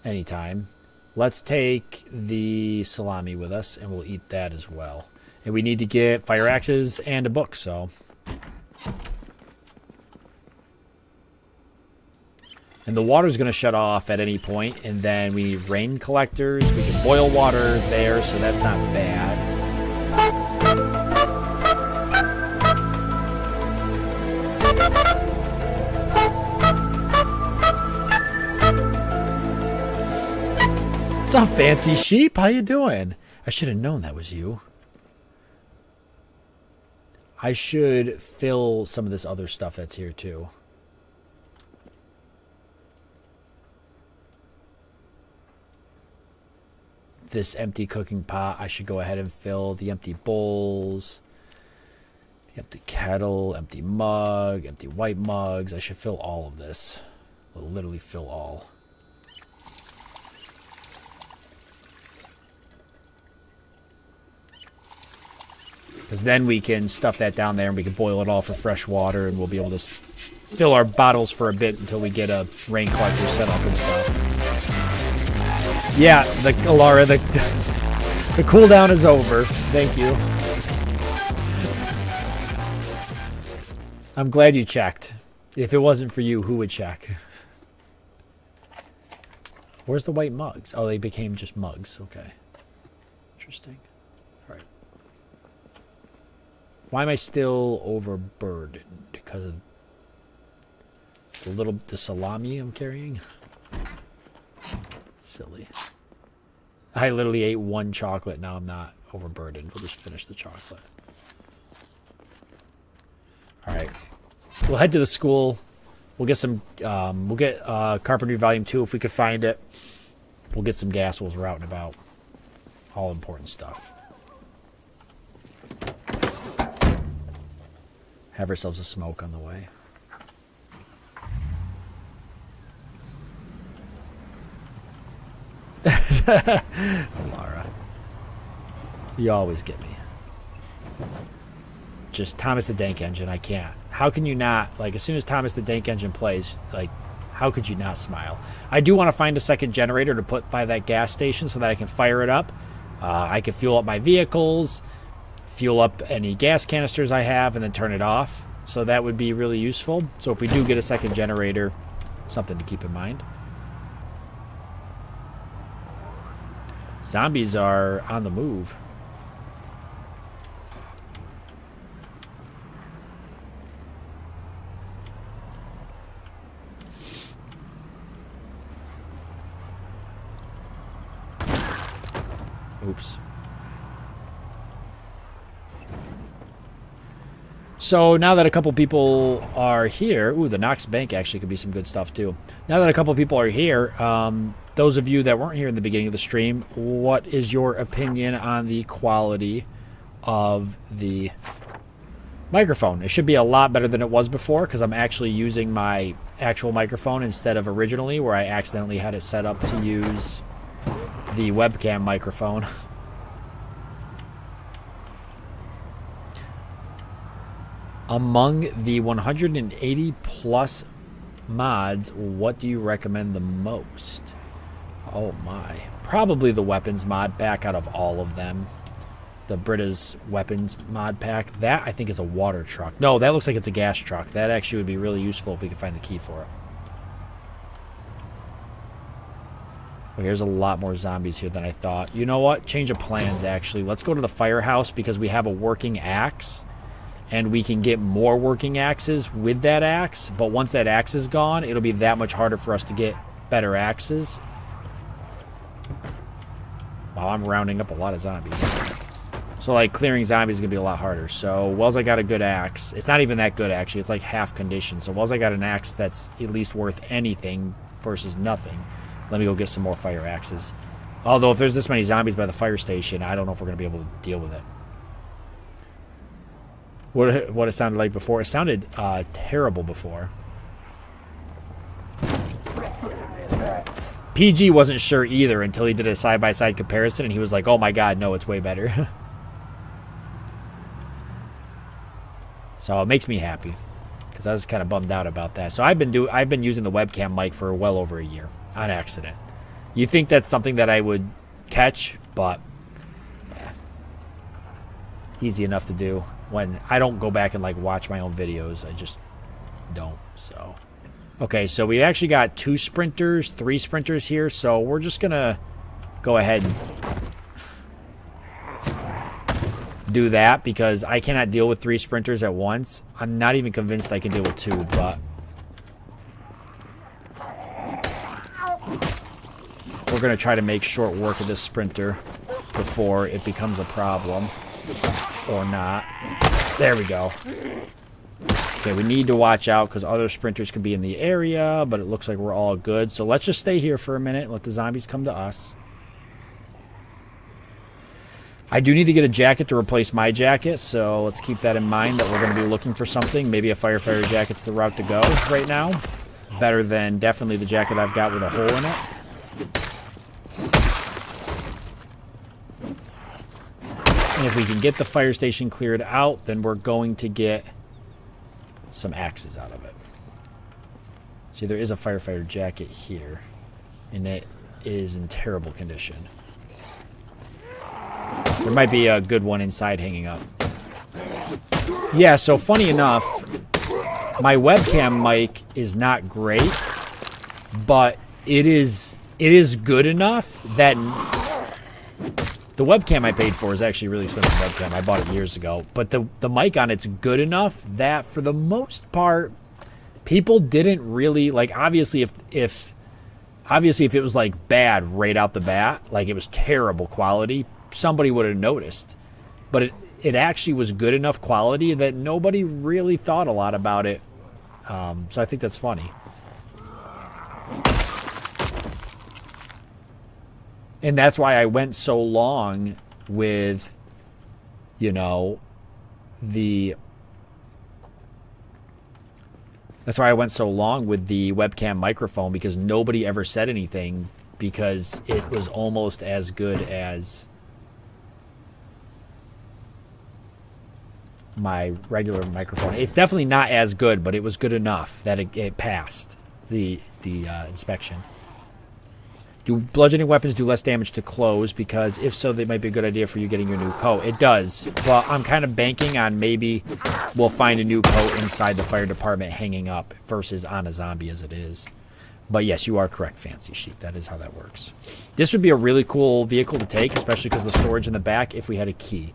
anytime. Let's take the salami with us, and we'll eat that as well. And we need to get fire axes and a book, so... And the water's going to shut off at any point, and then we need rain collectors. We can boil water there, so that's not bad. What's up, fancy sheep? How you doing? I should have known that was you. I should fill some of this other stuff that's here, too. This empty cooking pot, I should go ahead and fill the empty bowls, the empty kettle, empty mug, empty white mugs. I should fill all of this. I'll literally fill all. Because then we can stuff that down there and we can boil it all for fresh water, and we'll be able to fill our bottles for a bit until we get a rain collector set up and stuff. Yeah, Alara, the cooldown is over. Thank you. I'm glad you checked. If it wasn't for you, who would check? Where's the white mugs? Oh, they became just mugs. Okay. Interesting. All right. Why am I still overburdened? Because of the salami I'm carrying? Silly. I literally ate one chocolate. Now I'm not overburdened. We'll just finish the chocolate. All right. We'll head to the school. We'll get some. We'll get Carpentry Volume 2 if we could find it. We'll get some gas while we're out and about. All important stuff. Have ourselves a smoke on the way. Laura, you always get me. Just Thomas the Dank Engine, I can't. How can you not, like, as soon as Thomas the Dank Engine plays, like, how could you not smile? I do want to find a second generator to put by that gas station so that I can fire it up. I can fuel up my vehicles, fuel up any gas canisters I have, and then turn it off. So that would be really useful. So if we do get a second generator, something to keep in mind. Zombies are on the move. Oops. So now that a couple people are here, ooh, the Knox Bank actually could be some good stuff too. Now that a couple people are here, those of you that weren't here in the beginning of the stream, what is your opinion on the quality of the microphone? It should be a lot better than it was before because I'm actually using my actual microphone instead of originally where I accidentally had it set up to use the webcam microphone. Among the 180 plus mods, what do you recommend the most? Oh my. Probably the weapons mod pack out of all of them. The Brita's weapons mod pack. That I think is a water truck. No, that looks like it's a gas truck. That actually would be really useful if we could find the key for it. Okay, there's a lot more zombies here than I thought. You know what? Change of plans, actually. Let's go to the firehouse because we have a working axe. And we can get more working axes with that axe. But once that axe is gone, it'll be that much harder for us to get better axes. Wow, I'm rounding up a lot of zombies. So, like, clearing zombies is going to be a lot harder. So, Wells, I got a good axe. It's not even that good, actually. It's like half condition. So, Wells, I got an axe that's at least worth anything versus nothing. Let me go get some more fire axes. Although, if there's this many zombies by the fire station, I don't know if we're going to be able to deal with it. What it sounded like before. It sounded terrible before. PG wasn't sure either until he did a side-by-side comparison, and he was like, oh my god, no, it's way better. So it makes me happy, because I was kind of bummed out about that. So I've been using the webcam mic for well over a year, on accident. You think that's something that I would catch, but yeah, easy enough to do. When I don't go back and like watch my own videos, I just don't. So, okay, so we actually got 2 sprinters, 3 sprinters here. So we're just gonna go ahead and do that because I cannot deal with 3 sprinters at once. I'm not even convinced I can deal with 2, but we're going to try to make short work of this sprinter before it becomes a problem. Or not. There we go. Okay, we need to watch out because other sprinters could be in the area, but it looks like we're all good. So let's just stay here for a minute and let the zombies come to us. I do need to get a jacket to replace my jacket, so let's keep that in mind that we're going to be looking for something. Maybe a firefighter jacket's the route to go right now. Better than definitely the jacket I've got with a hole in it. And if we can get the fire station cleared out, then we're going to get some axes out of it. See, there is a firefighter jacket here, and it is in terrible condition. There might be a good one inside hanging up. Yeah, so funny enough, my webcam mic is not great, but it is good enough that the webcam I paid for is actually a really expensive webcam. I bought it years ago, but the mic on it's good enough that for the most part, people didn't really like. Obviously, if it was like bad right out the bat, like it was terrible quality, somebody would have noticed. But it actually was good enough quality that nobody really thought a lot about it. So I think that's funny. And that's why I went so long with, you know, that's why I went so long with the webcam microphone, because nobody ever said anything because it was almost as good as my regular microphone. It's definitely not as good, but it was good enough that it passed the inspection. Do bludgeoning weapons do less damage to clothes? Because if so, they might be a good idea for you getting your new coat. It does. Well, I'm kind of banking on maybe we'll find a new coat inside the fire department hanging up versus on a zombie as it is. But yes, you are correct, Fancy Sheep. That is how that works. This would be a really cool vehicle to take, especially because of the storage in the back if we had a key.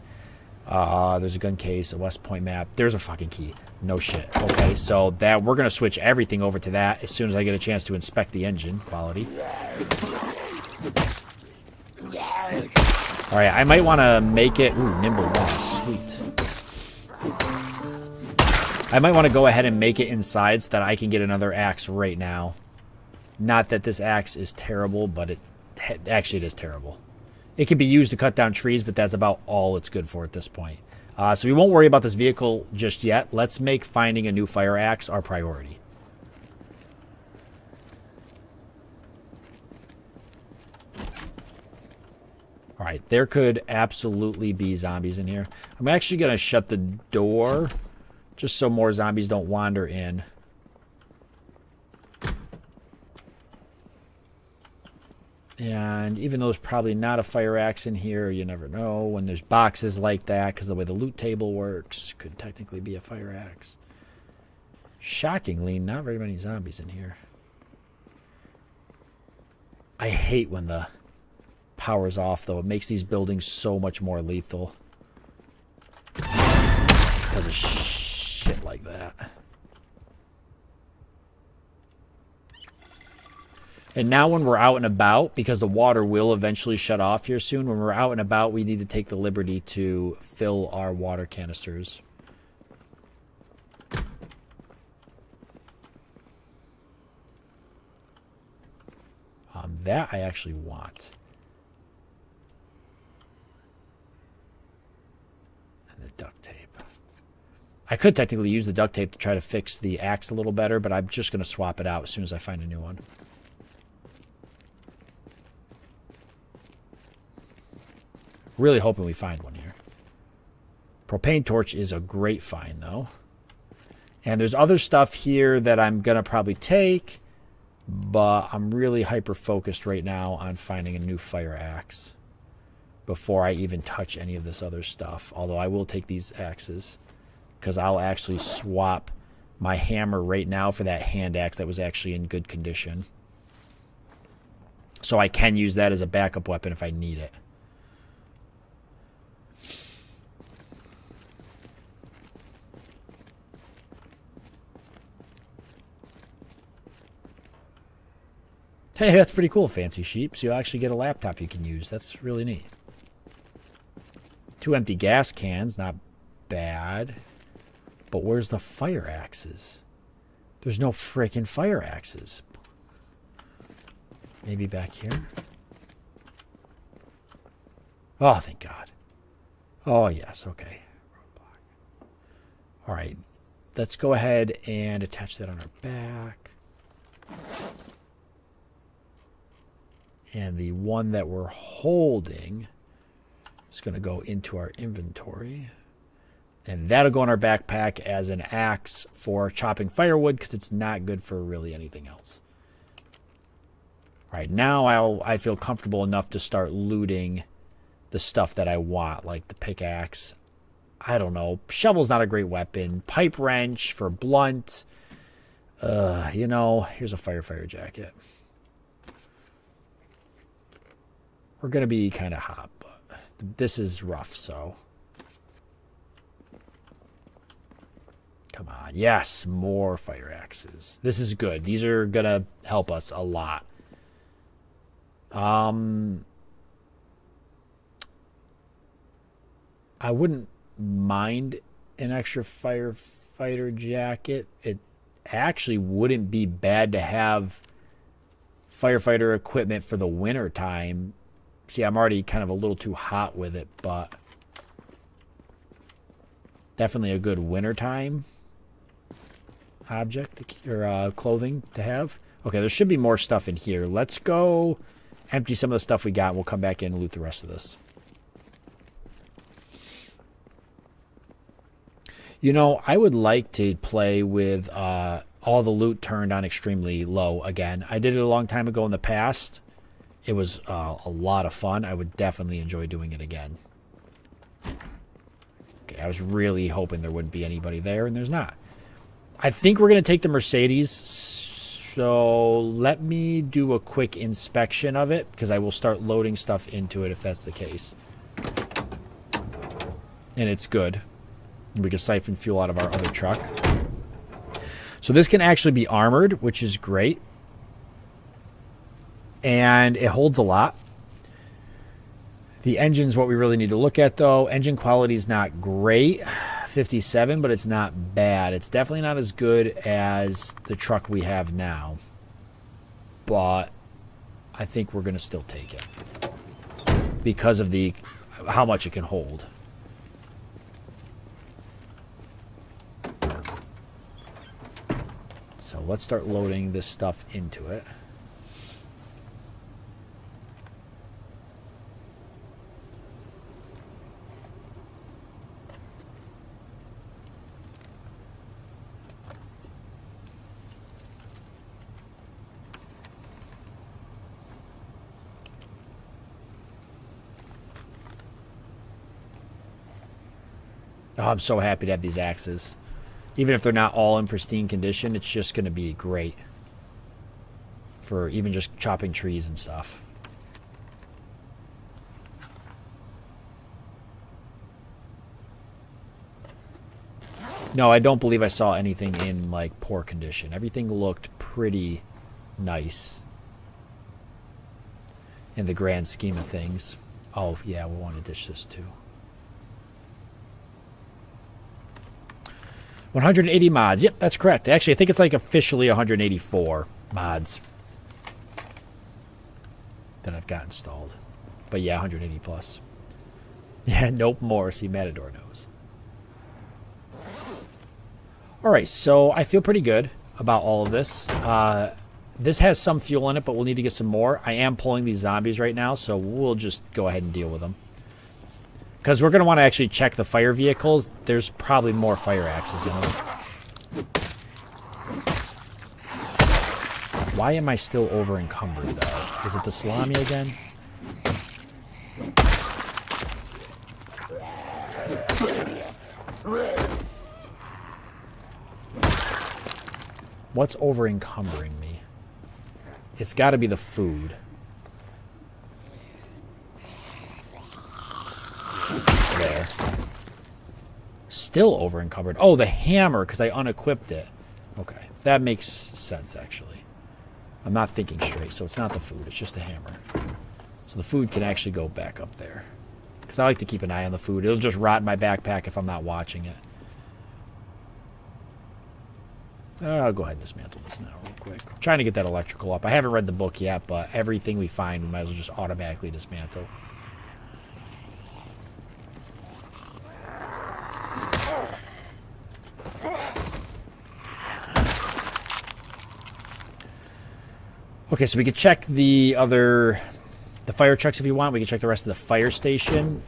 There's a gun case, a West Point map. There's a fucking key. No shit. Okay, so that we're going to switch everything over to that as soon as I get a chance to inspect the engine quality. Alright, I might want to make it... Ooh, nimble one. Sweet. I might want to go ahead and make it inside so that I can get another axe right now. Not that this axe is terrible, but actually it is terrible. It can be used to cut down trees, but that's about all it's good for at this point. So we won't worry about this vehicle just yet. Let's make finding a new fire axe our priority. All right, there could absolutely be zombies in here. I'm actually going to shut the door just so more zombies don't wander in. And even though there's probably not a fire axe in here, you never know. When there's boxes like that, because the way the loot table works, could technically be a fire axe. Shockingly, not very many zombies in here. I hate when the power's off, though. It makes these buildings so much more lethal. Because of shit like that. And now when we're out and about, because the water will eventually shut off here soon, when we're out and about, we need to take the liberty to fill our water canisters. That I actually want. And the duct tape. I could technically use the duct tape to try to fix the axe a little better, but I'm just going to swap it out as soon as I find a new one. Really hoping we find one here. Propane torch is a great find, though. And there's other stuff here that I'm going to probably take. But I'm really hyper-focused right now on finding a new fire axe before I even touch any of this other stuff. Although I will take these axes, because I'll actually swap my hammer right now for that hand axe that was actually in good condition. So I can use that as a backup weapon if I need it. Hey, that's pretty cool, Fancy Sheep. So you'll actually get a laptop you can use. That's really neat. 2 empty gas cans, not bad. But where's the fire axes? There's no freaking fire axes. Maybe back here? Oh, thank God. Oh, yes, okay. All right, let's go ahead and attach that on our back. And the one that we're holding is going to go into our inventory. And that'll go in our backpack as an axe for chopping firewood, because it's not good for really anything else. All right, now I feel comfortable enough to start looting the stuff that I want, like the pickaxe. I don't know. Shovel's not a great weapon. Pipe wrench for blunt. You know, here's a firefighter jacket. We're going to be kind of hot, but this is rough, so. Come on. Yes, more fire axes. This is good. These are going to help us a lot. I wouldn't mind an extra firefighter jacket. It actually wouldn't be bad to have firefighter equipment for the winter time. See, I'm already kind of a little too hot with it, but definitely a good wintertime object or clothing to have. Okay, there should be more stuff in here. Let's go empty some of the stuff we got, and we'll come back in and loot the rest of this. You know, I would like to play with all the loot turned on extremely low again. I did it a long time ago in the past. It was a lot of fun. I would definitely enjoy doing it again. Okay, I was really hoping there wouldn't be anybody there, and there's not. I think we're going to take the Mercedes, so let me do a quick inspection of it, because I will start loading stuff into it if that's the case. And it's good. We can siphon fuel out of our other truck. So this can actually be armored, which is great. And it holds a lot. The engine's what we really need to look at, though. Engine quality is not great. 57, but it's not bad. It's definitely not as good as the truck we have now. But I think we're going to still take it because of how much it can hold. So let's start loading this stuff into it. Oh, I'm so happy to have these axes. Even if they're not all in pristine condition, it's just going to be great for even just chopping trees and stuff. No, I don't believe I saw anything in, like, poor condition. Everything looked pretty nice in the grand scheme of things. Oh, yeah, we want to ditch this too. 180 mods. Yep, that's correct. Actually, I think it's like officially 184 mods that I've got installed. But yeah, 180 plus. Yeah, nope, more. See, Matador knows. All right, so I feel pretty good about all of this. This has some fuel in it, but we'll need to get some more. I am pulling these zombies right now, so we'll just go ahead and deal with them. Because we're going to want to actually check the fire vehicles. There's probably more fire axes in them. Why am I still over encumbered though? Is it the salami again? What's over encumbering me? It's got to be the food. There. Still over encumbered. Oh, the hammer, because I unequipped it. Okay, that makes sense actually. I'm not thinking straight, so it's not the food, it's just the hammer. So the food can actually go back up there. Because I like to keep an eye on the food. It'll just rot in my backpack if I'm not watching it. I'll go ahead and dismantle this now real quick. I'm trying to get that electrical up. I haven't read the book yet, but everything we find, we might as well just automatically dismantle. Okay, so we could check the fire trucks if you want. We can check the rest of the fire station.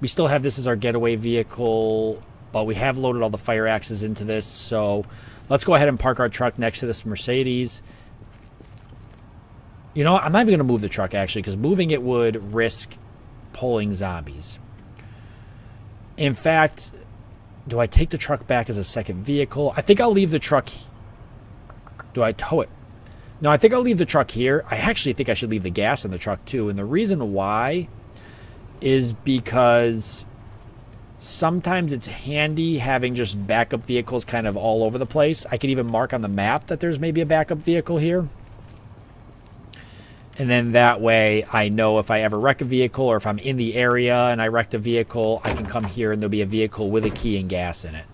We still have this as our getaway vehicle, but we have loaded all the fire axes into this. So let's go ahead and park our truck next to this Mercedes. You know what? I'm not even going to move the truck, actually, because moving it would risk pulling zombies. In fact, do I take the truck back as a second vehicle? I think I'll leave the truck. Do I tow it? No, I think I'll leave the truck here. I actually think I should leave the gas in the truck too. And the reason why is because sometimes it's handy having just backup vehicles kind of all over the place. I could even mark on the map that there's maybe a backup vehicle here. And then that way I know if I ever wreck a vehicle or if I'm in the area and I wrecked a vehicle, I can come here and there'll be a vehicle with a key and gas in it.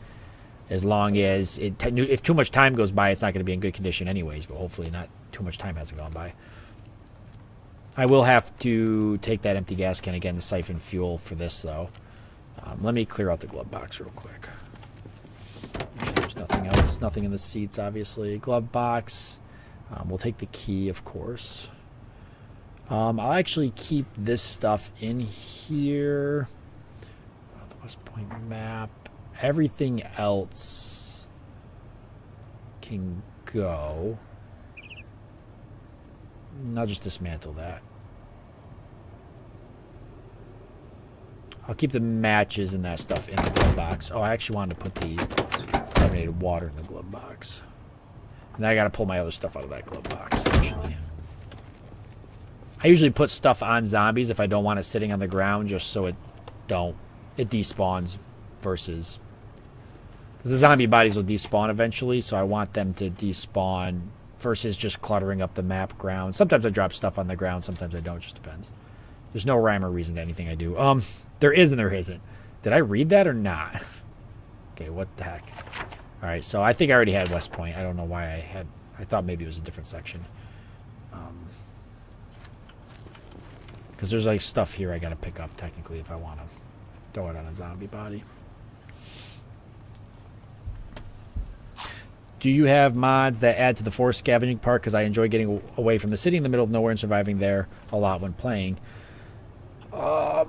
As long as if too much time goes by, it's not going to be in good condition anyways, but hopefully not too much time hasn't gone by. I will have to take that empty gas can again to siphon fuel for this, though. Let me clear out the glove box real quick. There's nothing else, nothing in the seats, obviously. Glove box. We'll take the key, of course. I'll actually keep this stuff in here. The West Point map. Everything else can go. I'll just dismantle that. I'll keep the matches and that stuff in the glove box. Oh, I actually wanted to put the carbonated water in the glove box. And then I got to pull my other stuff out of that glove box, actually. I usually put stuff on zombies if I don't want it sitting on the ground, just so it despawns versus... The zombie bodies will despawn eventually, so I want them to despawn versus just cluttering up the map ground. Sometimes I drop stuff on the ground, sometimes I don't, just depends. There's no rhyme or reason to anything I do. There is and there isn't. Did I read that or not? Okay, what the heck? Alright, so I think I already had West Point. I don't know why I thought maybe it was a different section. Because there's like stuff here I gotta pick up technically if I want to throw it on a zombie body. Do you have mods that add to the forced scavenging part? Because I enjoy getting away from the city in the middle of nowhere and surviving there a lot when playing. I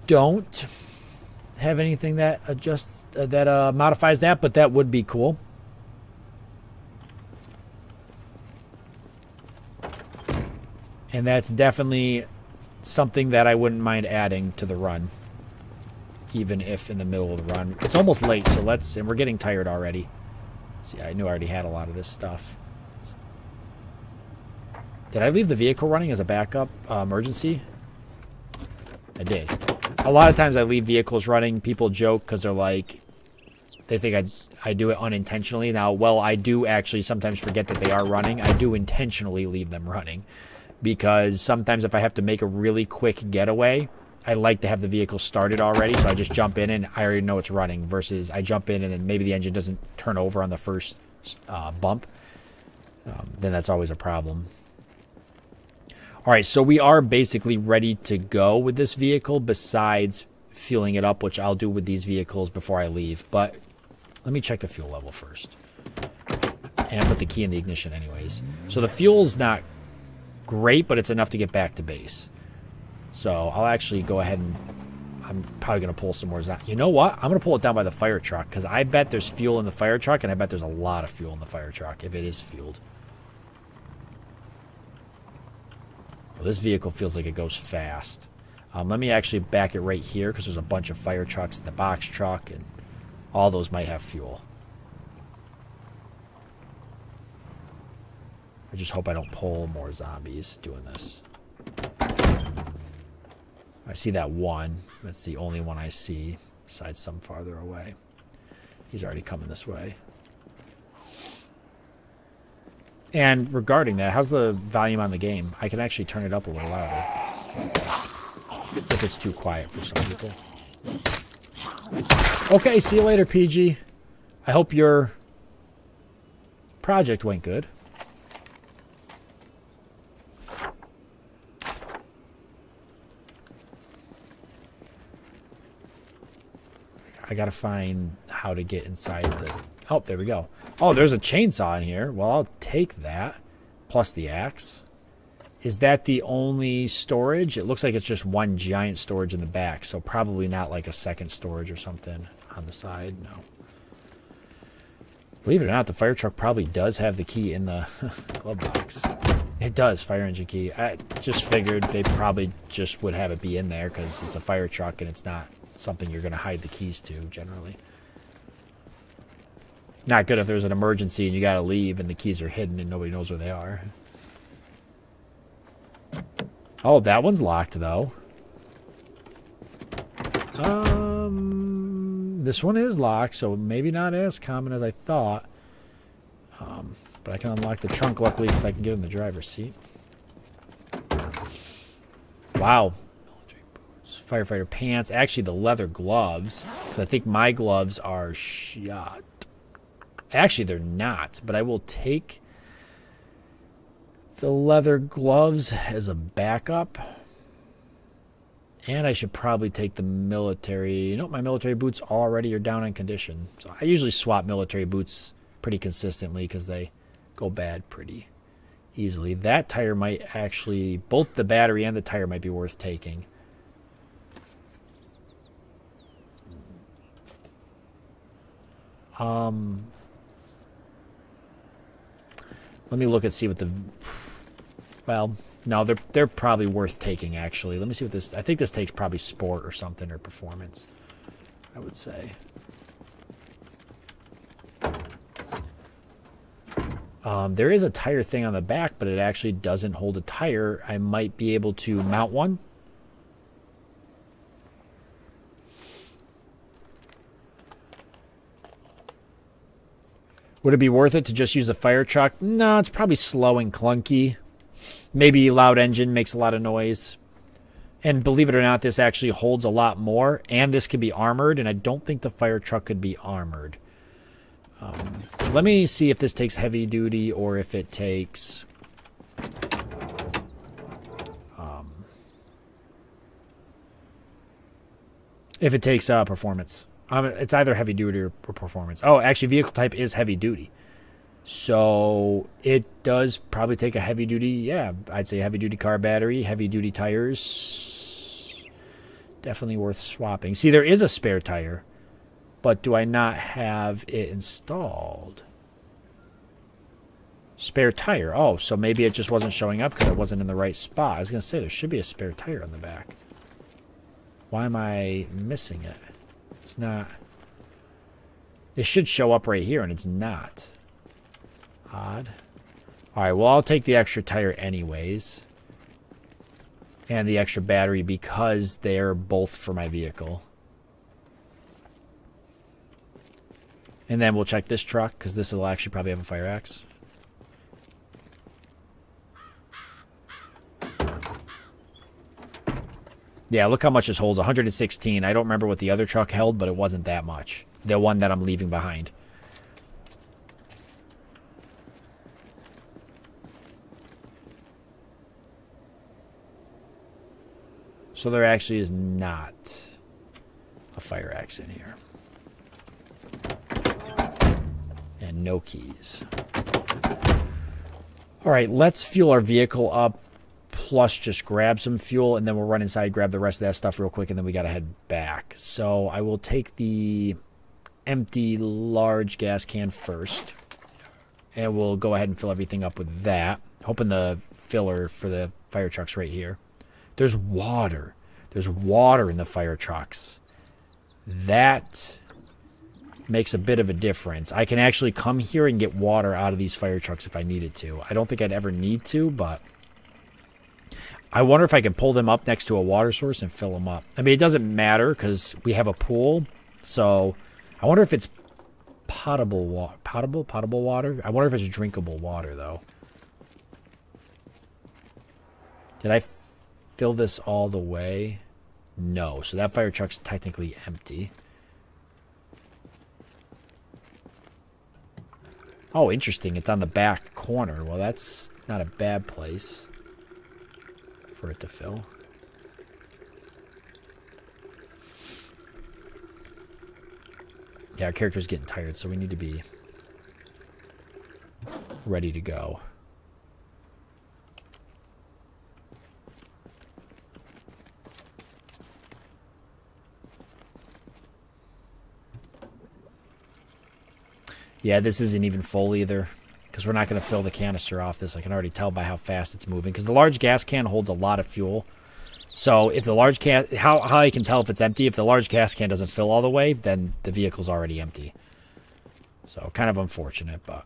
don't have anything that adjusts that modifies that, but that would be cool. And that's definitely something that I wouldn't mind adding to the run. Even if in the middle of the run. It's almost late, so and we're getting tired already. See, I knew I already had a lot of this stuff. Did I leave the vehicle running as a backup emergency? I did. A lot of times I leave vehicles running. People joke because they're like, they think I do it unintentionally. Now, well, I do actually sometimes forget that they are running. I do intentionally leave them running. Because sometimes if I have to make a really quick getaway, I like to have the vehicle started already, so I just jump in and I already know it's running, versus I jump in and then maybe the engine doesn't turn over on the first bump. Then that's always a problem. All right, so we are basically ready to go with this vehicle besides fueling it up, which I'll do with these vehicles before I leave. But let me check the fuel level first. And put the key in the ignition anyways. So the fuel's not great, but it's enough to get back to base. So I'll actually go ahead and I'm probably going to pull some more zombies. You know what? I'm going to pull it down by the fire truck because I bet there's fuel in the fire truck, and I bet there's a lot of fuel in the fire truck if it is fueled. Well, this vehicle feels like it goes fast. Let me actually back it right here because there's a bunch of fire trucks in the box truck, and all those might have fuel. I just hope I don't pull more zombies doing this. I see that one. That's the only one I see, besides some farther away. He's already coming this way. And regarding that, how's the volume on the game? I can actually turn it up a little louder. If it's too quiet for some people. Okay, see you later, PG. I hope your project went good. I gotta find how to get inside the... Oh, there we go. Oh, there's a chainsaw in here. Well, I'll take that. Plus the axe. Is that the only storage? It looks like it's just one giant storage in the back. So probably not like a second storage or something on the side. No. Believe it or not, the fire truck probably does have the key in the glove box. It does, fire engine key. I just figured they probably just would have it be in there because it's a fire truck and it's not something you're going to hide the keys to, generally. Not good if there's an emergency and you got to leave and the keys are hidden and nobody knows where they are. Oh, that one's locked, though. This one is locked, so maybe not as common as I thought. But I can unlock the trunk, luckily, because I can get in the driver's seat. Wow. Firefighter pants. Actually, the leather gloves. Because I think my gloves are shot. Actually, they're not. But I will take the leather gloves as a backup. And I should probably take the military. You know, my military boots already are down in condition. So I usually swap military boots pretty consistently because they go bad pretty easily. That tire might actually... Both the battery and the tire might be worth taking. Let me look and see what the... Well, no, they're probably worth taking, actually. Let me see what this... I think this takes probably sport or something, or performance, I would say. There is a tire thing on the back, but it actually doesn't hold a tire. I might be able to mount one. Would it be worth it to just use a fire truck? No, it's probably slow and clunky. Maybe loud engine makes a lot of noise. And believe it or not, this actually holds a lot more. And this could be armored, and I don't think the fire truck could be armored. Let me see if this takes heavy duty or if it takes... if it takes performance. It's either heavy duty or performance. Oh, actually, vehicle type is heavy duty. So it does probably take a heavy duty. Yeah, I'd say heavy duty car battery, heavy duty tires. Definitely worth swapping. See, there is a spare tire, but do I not have it installed? Spare tire. Oh, so maybe it just wasn't showing up because it wasn't in the right spot. I was going to say there should be a spare tire on the back. Why am I missing it? It's not. It should show up right here, and it's not. Odd. All right, well, I'll take the extra tire anyways. And the extra battery because they're both for my vehicle. And then we'll check this truck because this will actually probably have a fire axe. Yeah, look how much this holds. 116. I don't remember what the other truck held, but it wasn't that much. The one that I'm leaving behind. So there actually is not a fire axe in here. And no keys. All right, let's fuel our vehicle up. plus just grab some fuel, and then we'll run inside, grab the rest of that stuff real quick, and then we got to head back. So I will take the empty large gas can first, and we'll go ahead and fill everything up with that. Hoping the filler for the fire truck's right here. There's water. There's water in the fire trucks. That makes a bit of a difference. I can actually come here and get water out of these fire trucks if I needed to. I don't think I'd ever need to, but I wonder if I could pull them up next to a water source and fill them up. I mean, it doesn't matter because we have a pool, so I wonder if it's potable water. Potable water? I wonder if it's drinkable water, though. Did I fill this all the way? No, so that fire truck's technically empty. Oh, interesting. It's on the back corner. Well, that's not a bad place for it to fill. Yeah, our character's getting tired, so we need to be ready to go. Yeah, this isn't even full either, because we're not going to fill the canister off this. I can already tell by how fast it's moving, because the large gas can holds a lot of fuel. So if the large can, how I can tell if it's empty, if the large gas can doesn't fill all the way, then the vehicle's already empty. So kind of unfortunate, but...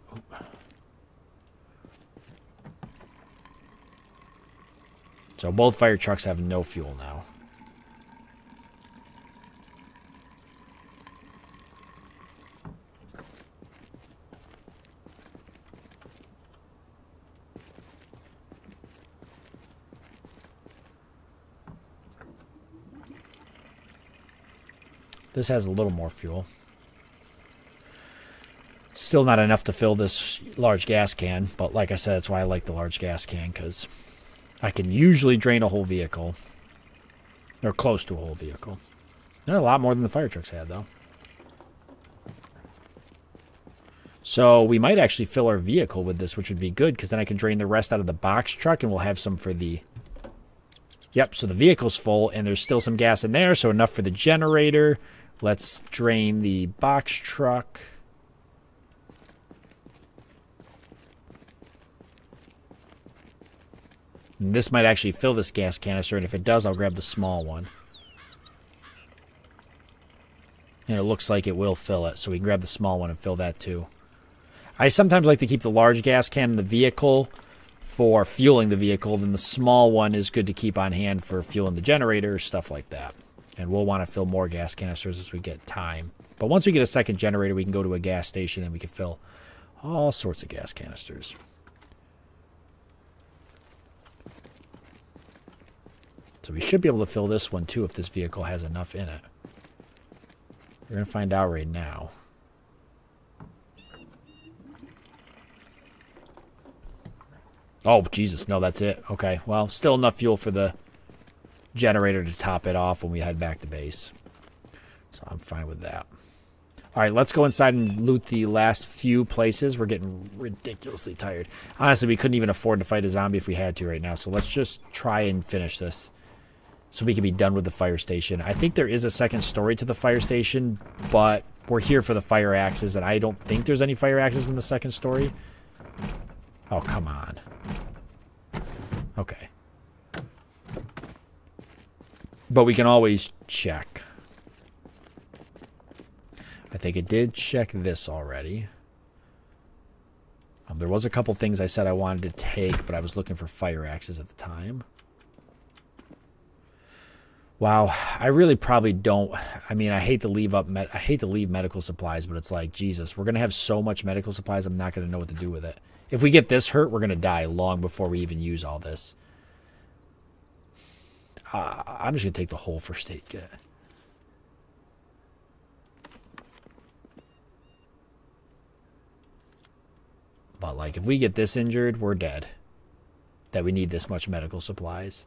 So both fire trucks have no fuel now. This has a little more fuel. Still not enough to fill this large gas can, but like I said, that's why I like the large gas can, because I can usually drain a whole vehicle. Or close to a whole vehicle. Not a lot more than the fire trucks had, though. So we might actually fill our vehicle with this, which would be good, because then I can drain the rest out of the box truck, and we'll have some for the... Yep, so the vehicle's full, and there's still some gas in there, so enough for the generator. Let's drain the box truck. And this might actually fill this gas canister, and if it does, I'll grab the small one. And it looks like it will fill it, so we can grab the small one and fill that too. I sometimes like to keep the large gas can in the vehicle for fueling the vehicle, then the small one is good to keep on hand for fueling the generator, stuff like that. And we'll want to fill more gas canisters as we get time. But once we get a second generator, we can go to a gas station and we can fill all sorts of gas canisters. So we should be able to fill this one too if this vehicle has enough in it. We're going to find out right now. Oh, Jesus. No, that's it. Okay. Well, still enough fuel for the generator to top it off when we head back to base. So I'm fine with that. All right, let's go inside and loot the last few places. We're getting ridiculously tired. Honestly, we couldn't even afford to fight a zombie if we had to right now. So let's just try and finish this so we can be done with the fire station. I think there is a second story to the fire station, but we're here for the fire axes, and I don't think there's any fire axes in the second story. Oh, come on. Okay. But we can always check. I think it did check this already. There was a couple things I said I wanted to take, but I was looking for fire axes at the time. Wow, I really probably don't. I mean, I hate to leave medical supplies, but it's like, Jesus, we're gonna have so much medical supplies. I'm not gonna know what to do with it. If we get this hurt, we're gonna die long before we even use all this. I'm just gonna take the whole first aid kit. But like, if we get this injured, we're dead. That we need this much medical supplies.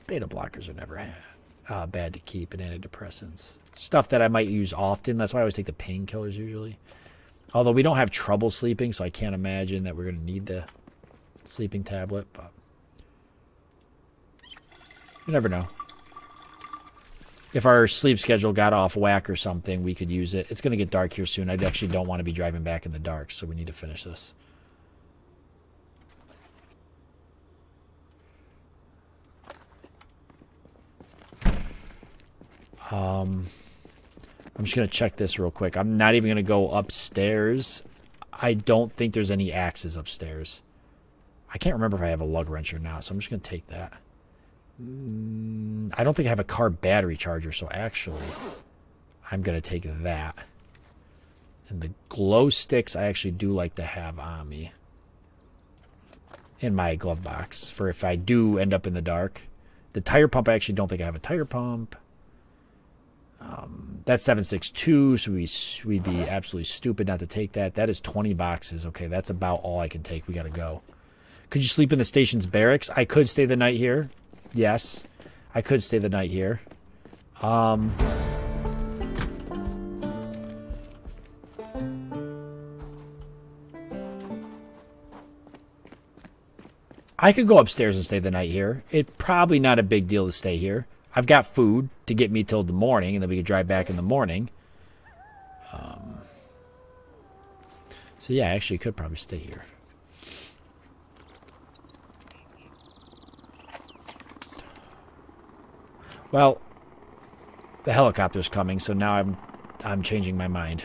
Beta blockers are never bad to keep, and antidepressants. Stuff that I might use often. That's why I always take the painkillers usually. Although we don't have trouble sleeping, so I can't imagine that we're going to need the sleeping tablet. But You never know. If our sleep schedule got off whack or something, we could use it. It's going to get dark here soon. I actually don't want to be driving back in the dark, so we need to finish this. I'm just going to check this real quick. I'm not even going to go upstairs. I don't think there's any axes upstairs. I can't remember if I have a lug wrench or not, so I'm just going to take that. I don't think I have a car battery charger, so actually I'm going to take that. And the glow sticks I actually do like to have on me. In my glove box for if I do end up in the dark. The tire pump, I actually don't think I have a tire pump. That's 762, so we'd be absolutely stupid not to take that. That is 20 boxes. Okay, that's about all I can take. We got to go. Could you sleep in the station's barracks? I could stay the night here. Yes, I could stay the night here. I could go upstairs and stay the night here. It's probably not a big deal to stay here. I've got food to get me till the morning, and then we could drive back in the morning. So yeah, I actually could probably stay here. Well, the helicopter's coming, so now I'm changing my mind.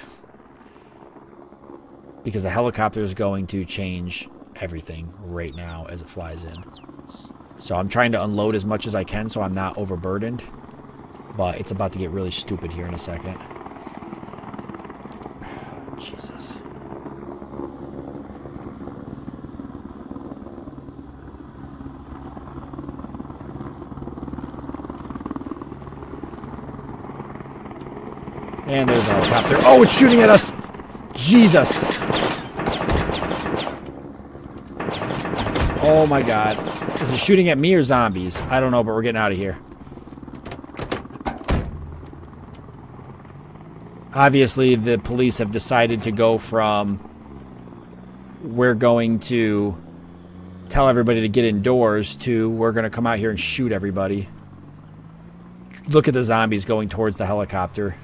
Because the helicopter is going to change everything right now as it flies in. So I'm trying to unload as much as I can so I'm not overburdened. But it's about to get really stupid here in a second. Jesus. And there's a helicopter. Oh, it's shooting at us! Jesus! Oh my god. Is it shooting at me or zombies? I don't know, but we're getting out of here. Obviously, the police have decided to go from we're going to tell everybody to get indoors to we're going to come out here and shoot everybody. Look at the zombies going towards the helicopter.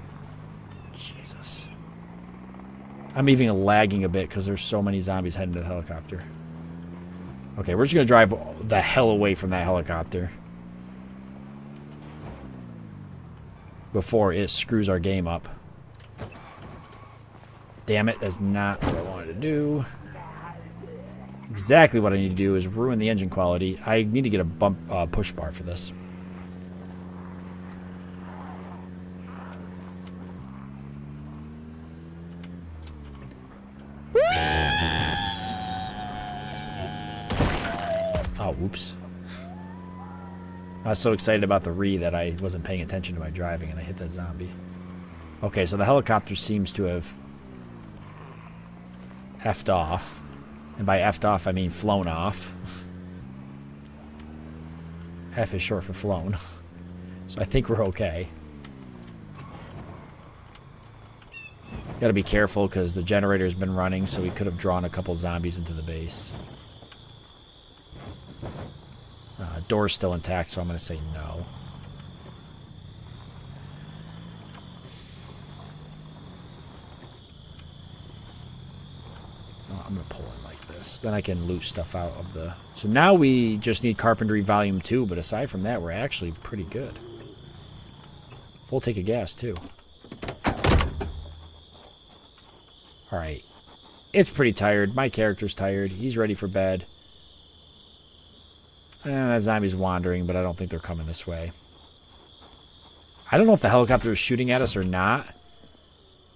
Jesus. I'm even lagging a bit because there's so many zombies heading to the helicopter. Okay, we're just going to drive the hell away from that helicopter before it screws our game up. Damn it, that's not what I wanted to do. Exactly what I need to do is ruin the engine quality. I need to get a push bar for this. Oh, whoops. I was so excited about the re that I wasn't paying attention to my driving and I hit that zombie. Okay, so the helicopter seems to have effed off. And by effed off, I mean flown off. F is short for flown. So I think we're okay. Gotta be careful because the generator's been running, so we could have drawn a couple zombies into the base. Door's still intact, so I'm going to say no. I'm going to pull in like this. Then I can loot stuff out of the... So now we just need Carpentry Volume 2, but aside from that, we're actually pretty good. Full tank of gas, too. Alright. It's pretty tired. My character's tired. He's ready for bed. That zombie's wandering, but I don't think they're coming this way. I don't know if the helicopter is shooting at us or not,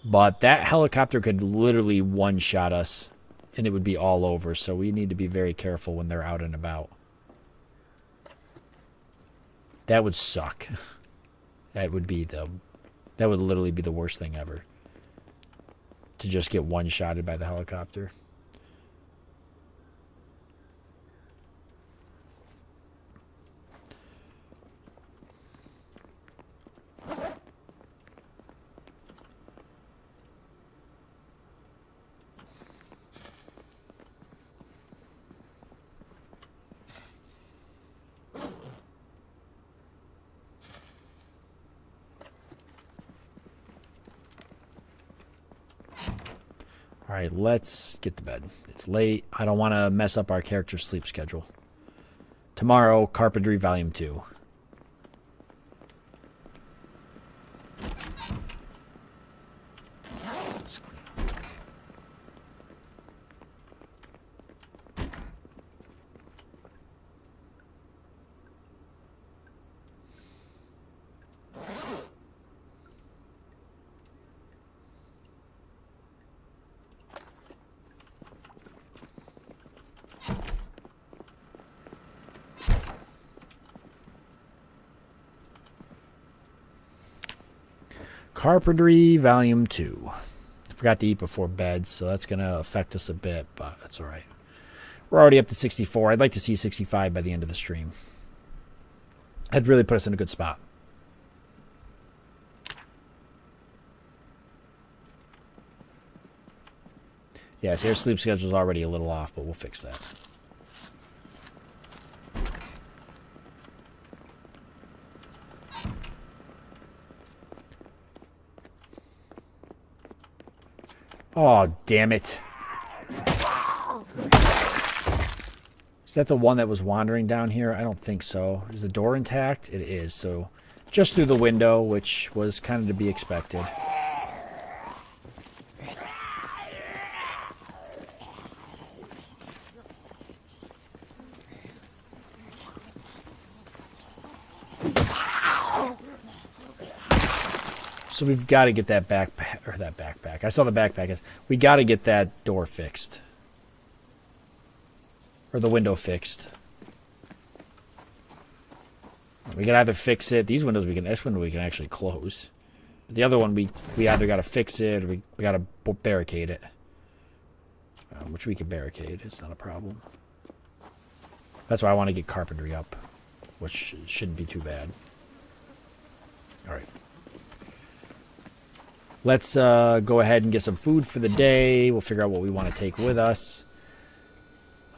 but that helicopter could literally one-shot us, and it would be all over, so we need to be very careful when they're out and about. That would suck. That would literally be the worst thing ever. To just get one-shotted by the helicopter. All right, let's get to bed. It's late. I don't want to mess up our character's sleep schedule. Tomorrow, Carpentry Volume 2. Carpentry Volume 2. I forgot to eat before bed, so that's going to affect us a bit, but that's all right. We're already up to 64. I'd like to see 65 by the end of the stream. That'd really put us in a good spot. Yeah, so your sleep schedule's already a little off, but we'll fix that. Oh, damn it. Is that the one that was wandering down here? I don't think so. Is the door intact? It is. So just through the window, which was kind of to be expected. So we've got to get that backpack, or that backpack. I saw the backpack. We got to get that door fixed. Or the window fixed. We can either fix it. These windows this window we can actually close. But the other one we either got to fix it or we got to barricade it. Which we can barricade. It's not a problem. That's why I want to get carpentry up. Which shouldn't be too bad. Alright. Let's go ahead and get some food for the day. We'll figure out what we want to take with us.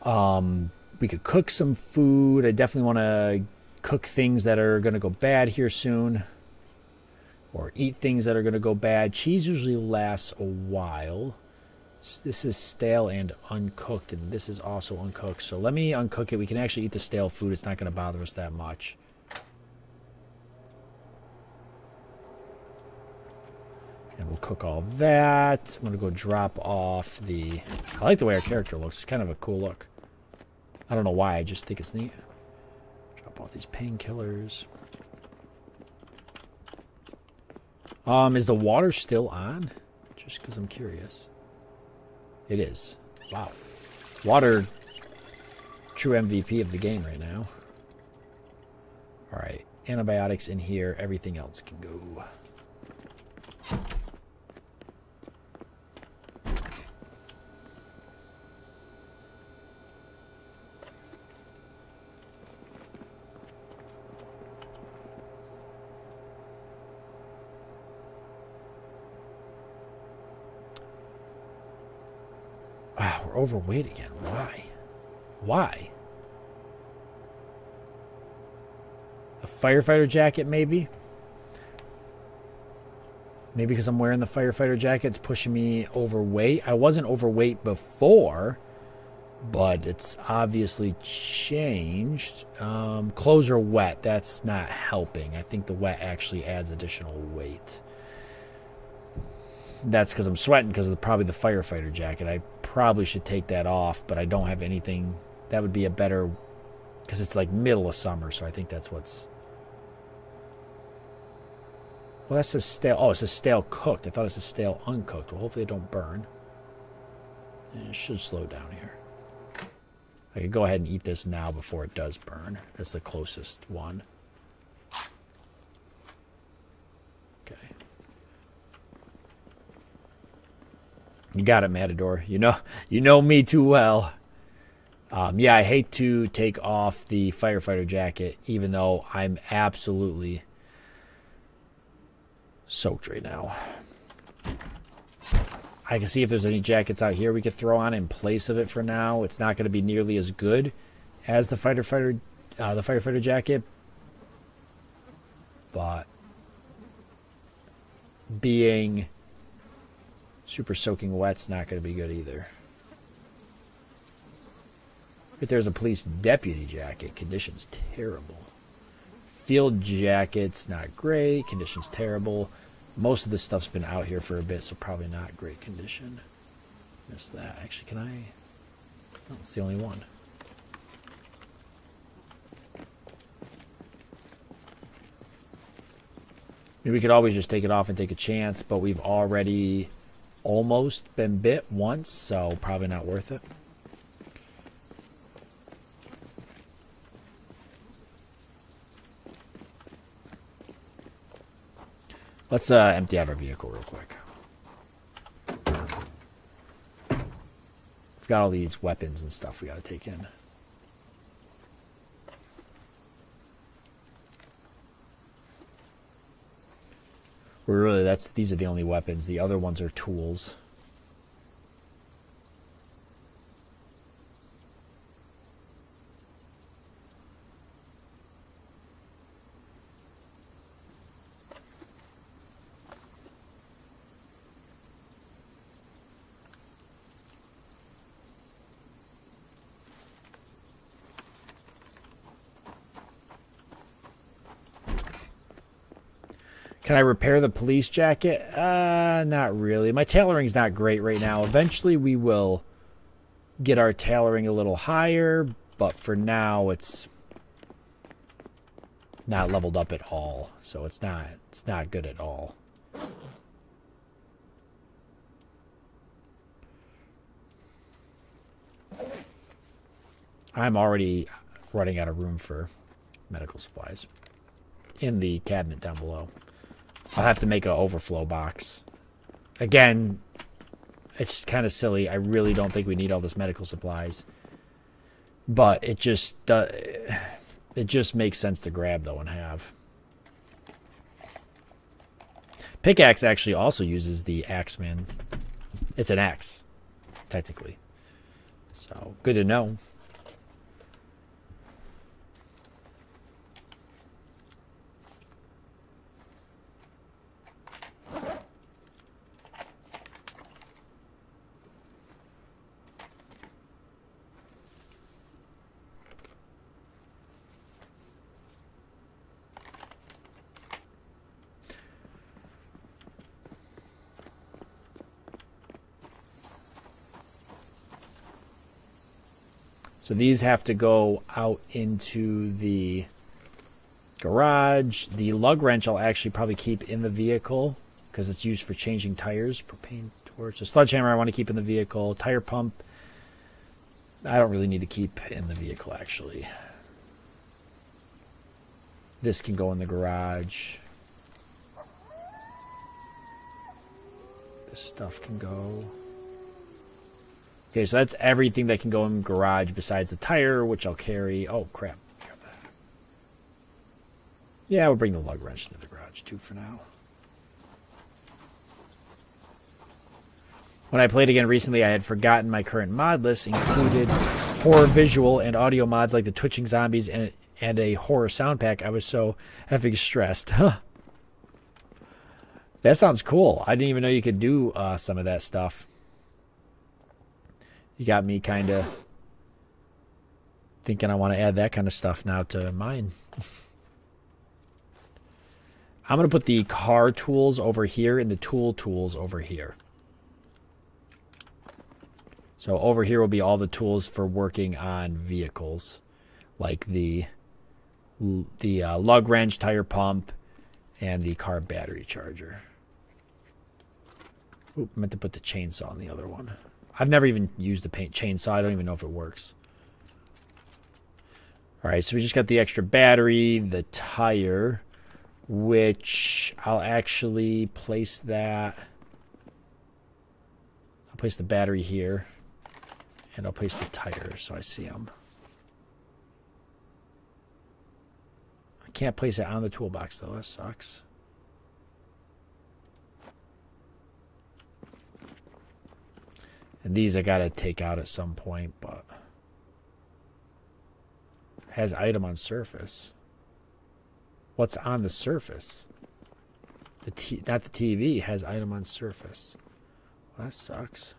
We could cook some food. I definitely want to cook things that are going to go bad here soon. Or eat things that are going to go bad. Cheese usually lasts a while. This is stale and uncooked, and this is also uncooked. So let me uncook it. We can actually eat the stale food. It's not going to bother us that much. And we'll cook all that. I'm going to go drop off the... I like the way our character looks. It's kind of a cool look. I don't know why. I just think it's neat. Drop off these painkillers. Is the water still on? Just because I'm curious. It is. Wow. Water, true MVP of the game right now. Alright. Antibiotics in here. Everything else can go. Wow, we're overweight again. Why? Why? A firefighter jacket, maybe? Maybe because I'm wearing the firefighter jacket, it's pushing me overweight. I wasn't overweight before, but it's obviously changed. Clothes are wet. That's not helping. I think the wet actually adds additional weight. That's because I'm sweating because of probably the firefighter jacket. I probably should take that off, but I don't have anything. That would be a better... Because it's like middle of summer, so I think that's what's... Well, that says stale. Oh, it says stale cooked. I thought it said stale uncooked. Well, hopefully it don't burn. It should slow down here. I could go ahead and eat this now before it does burn. That's the closest one. Okay. You got it, Matador. You know me too well. Yeah, I hate to take off the firefighter jacket, even though I'm absolutely soaked right now. I can see if there's any jackets out here we could throw on in place of it for now. It's not going to be nearly as good as the firefighter jacket, but being Super soaking wet's not going to be good either. But there's a police deputy jacket. Conditions terrible. Field jacket's not great. Conditions terrible. Most of this stuff's been out here for a bit, so probably not great condition. Missed that. Actually, can I? Oh, it's the only one. Maybe we could always just take it off and take a chance, but we've already almost been bit once, so probably not worth it. Let's empty out our vehicle real quick. We've got all these weapons and stuff we got to take in. We're really, these are the only weapons. The other ones are tools. Can I repair the police jacket? Not really. My tailoring's not great right now. Eventually we will get our tailoring a little higher, but for now it's not leveled up at all. So it's not good at all. I'm already running out of room for medical supplies in the cabinet down below. I'll have to make an overflow box. Again, it's kind of silly. I really don't think we need all this medical supplies. But it just makes sense to grab, though, and have. Pickaxe actually also uses the Axeman. It's an axe, technically. So, good to know. So these have to go out into the garage. The lug wrench I'll actually probably keep in the vehicle because it's used for changing tires. Propane torch. The sledgehammer I want to keep in the vehicle. Tire pump I don't really need to keep in the vehicle, actually. This can go in the garage. This stuff can go... Okay, so that's everything that can go in the garage besides the tire, which I'll carry. Oh, crap. Grab that. Yeah, we'll bring the lug wrench into the garage, too, for now. When I played again recently, I had forgotten my current mod list included horror visual and audio mods like the twitching zombies and a horror sound pack. I was so effing stressed. That sounds cool. I didn't even know you could do some of that stuff. You got me kind of thinking I want to add that kind of stuff now to mine. I'm going to put the car tools over here and the tool tools over here. So over here will be all the tools for working on vehicles, like the lug wrench, tire pump, and the car battery charger. Oop, I meant to put the chainsaw on the other one. I've never even used the chainsaw. I don't even know if it works. All right, so we just got the extra battery, the tire, which I'll actually place that. I'll place the battery here, and I'll place the tire so I see them. I can't place it on the toolbox, though. That sucks. And these I gotta take out at some point, but has item on surface. What's on the surface? Not the TV has item on surface. Well, that sucks.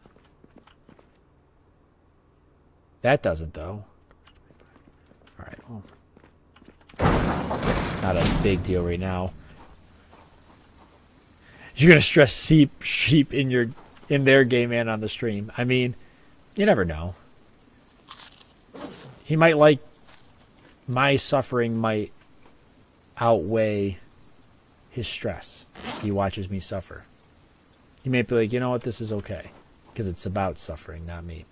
That doesn't, though. Alright, well. Not a big deal right now. You're gonna stress sheep in their game and on the stream. I mean, you never know. He might like my suffering might outweigh his stress if he watches me suffer. He may be like, you know what, this is okay. Because it's about suffering, not me.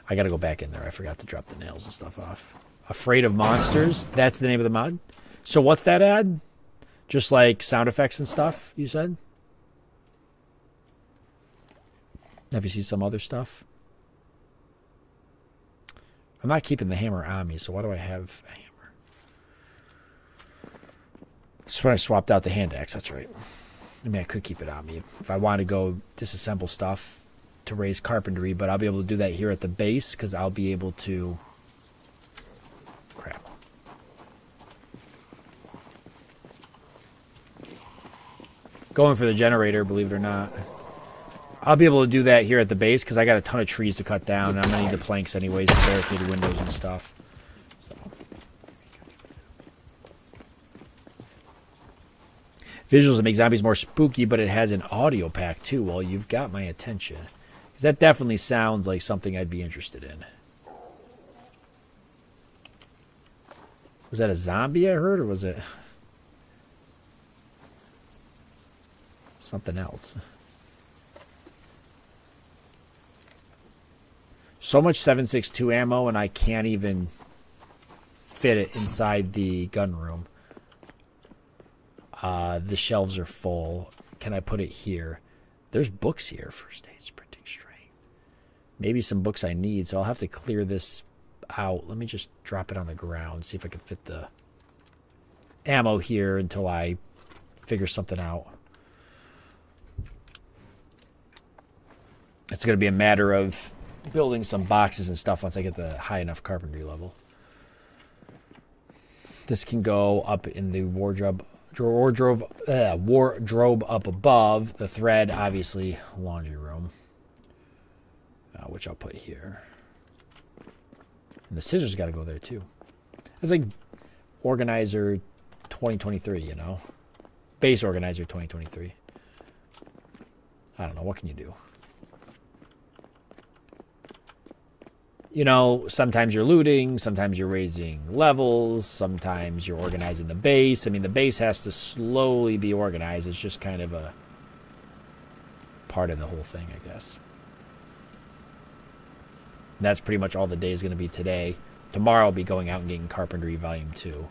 I gotta go back in there. I forgot to drop the nails and stuff off. Afraid of Monsters? That's the name of the mod? So what's that ad? Just like sound effects and stuff, you said? Have you seen some other stuff? I'm not keeping the hammer on me, so why do I have a hammer? That's when I swapped out the hand axe, that's right. I mean, I could keep it on me if I want to go disassemble stuff to raise carpentry, but I'll be able to do that here at the base because I'll be able to... Crap. Going for the generator, believe it or not. I'll be able to do that here at the base because I got a ton of trees to cut down, and I'm going to need the planks anyways to barricade windows and stuff. Visuals that make zombies more spooky, but it has an audio pack too. Well, you've got my attention. Because that definitely sounds like something I'd be interested in. Was that a zombie I heard, or was it something else? So much 7.62 ammo, and I can't even fit it inside the gun room. The shelves are full. Can I put it here? There's books here. First aid, sprinting strength. Maybe some books I need, so I'll have to clear this out. Let me just drop it on the ground, see if I can fit the ammo here until I figure something out. It's going to be a matter of building some boxes and stuff once I get the high enough carpentry level. This can go up in the wardrobe up above. The thread, obviously, laundry room, which I'll put here. And the scissors got to go there too. It's like Organizer 2023, you know, base Organizer 2023. I don't know, what can you do? You know, sometimes you're looting, sometimes you're raising levels, sometimes you're organizing the base. I mean, the base has to slowly be organized. It's just kind of a part of the whole thing, I guess. And that's pretty much all the day is going to be today. Tomorrow I'll be going out and getting Carpentry Volume 2.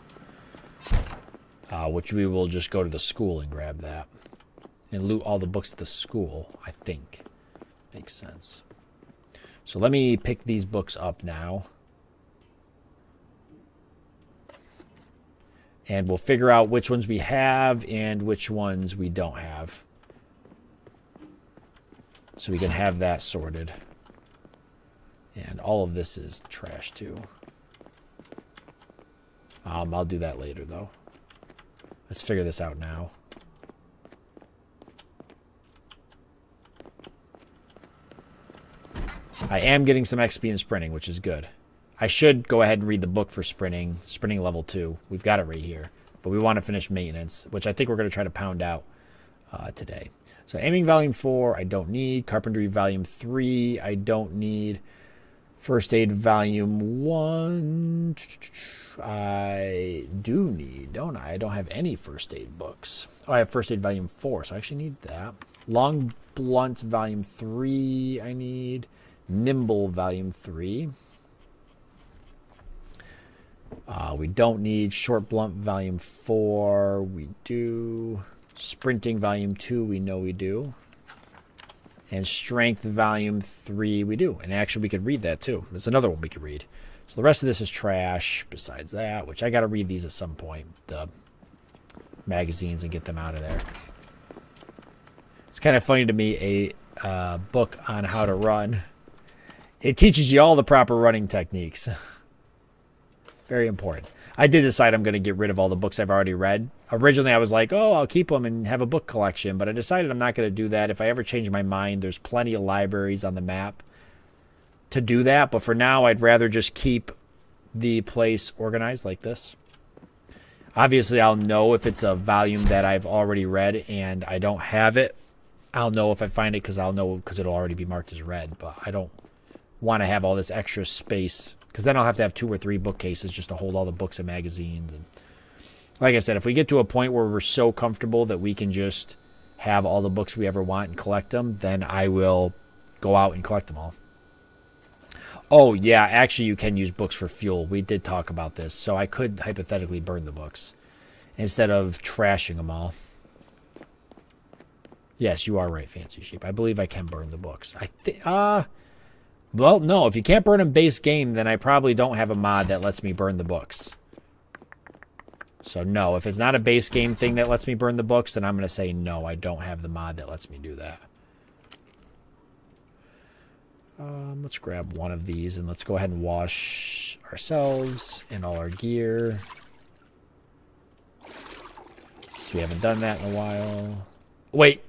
Which we will just go to the school and grab that. And loot all the books at the school, I think. Makes sense. So let me pick these books up now. And we'll figure out which ones we have and which ones we don't have. So we can have that sorted. And all of this is trash too. I'll do that later though. Let's figure this out now. I am getting some XP in sprinting, which is good. I should go ahead and read the book for sprinting level 2. We've got it right here. But we want to finish maintenance, which I think we're going to try to pound out today. So aiming volume 4, I don't need. Carpentry volume 3, I don't need. First aid volume 1, I do need, don't I? I don't have any first aid books. Oh, I have first aid volume 4, so I actually need that. Long blunt volume 3, I need. Nimble volume 3. We don't need short blunt volume 4. We do. Sprinting volume 2, we know we do. And strength volume 3, we do. And actually we could read that too. There's another one we could read. So the rest of this is trash besides that, which I got to read these at some point. The magazines and get them out of there. It's kind of funny to me, a book on how to run. It teaches you all the proper running techniques. Very important. I did decide I'm going to get rid of all the books I've already read. Originally, I was like, oh, I'll keep them and have a book collection. But I decided I'm not going to do that. If I ever change my mind, there's plenty of libraries on the map to do that. But for now, I'd rather just keep the place organized like this. Obviously, I'll know if it's a volume that I've already read and I don't have it. I'll know if I find it because I'll know because it'll already be marked as read. But I don't want to have all this extra space because then I'll have to have 2 or 3 bookcases just to hold all the books and magazines. And like I said, if we get to a point where we're so comfortable that we can just have all the books we ever want and collect them, then I will go out and collect them all. Oh, yeah, actually you can use books for fuel. We did talk about this. So I could hypothetically burn the books instead of trashing them all. Yes, you are right, Fancy Sheep. I believe I can burn the books. I think, well, no, if you can't burn them base game, then I probably don't have a mod that lets me burn the books. So no, if it's not a base game thing that lets me burn the books, then I'm going to say no, I don't have the mod that lets me do that. Let's grab one of these and let's go ahead and wash ourselves and all our gear. So we haven't done that in a while. Wait.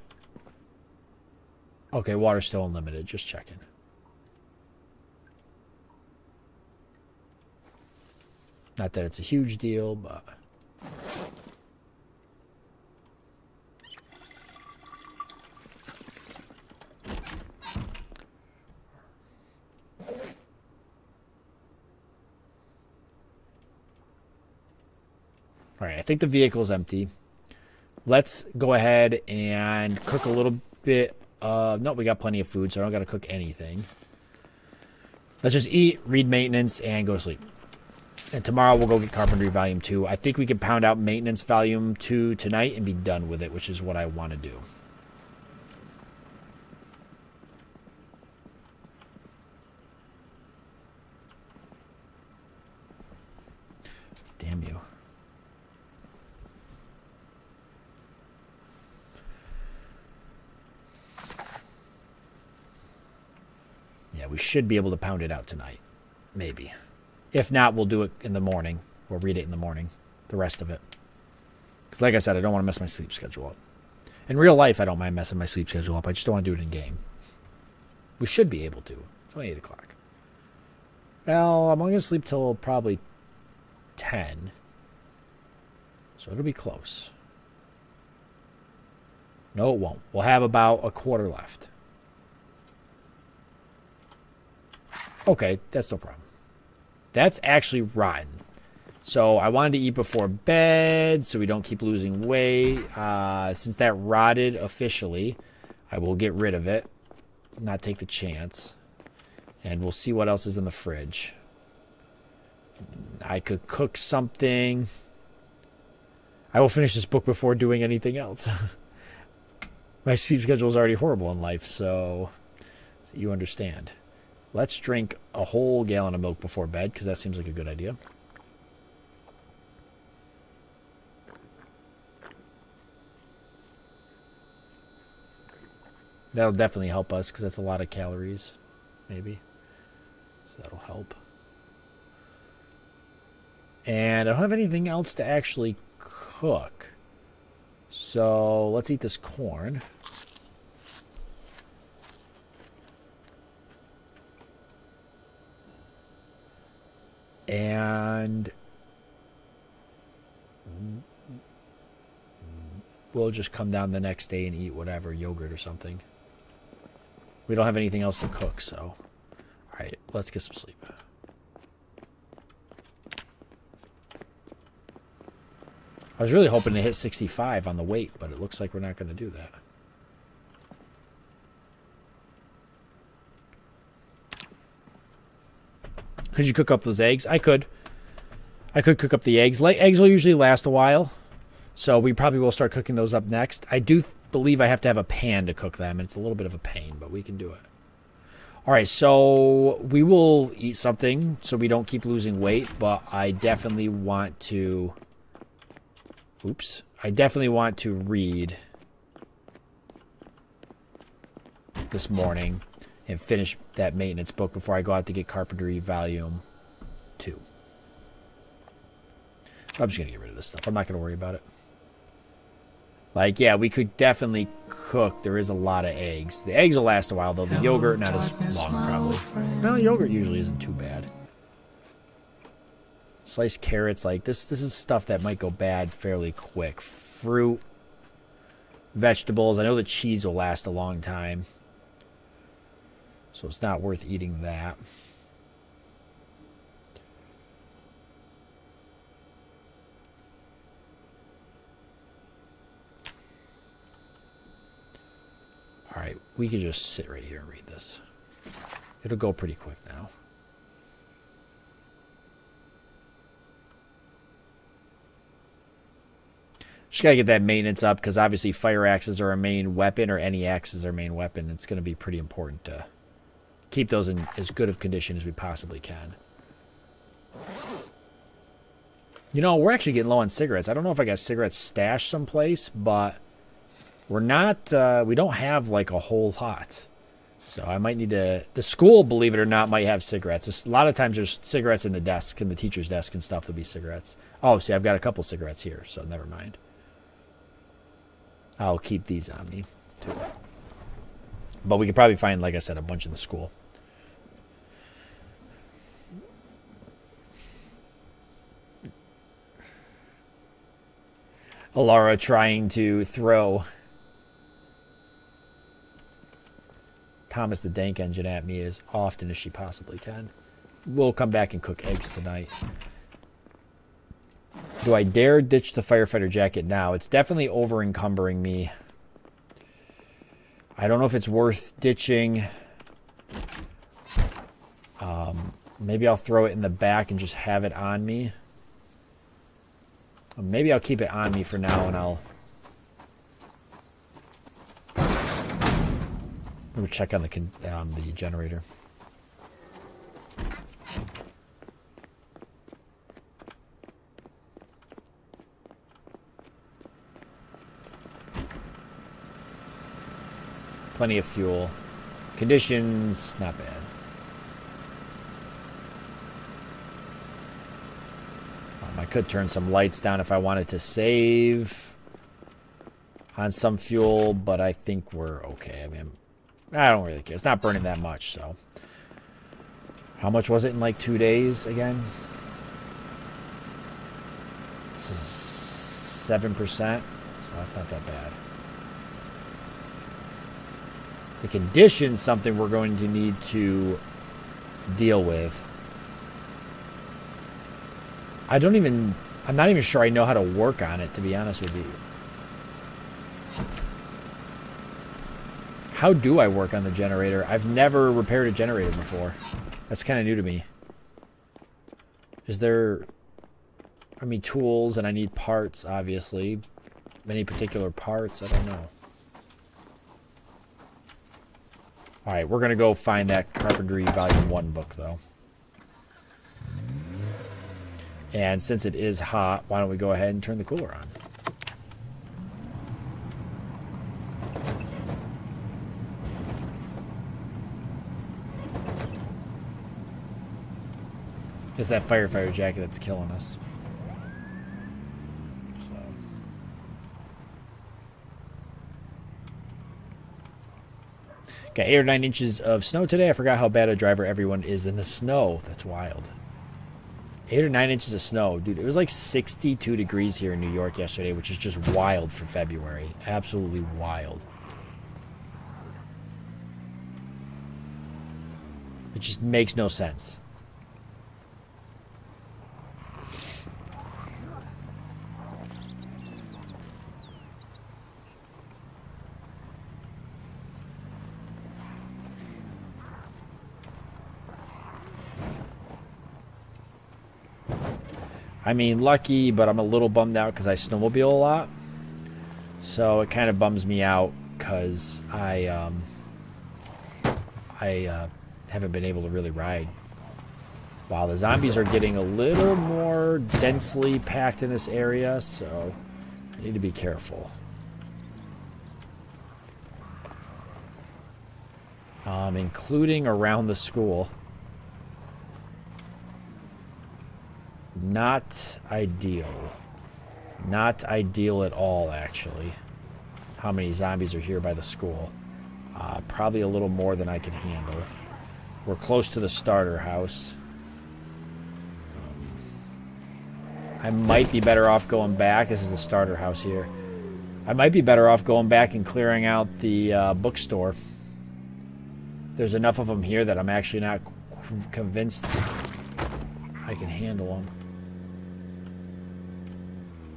Okay, water's still unlimited. Just checking. Not that it's a huge deal, but... All right, I think the vehicle's empty. Let's go ahead and cook a little bit. No, we got plenty of food, so I don't got to cook anything. Let's just eat, read maintenance, and go to sleep. And tomorrow we'll go get Carpentry Volume 2. I think we can pound out Maintenance Volume 2 tonight and be done with it, which is what I want to do. Damn you. Yeah, we should be able to pound it out tonight. Maybe. If not, we'll do it in the morning. We'll read it in the morning. The rest of it. Because like I said, I don't want to mess my sleep schedule up. In real life, I don't mind messing my sleep schedule up. I just don't want to do it in game. We should be able to. It's only 8 o'clock. Well, I'm only going to sleep till probably 10. So it'll be close. No, it won't. We'll have about a quarter left. Okay, that's no problem. That's actually rotten. So I wanted to eat before bed so we don't keep losing weight. Since that rotted officially, I will get rid of it. Not take the chance. And we'll see what else is in the fridge. I could cook something. I will finish this book before doing anything else. My sleep schedule is already horrible in life, so you understand. Let's drink a whole gallon of milk before bed, because that seems like a good idea. That'll definitely help us, because that's a lot of calories, maybe. So that'll help. And I don't have anything else to actually cook. So let's eat this corn. And we'll just come down the next day and eat whatever, yogurt or something. We don't have anything else to cook, so... Alright, let's get some sleep. I was really hoping to hit 65 on the weight, but it looks like we're not going to do that. Could you cook up those eggs? I could. I could cook up the eggs. Eggs will usually last a while, so we probably will start cooking those up next. I do believe I have to have a pan to cook them, and it's a little bit of a pain, but we can do it. All right, so we will eat something so we don't keep losing weight, but I definitely want to... Oops. I definitely want to read this morning and finish that maintenance book before I go out to get Carpentry Volume 2. I'm just going to get rid of this stuff. I'm not going to worry about it. Like, yeah, we could definitely cook. There is a lot of eggs. The eggs will last a while, though. The yogurt, not as long, probably. No, yogurt usually isn't too bad. Sliced carrots, like, this is stuff that might go bad fairly quick. Fruit, vegetables. I know the cheese will last a long time. So it's not worth eating that. Alright, we could just sit right here and read this. It'll go pretty quick now. Just gotta get that maintenance up, because obviously fire axes are a main weapon, or any axe is our main weapon. It's gonna be pretty important to keep those in as good of condition as we possibly can. You know, we're actually getting low on cigarettes. I don't know if I got cigarettes stashed someplace, but we're not, we don't have like a whole lot. So I might need to, the school, believe it or not, might have cigarettes. A lot of times there's cigarettes in the desk, in the teacher's desk and stuff, there'll be cigarettes. Oh, see, I've got a couple cigarettes here, so never mind. I'll keep these on me, too. But we could probably find, like I said, a bunch in the school. Alara trying to throw Thomas the Dank Engine at me as often as she possibly can. We'll come back and cook eggs tonight. Do I dare ditch the firefighter jacket now? It's definitely over-encumbering me. I don't know if it's worth ditching. Maybe I'll throw it in the back and just have it on me. Maybe I'll keep it on me for now, and I'll check on the generator. Plenty of fuel. Conditions, not bad. I could turn some lights down if I wanted to save on some fuel, but I think we're okay. I mean, I don't really care. It's not burning that much, so. How much was it in like 2 days again? It's 7%, so that's not that bad. The condition's something we're going to need to deal with. I'm not even sure I know how to work on it, to be honest with you. How do I work on the generator? I've never repaired a generator before. That's kind of new to me. Is there... I mean, tools, and I need parts, obviously. Any particular parts? I don't know. Alright, we're going to go find that Carpentry Volume 1 book, though. And since it is hot, why don't we go ahead and turn the cooler on? It's that firefighter jacket that's killing us. Got 8 or 9 inches of snow today. I forgot how bad a driver everyone is in the snow. That's wild. 8 or 9 inches of snow. Dude, it was like 62 degrees here in New York yesterday, which is just wild for February. Absolutely wild. It just makes no sense. I mean, lucky, but I'm a little bummed out because I snowmobile a lot. So it kind of bums me out because I haven't been able to really ride. Wow, the zombies are getting a little more densely packed in this area, so I need to be careful. Including around the school. Not ideal. Not ideal at all, actually. How many zombies are here by the school? Probably a little more than I can handle. We're close to the starter house. I might be better off going back. This is the starter house here. I might be better off going back and clearing out the bookstore. There's enough of them here that I'm actually not convinced I can handle them.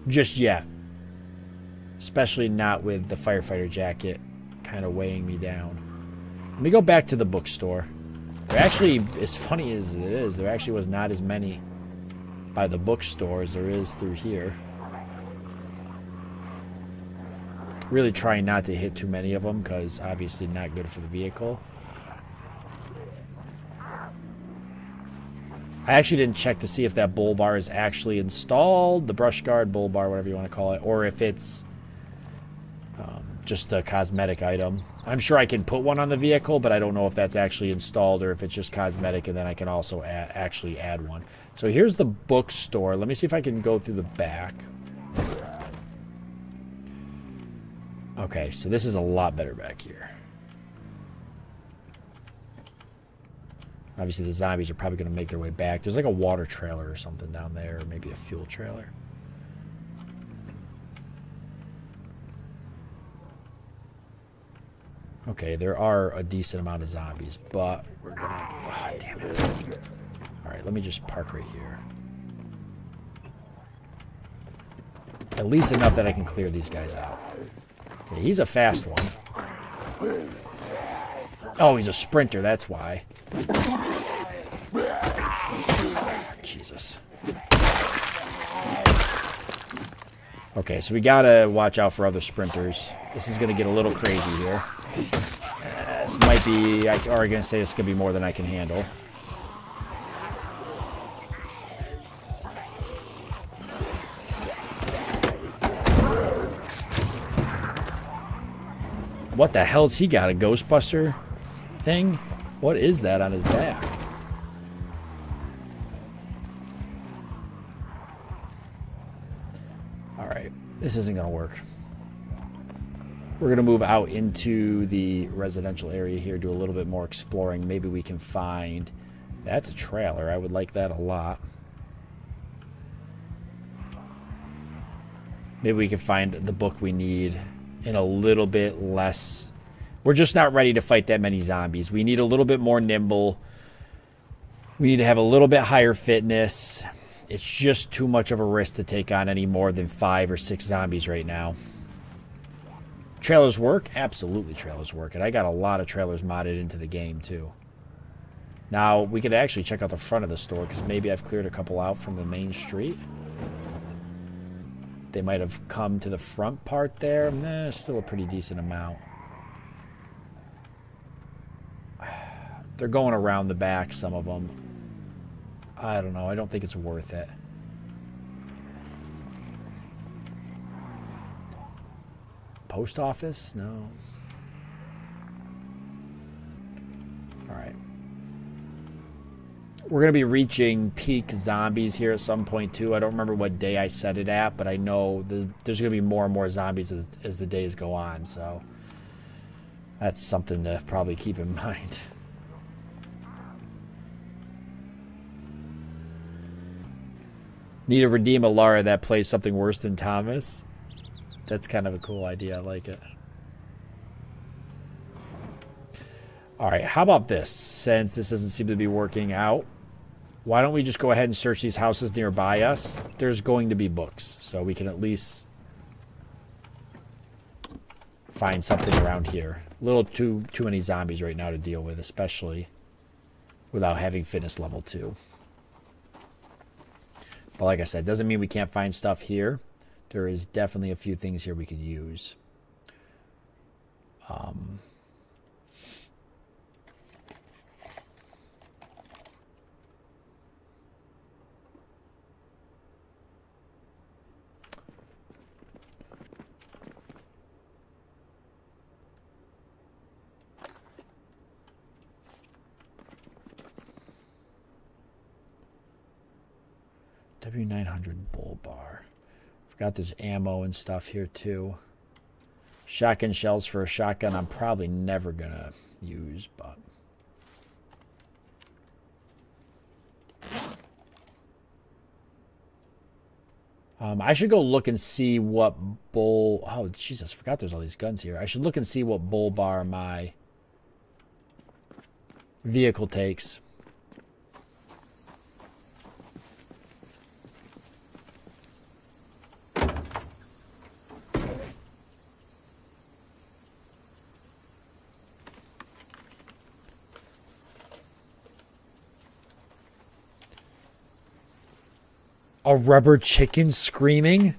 Just yet. Especially not with the firefighter jacket kind of weighing me down. Let me go back to the bookstore. There actually, as funny as it is, there actually was not as many by the bookstore as there is through here. Really trying not to hit too many of them because obviously not good for the vehicle. I actually didn't check to see if that bull bar is actually installed, the brush guard, bull bar, whatever you want to call it, or if it's just a cosmetic item. I'm sure I can put one on the vehicle, but I don't know if that's actually installed or if it's just cosmetic, and then I can also actually add one. So here's the bookstore. Let me see if I can go through the back. Okay, so this is a lot better back here. Obviously, the zombies are probably going to make their way back. There's like a water trailer or something down there, or maybe a fuel trailer. Okay, there are a decent amount of zombies, but we're going to... Oh, damn it. All right, let me just park right here. At least enough that I can clear these guys out. Okay, he's a fast one. Oh, he's a sprinter, that's why. Jesus. Okay, so we gotta watch out for other sprinters. This is gonna get a little crazy here. This might be... I'm already gonna say this is gonna be more than I can handle. What the hell's he got? A Ghostbuster thing? What is that on his back? Alright, this isn't going to work. We're going to move out into the residential area here, do a little bit more exploring. Maybe we can find... That's a trailer. I would like that a lot. Maybe we can find the book we need in a little bit less... We're just not ready to fight that many zombies. We need a little bit more nimble. We need to have a little bit higher fitness. It's just too much of a risk to take on any more than 5 or 6 zombies right now. Trailers work? Absolutely trailers work. And I got a lot of trailers modded into the game too. Now, we could actually check out the front of the store because maybe I've cleared a couple out from the main street. They might have come to the front part there. Nah, still a pretty decent amount. They're going around the back, some of them. I don't know. I don't think it's worth it. Post office? No. All right. We're going to be reaching peak zombies here at some point, too. I don't remember what day I set it at, but I know there's going to be more and more zombies as the days go on, so that's something to probably keep in mind. Need to redeem a Lara that plays something worse than Thomas. That's kind of a cool idea. I like it. All right, how about this? Since this doesn't seem to be working out, why don't we just go ahead and search these houses nearby us? There's going to be books, so we can at least find something around here. A little too many zombies right now to deal with, especially without having fitness level 2. But like I said, doesn't mean we can't find stuff here. There is definitely a few things here we could use. W900 bull bar. Forgot there's ammo and stuff here too. Shotgun shells for a shotgun I'm probably never gonna use, but I should go look and see what bull... Oh, Jesus, I forgot there's all these guns here. I should look and see what bull bar my vehicle takes. A rubber chicken screaming?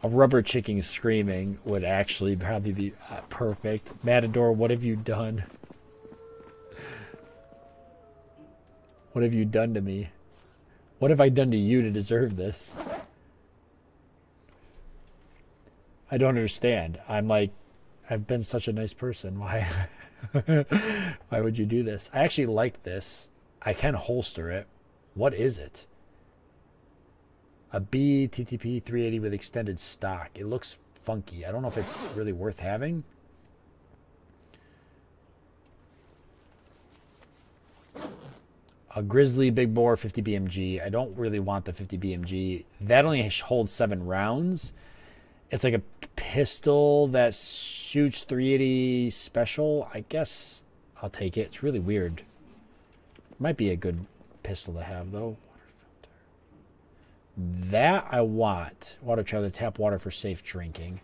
A rubber chicken screaming would actually probably be perfect. Matador, what have you done? What have you done to me? What have I done to you to deserve this? I don't understand. I've been such a nice person. Why? Why would you do this? I actually like this. I can holster it. What is it? A B TTP 380 with extended stock. It looks funky. I don't know if it's really worth having. A Grizzly Big Bore 50 BMG. I don't really want the 50 BMG. That only holds 7 rounds. It's like a pistol that shoots 380 special. I guess I'll take it. It's really weird. Might be a good pistol to have, though. Water filter. That I want. Water trailer, tap water for safe drinking.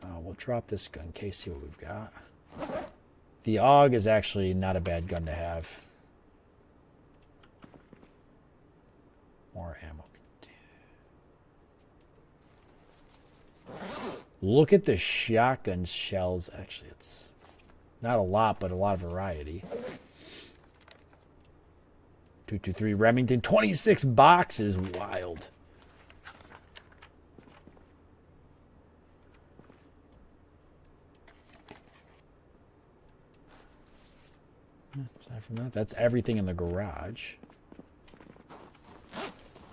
We'll drop this gun in case, see what we've got. The AUG is actually not a bad gun to have. More ammo. Look at the shotgun shells. Actually, it's not a lot, but a lot of variety. 223 Remington. 26 boxes. Wild. Aside from that, that's everything in the garage.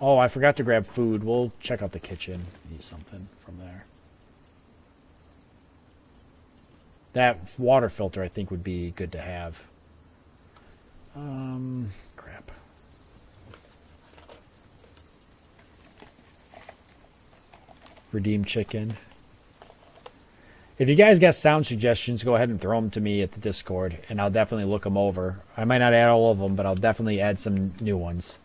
Oh, I forgot to grab food. We'll check out the kitchen. Eat something from there. That water filter, I think, would be good to have. Crap. Redeem chicken. If you guys got sound suggestions, go ahead and throw them to me at the Discord, and I'll definitely look them over. I might not add all of them, but I'll definitely add some new ones.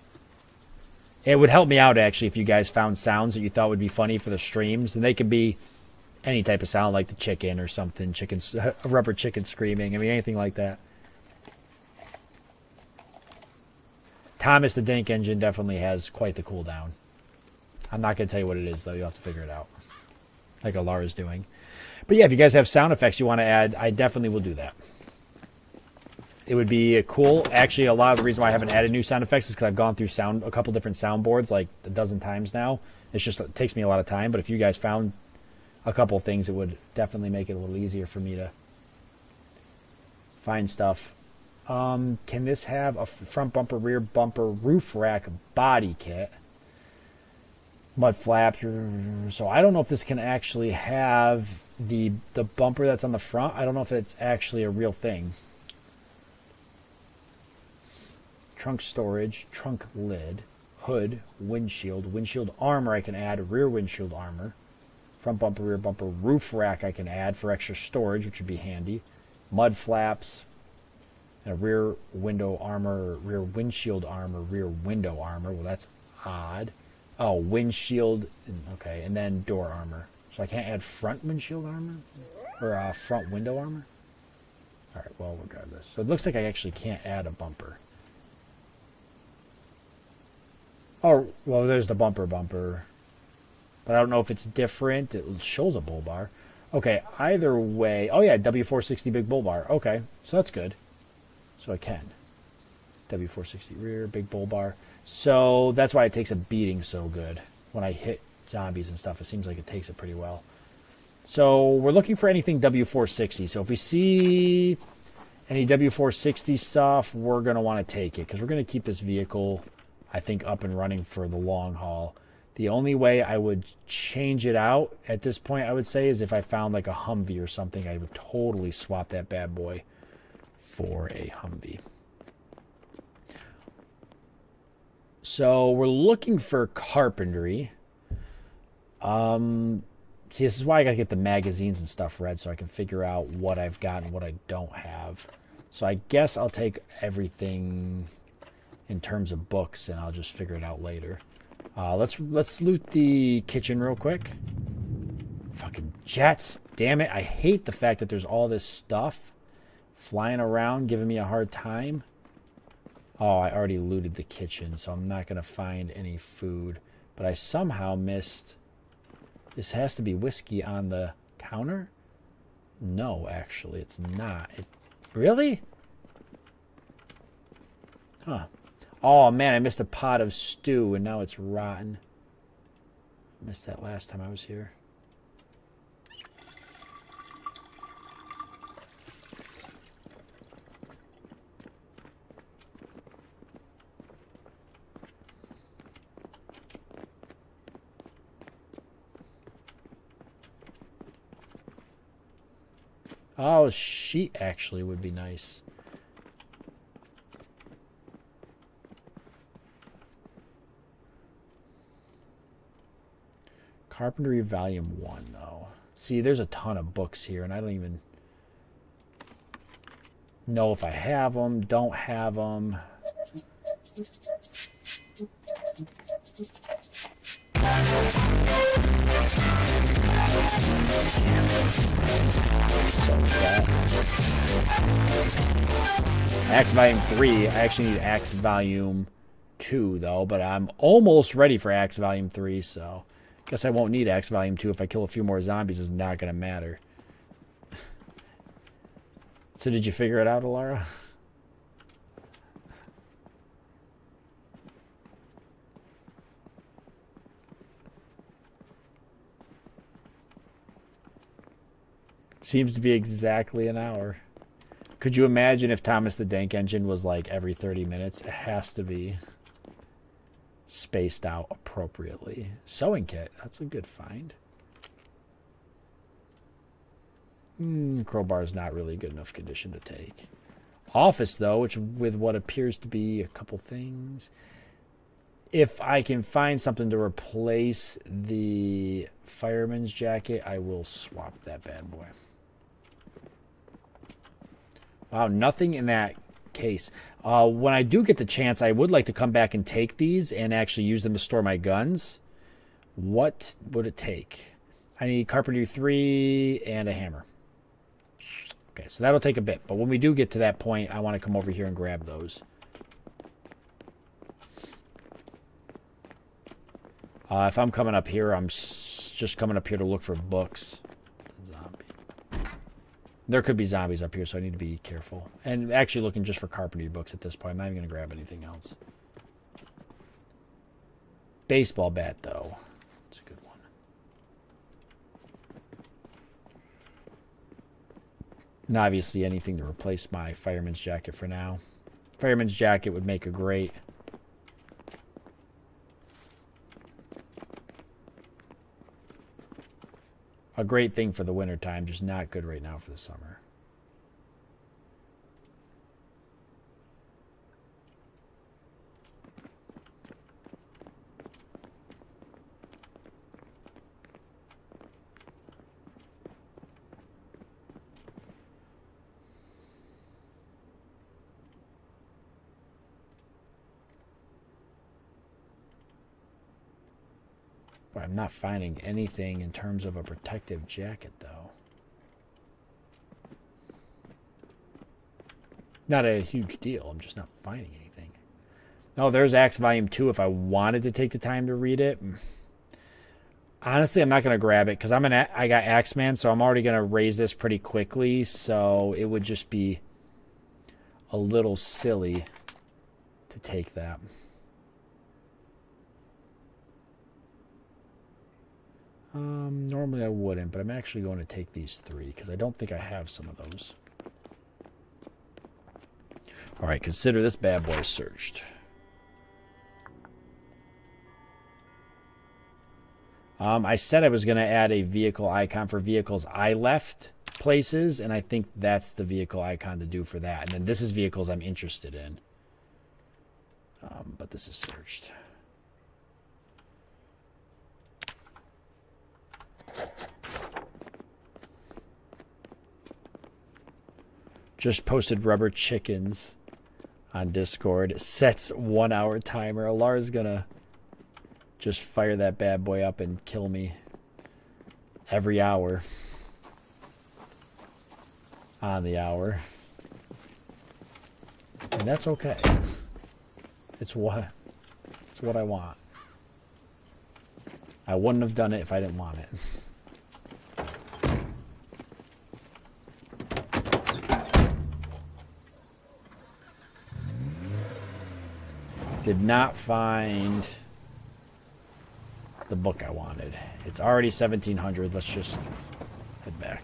It would help me out, actually, if you guys found sounds that you thought would be funny for the streams. And they could be any type of sound, like the chicken or something. A rubber chicken screaming. I mean, anything like that. Thomas the Dank Engine definitely has quite the cooldown. I'm not going to tell you what it is, though. You'll have to figure it out. Like Alara's doing. But yeah, if you guys have sound effects you want to add, I definitely will do that. It would be cool. Actually, a lot of the reason why I haven't added new sound effects is because I've gone through a couple different soundboards like a dozen times now. It takes me a lot of time. But if you guys found a couple of things, it would definitely make it a little easier for me to find stuff. Can this have a front bumper, rear bumper, roof rack body kit? Mud flaps. So I don't know if this can actually have the bumper that's on the front. I don't know if it's actually a real thing. Trunk storage, trunk lid, hood, windshield armor I can add, rear windshield armor, front bumper, rear bumper, roof rack I can add for extra storage, which would be handy, mud flaps, and a rear window armor, rear windshield armor, rear window armor. Well, that's odd. Oh, windshield, okay, and then door armor. So I can't add front windshield armor? Or front window armor? Alright, well, regardless. So it looks like I actually can't add a bumper. Oh, well, there's the bumper. But I don't know if it's different. It shows a bull bar. Okay, either way. Oh, yeah, W460 big bull bar. Okay, so that's good. So I can. W460 rear, big bull bar. So that's why it takes a beating so good. When I hit zombies and stuff, it seems like it takes it pretty well. So we're looking for anything W460. So if we see Any W460 stuff, we're going to want to take it because we're going to keep this vehicle, I think, up and running for the long haul. The only way I would change it out at this point, I would say, is if I found like a Humvee or something. I would totally swap that bad boy for a Humvee. So we're looking for carpentry. See, this is why I got to get the magazines and stuff read so I can figure out what I've got and what I don't have. So I guess I'll take everything in terms of books and I'll just figure it out later. Let's loot the kitchen real quick. Fucking jets, damn it. I hate the fact that there's all this stuff flying around giving me a hard time. Oh, I already looted the kitchen, so I'm not going to find any food. But I somehow missed... This has to be whiskey on the counter? No, actually, it's not. Really? Huh. Oh, man, I missed a pot of stew, and now it's rotten. I missed that last time I was here. Oh, sheet actually would be nice. Carpentry Volume 1, though. See, there's a ton of books here, and I don't even know if I have them, don't have them. So sad. Axe Volume 3. I actually need Axe Volume 2, though, but I'm almost ready for Axe Volume 3, so... Guess I won't need Axe Volume 2 if I kill a few more zombies. It's not going to matter. So did you figure it out, Alara? Seems to be exactly an hour. Could you imagine if Thomas the Tank Engine was like every 30 minutes? It has to be spaced out appropriately. Sewing kit, that's a good find. Crowbar is not really good enough condition to take. Office, though, which with what appears to be a couple things. If I can find something to replace the fireman's jacket, I will swap that bad boy. Wow, nothing in that case. When I do get the chance, I would like to come back and take these and actually use them to store my guns. What would it take? I need carpentry 3 and a hammer. Okay, so that'll take a bit. But when we do get to that point, I want to come over here and grab those. If I'm coming up here, I'm just coming up here to look for books. There could be zombies up here, so I need to be careful. And actually looking just for carpentry books at this point. I'm not even going to grab anything else. Baseball bat, though. It's a good one. And obviously anything to replace my fireman's jacket for now. Fireman's jacket would make a great... A great thing for the winter time, just not good right now for the summer. But I'm not finding anything in terms of a protective jacket, though. Not a huge deal. I'm just not finding anything. Oh, there's Axe Volume 2 if I wanted to take the time to read it. Honestly, I'm not going to grab it because I got Axeman, so I'm already going to raise this pretty quickly. So it would just be a little silly to take that. Normally I wouldn't, but I'm actually going to take these 3 because I don't think I have some of those. All right, consider this bad boy searched. I said I was going to add a vehicle icon for vehicles I left places, and I think that's the vehicle icon to do for that. And then this is vehicles I'm interested in. But this is searched. Just posted rubber chickens on Discord. Sets 1 hour timer. Alar's gonna just fire that bad boy up and kill me every hour. On the hour. And that's okay. It's what I want. I wouldn't have done it if I didn't want it. Did not find the book I wanted. It's already 1700. Let's just head back.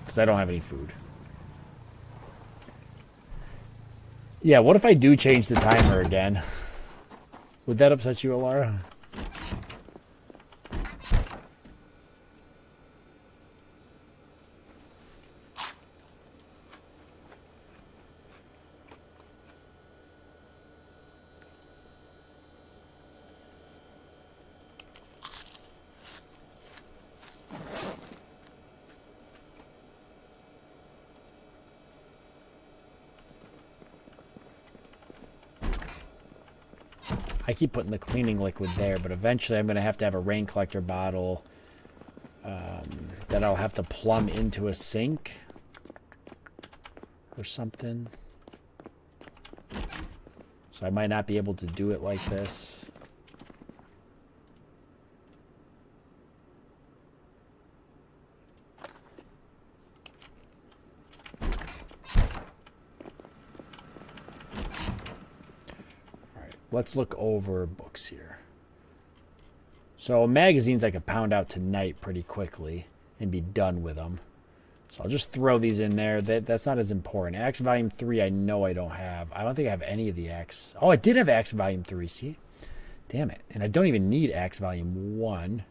Because I don't have any food. Yeah, what if I do change the timer again? Would that upset you, Alara? I keep putting the cleaning liquid there, but eventually I'm going to have a rain collector bottle that I'll have to plumb into a sink or something. So I might not be able to do it like this. Let's look over books here. So magazines I could pound out tonight pretty quickly and be done with them. So I'll just throw these in there. That's not as important. Axe Volume 3 I know I don't have. I don't think I have any of the Axe. Oh, I did have Axe Volume 3. See? Damn it. And I don't even need Axe Volume 1.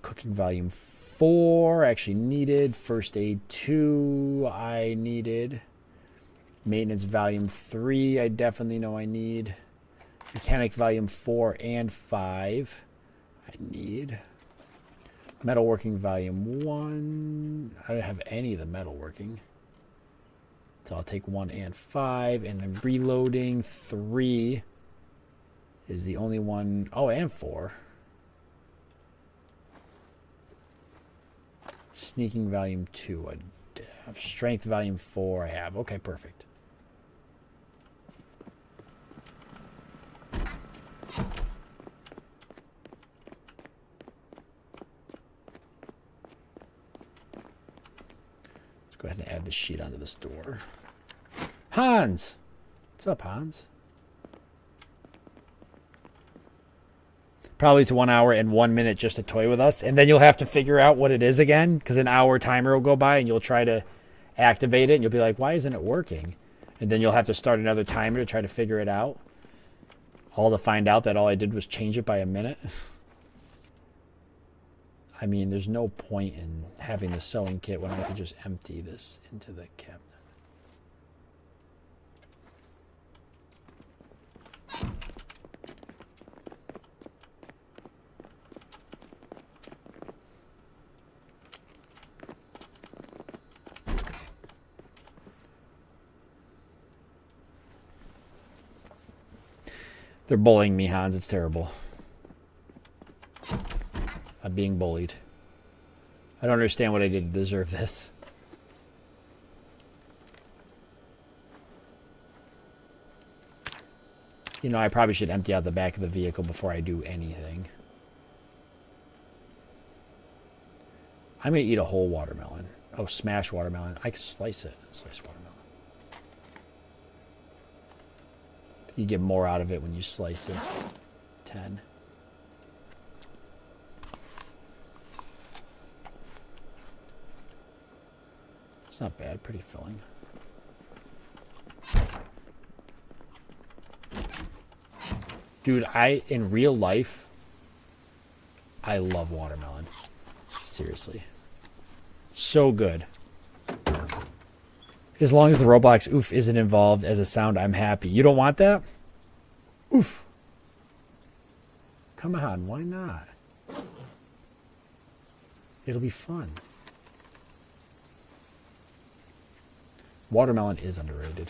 Cooking Volume 4 I actually needed. First Aid 2 I needed. Maintenance Volume 3, I definitely know I need. Mechanics Volume 4 and 5, I need. Metalworking Volume 1, I don't have any of the metalworking. So I'll take 1 and 5, and then reloading 3 is the only one. Oh, and 4. Sneaking Volume 2, I have. Strength Volume 4, I have. Okay, perfect. Go ahead and add the sheet onto this door. Hans! What's up, Hans? Probably to 1 hour and 1 minute just to toy with us. And then you'll have to figure out what it is again. Because an hour timer will go by and you'll try to activate it. And you'll be like, why isn't it working? And then you'll have to start another timer to try to figure it out. All to find out that all I did was change it by a minute. I mean, there's no point in having the sewing kit when I could just empty this into the cabinet. They're bullying me, Hans. It's terrible. I'm being bullied. I don't understand what I did to deserve this. You know, I probably should empty out the back of the vehicle before I do anything. I'm going to eat a whole watermelon. Oh, smash watermelon. I can slice it. Slice watermelon. You get more out of it when you slice it. 10. It's not bad. Pretty filling. Dude, in real life, I love watermelon. Seriously. So good. As long as the Roblox oof isn't involved as a sound, I'm happy. You don't want that? Oof. Come on, why not? It'll be fun. Watermelon is underrated.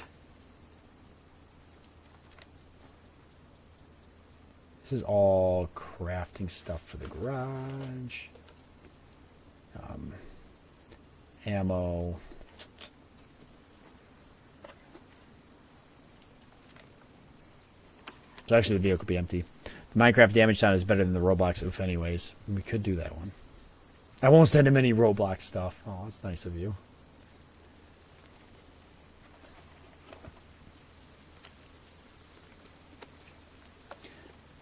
This is all crafting stuff for the garage. Ammo. So actually the vehicle could be empty. The Minecraft damage sound is better than the Roblox oof anyways. We could do that one. I won't send him any Roblox stuff. Oh, that's nice of you.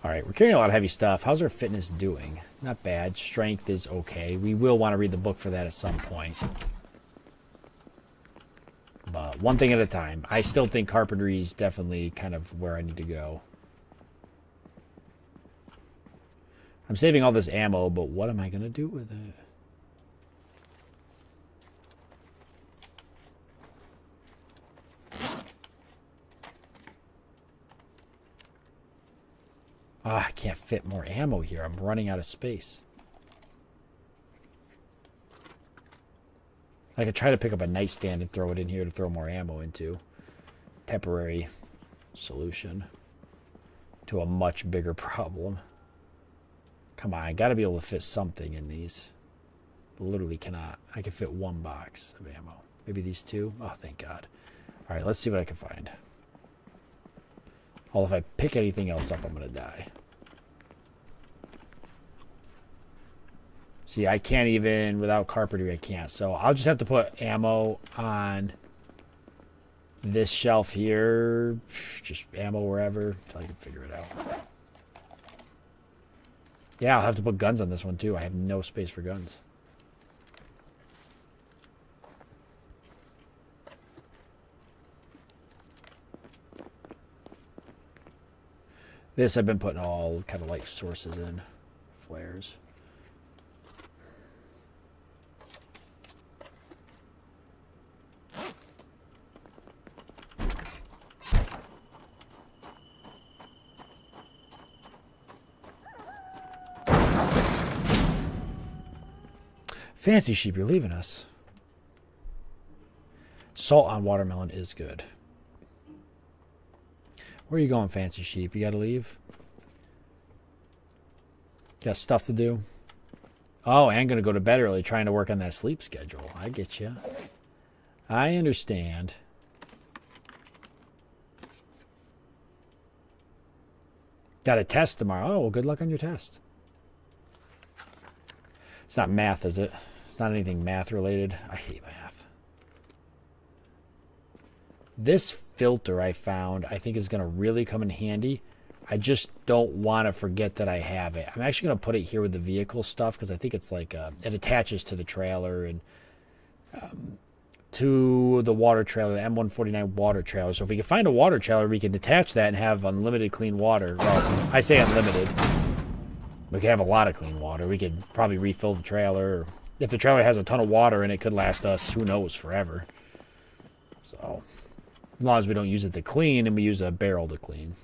Alright, we're carrying a lot of heavy stuff. How's our fitness doing? Not bad. Strength is okay. We will want to read the book for that at some point. But one thing at a time. I still think carpentry is definitely kind of where I need to go. I'm saving all this ammo, but what am I going to do with it? Ah, I can't fit more ammo here. I'm running out of space. I could try to pick up a nightstand and throw it in here to throw more ammo into. Temporary solution to a much bigger problem. Come on, I gotta be able to fit something in these. Literally cannot. I can fit one box of ammo. Maybe these two? Oh, thank God. Alright, let's see what I can find. Although if I pick anything else up, I'm gonna die. See, I can't even, without carpentry, I can't. So I'll just have to put ammo on this shelf here. Just ammo wherever until I can figure it out. Yeah, I'll have to put guns on this one too. I have no space for guns. This I've been putting all kind of light sources in. Flares. Fancy sheep, you're leaving us. Salt on watermelon is good. Where are you going, fancy sheep? You gotta leave? Got stuff to do? Oh, and gonna go to bed early trying to work on that sleep schedule. I get you. I understand. Got a test tomorrow. Oh, well, good luck on your test. It's not math, is it? It's not anything math related. I hate math. This filter I found, I think is going to really come in handy. I just don't want to forget that I have it. I'm actually going to put it here with the vehicle stuff because I think it's like it attaches to the trailer and to the water trailer, the M149 water trailer. So if we can find a water trailer, we can detach that and have unlimited clean water. Well, I say unlimited. We could have a lot of clean water. We could probably refill the trailer. If the trailer has a ton of water in it, could last us, who knows, forever. So, as long as we don't use it to clean and we use a barrel to clean.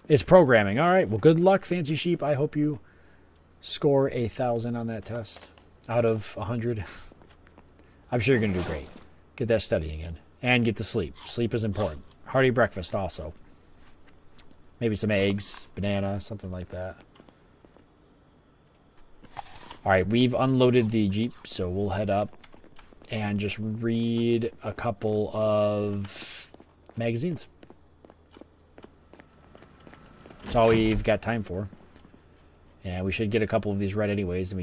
It's programming. All right. Well, good luck, Fancy Sheep. I hope you score 1,000 on that test out of 100. I'm sure you're going to do great. Get that studying in. And get to sleep. Sleep is important. Hearty breakfast also. Maybe some eggs, banana, something like that. All right, we've unloaded the Jeep, so we'll head up and just read a couple of magazines. That's all we've got time for. And we should get a couple of these read anyways, and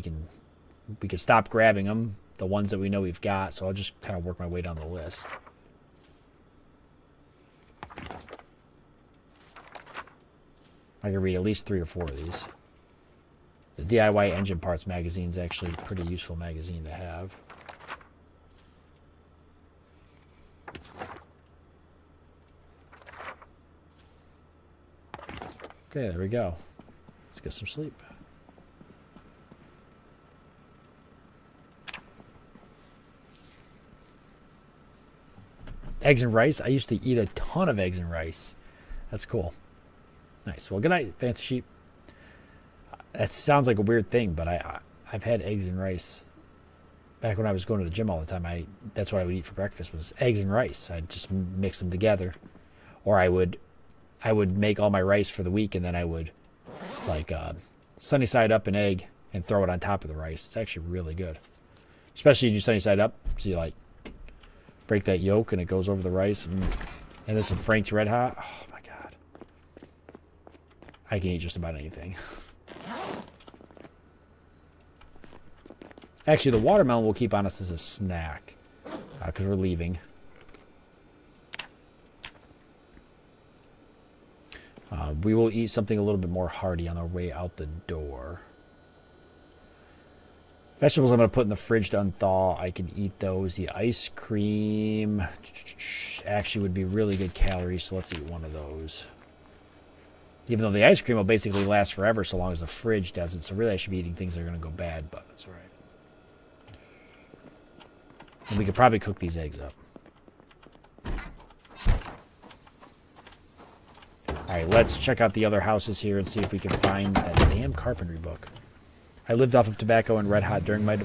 we can stop grabbing them, the ones that we know we've got. So I'll just kind of work my way down the list. I can read at least 3 or 4 of these. The DIY engine parts magazine is actually a pretty useful magazine to have. Okay, there we go. Let's get some sleep. Eggs and rice. I used to eat a ton of eggs and rice. That's cool. Nice. Well, good night, Fancy Sheep. That sounds like a weird thing, but I've had eggs and rice. Back when I was going to the gym all the time, that's what I would eat for breakfast was eggs and rice. I'd just mix them together. Or I would make all my rice for the week, and then I would like sunny side up an egg and throw it on top of the rice. It's actually really good. Especially you do sunny side up, so you like break that yolk and it goes over the rice, and then some Frank's Red Hot. Oh my god. I can eat just about anything. Actually, the watermelon we'll keep on us as a snack because we're leaving. We will eat something a little bit more hearty on our way out the door. Vegetables I'm going to put in the fridge to unthaw. I can eat those. The ice cream actually would be really good calories, so let's eat one of those. Even though the ice cream will basically last forever so long as the fridge doesn't. So really I should be eating things that are going to go bad, but that's all right. And we could probably cook these eggs up. Alright, let's check out the other houses here and see if we can find that damn carpentry book. I lived off of tobacco and Red Hot during my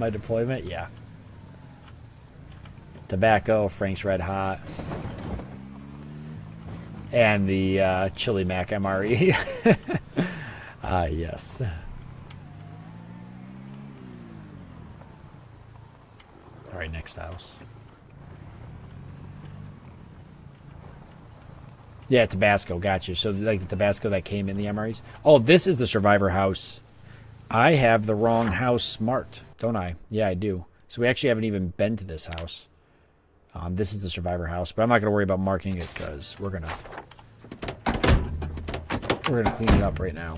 deployment. Yeah. Tobacco, Frank's Red Hot. And the Chili Mac MRE. Yes. Alright, next house. Yeah, Tabasco, gotcha. So like the Tabasco that came in the MREs. Oh, this is the survivor house. I have the wrong house marked, don't I? Yeah, I do. So we actually haven't even been to this house. This is the survivor house, but I'm not going to worry about marking it because we're gonna clean it up right now.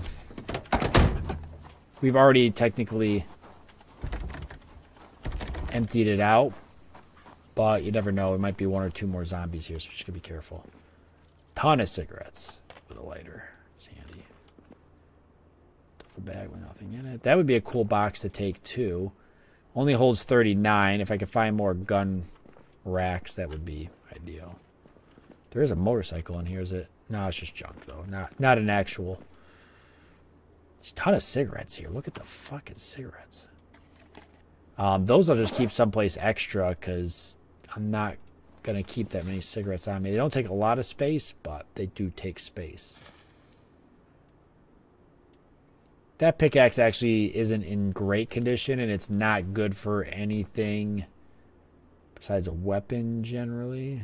We've already technically emptied it out, but you never know. There might be one or two more zombies here, so we just gotta be careful. Ton of cigarettes with a lighter. It's handy. Duffel bag with nothing in it. That would be a cool box to take too. Only holds 39. If I could find more gun racks, that would be ideal. There is a motorcycle in here, is it? No, it's just junk though. Not an actual. There's a ton of cigarettes here. Look at the fucking cigarettes. Those I'll just keep someplace extra because I'm not going to keep that many cigarettes on me. They don't take a lot of space, but they do take space. That pickaxe actually isn't in great condition, and it's not good for anything besides a weapon generally.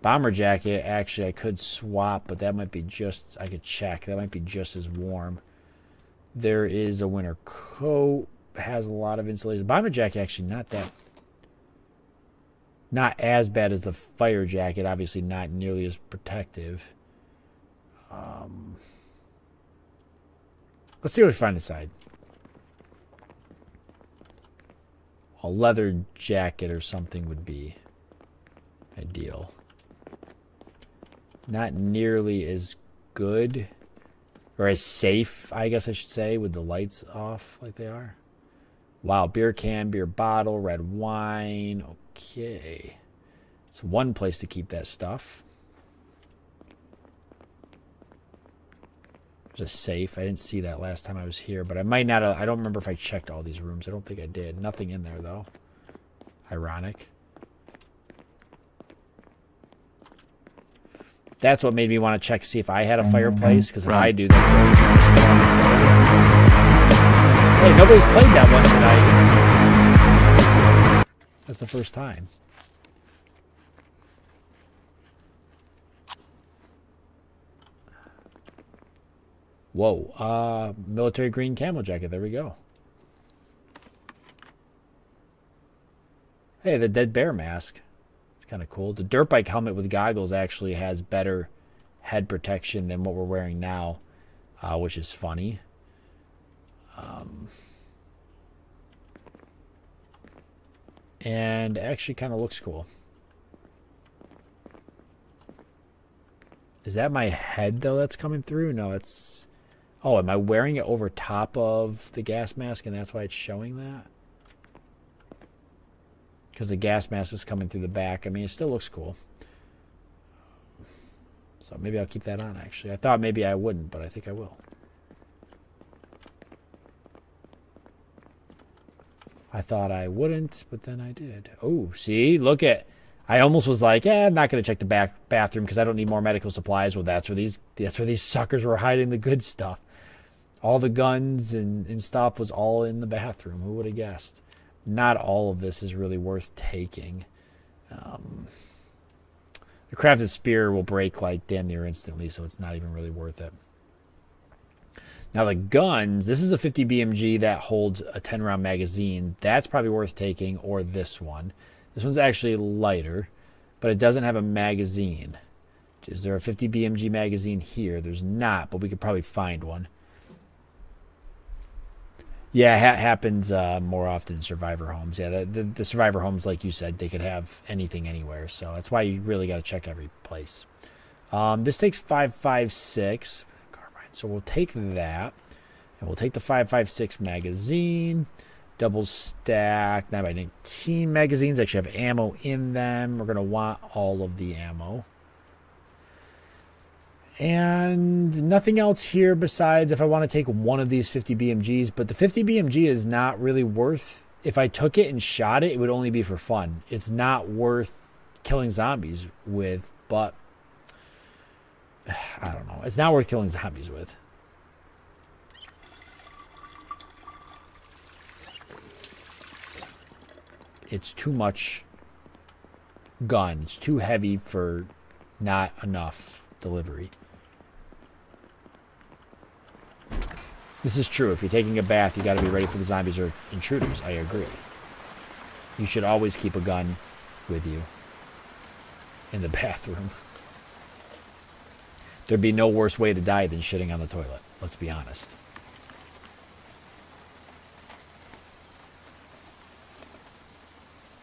Bomber jacket, actually, I could swap, but that might be just, I could check. That might be just as warm. There is a winter coat. Has a lot of insulation. Bomber jacket, actually, not as bad as the fire jacket. Obviously, not nearly as protective. Let's see what we find inside. A leather jacket or something would be ideal. Not nearly as good, or as safe, I guess I should say, with the lights off like they are. Wow, beer can, beer bottle, red wine. Okay. It's one place to keep that stuff. There's a safe. I didn't see that last time I was here, but I might not have, I don't remember if I checked all these rooms. I don't think I did. Nothing in there, though. Ironic. That's what made me want to check to see if I had a fireplace, because if I do, that's what Hey, nobody's played that one tonight. That's the first time. Whoa. Military green camel jacket. There we go. Hey, the dead bear mask. It's kind of cool. The dirt bike helmet with goggles actually has better head protection than what we're wearing now. which is funny. And actually kind of looks cool. Is that my head, though, that's coming through? No, it's... Oh, am I wearing it over top of the gas mask, and that's why it's showing that? Because the gas mask is coming through the back. I mean, it still looks cool. So maybe I'll keep that on, actually. I thought maybe I wouldn't, but I think I will. I thought I wouldn't, but then I did. Oh, see? Look at... I almost was like, I'm not going to check the bathroom because I don't need more medical supplies. Well, that's where these suckers were hiding the good stuff. All the guns and stuff was all in the bathroom. Who would have guessed? Not all of this is really worth taking. The crafted spear will break like damn near instantly, so it's not even really worth it. Now the guns, this is a 50 BMG that holds a 10-round magazine. That's probably worth taking, or this one. This one's actually lighter, but it doesn't have a magazine. Is there a 50 BMG magazine here? There's not, but we could probably find one. Yeah, it happens more often in survivor homes. Yeah, the survivor homes, like you said, they could have anything anywhere. So that's why you really got to check every place. This takes 5.56 carbine, so we'll take that, and we'll take the 5.56 magazine. Double stack 9x19 magazines actually have ammo in them. We're going to want all of the ammo. And nothing else here besides if I want to take one of these 50 BMGs. But the 50 BMG is not really worth... If I took it and shot it, it would only be for fun. It's not worth killing zombies with, but... I don't know. It's not worth killing zombies with. It's too much gun. It's too heavy for not enough delivery. This is true. If you're taking a bath, you got to be ready for the zombies or intruders. I agree. You should always keep a gun with you in the bathroom. There'd be no worse way to die than shitting on the toilet. Let's be honest.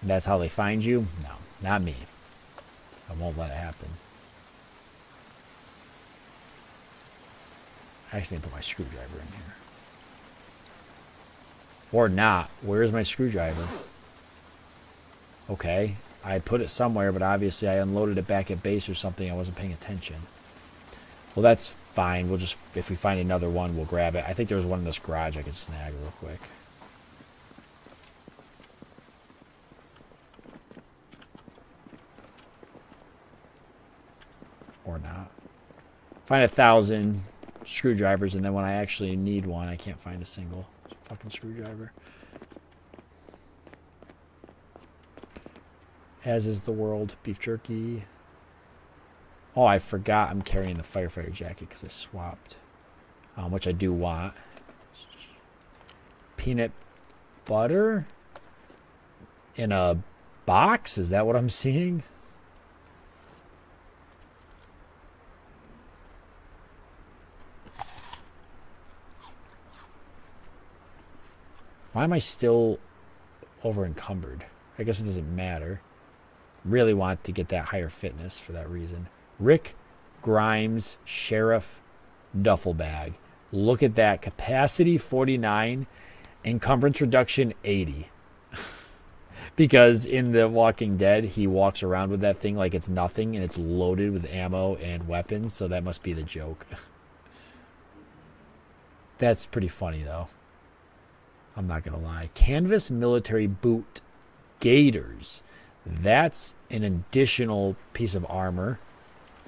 And that's how they find you? No, not me. I won't let it happen. I actually need to put my screwdriver in here. Or not. Where's my screwdriver? Okay. I put it somewhere, but obviously I unloaded it back at base or something. I wasn't paying attention. Well, that's fine. We'll just, if we find another one, we'll grab it. I think there was one in this garage I could snag real quick. Or not. Find 1,000 screwdrivers, and then when I actually need one, I can't find a single fucking screwdriver. As is the world. Beef jerky. Oh, I forgot I'm carrying the firefighter jacket because I swapped. Which I do want. Peanut butter? In a box? Is that what I'm seeing? Why am I still over encumbered? I guess it doesn't matter. Really want to get that higher fitness for that reason. Rick Grimes Sheriff duffel bag. Look at that. Capacity 49. Encumbrance reduction 80. Because in The Walking Dead, he walks around with that thing like it's nothing, and it's loaded with ammo and weapons, so that must be the joke. That's pretty funny, though. I'm not going to lie. Canvas military boot gaiters. That's an additional piece of armor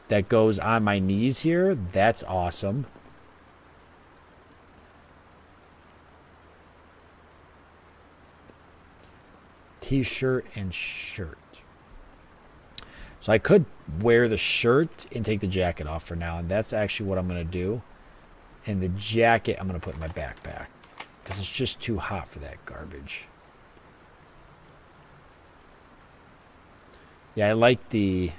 that goes on my knees here. That's awesome. T-shirt and shirt. So I could wear the shirt and take the jacket off for now, and that's actually what I'm going to do. And the jacket I'm going to put in my backpack because it's just too hot for that garbage. Yeah, I like the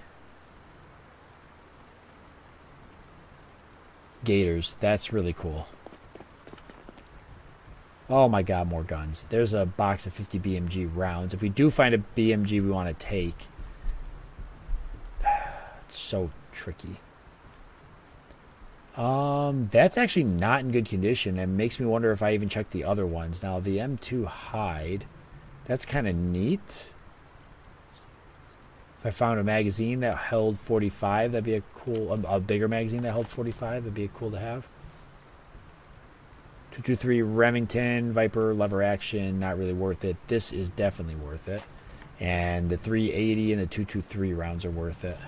gators. That's really cool. Oh my god, more guns. There's a box of 50 BMG rounds. If we do find a BMG we want to take, it's so tricky. That's actually not in good condition. It makes me wonder if I even checked the other ones. Now, the M2 hide, that's kind of neat. If I found a magazine that held 45, that'd be a cool, a bigger magazine that held 45, that'd be cool to have. 223 Remington, Viper, lever action, not really worth it. This is definitely worth it. And the 380 and the 223 rounds are worth it.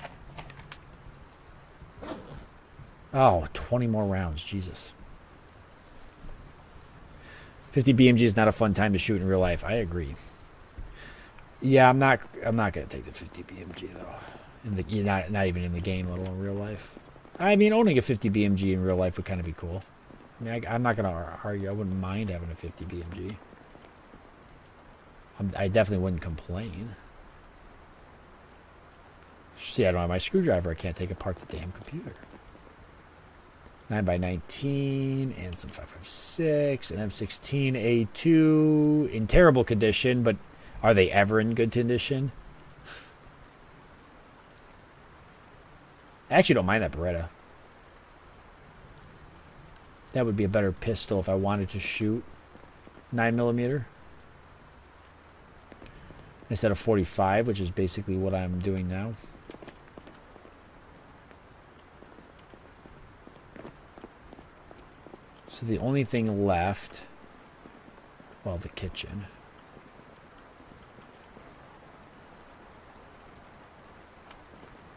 Oh, 20 more rounds, Jesus. 50 BMG is not a fun time to shoot in real life. I agree. Yeah, I'm not gonna take the 50 BMG though. Not even in the game, let alone real life. I mean, owning a 50 BMG in real life would kind of be cool. I mean, I'm not gonna argue. I wouldn't mind having a 50 BMG. I definitely wouldn't complain. See, I don't have my screwdriver. I can't take apart the damn computer. 9x19 and some 5.56 and M16A2 in terrible condition, but are they ever in good condition? I actually don't mind that Beretta. That would be a better pistol if I wanted to shoot 9mm instead of 45, which is basically what I'm doing now. So the only thing left, well, the kitchen.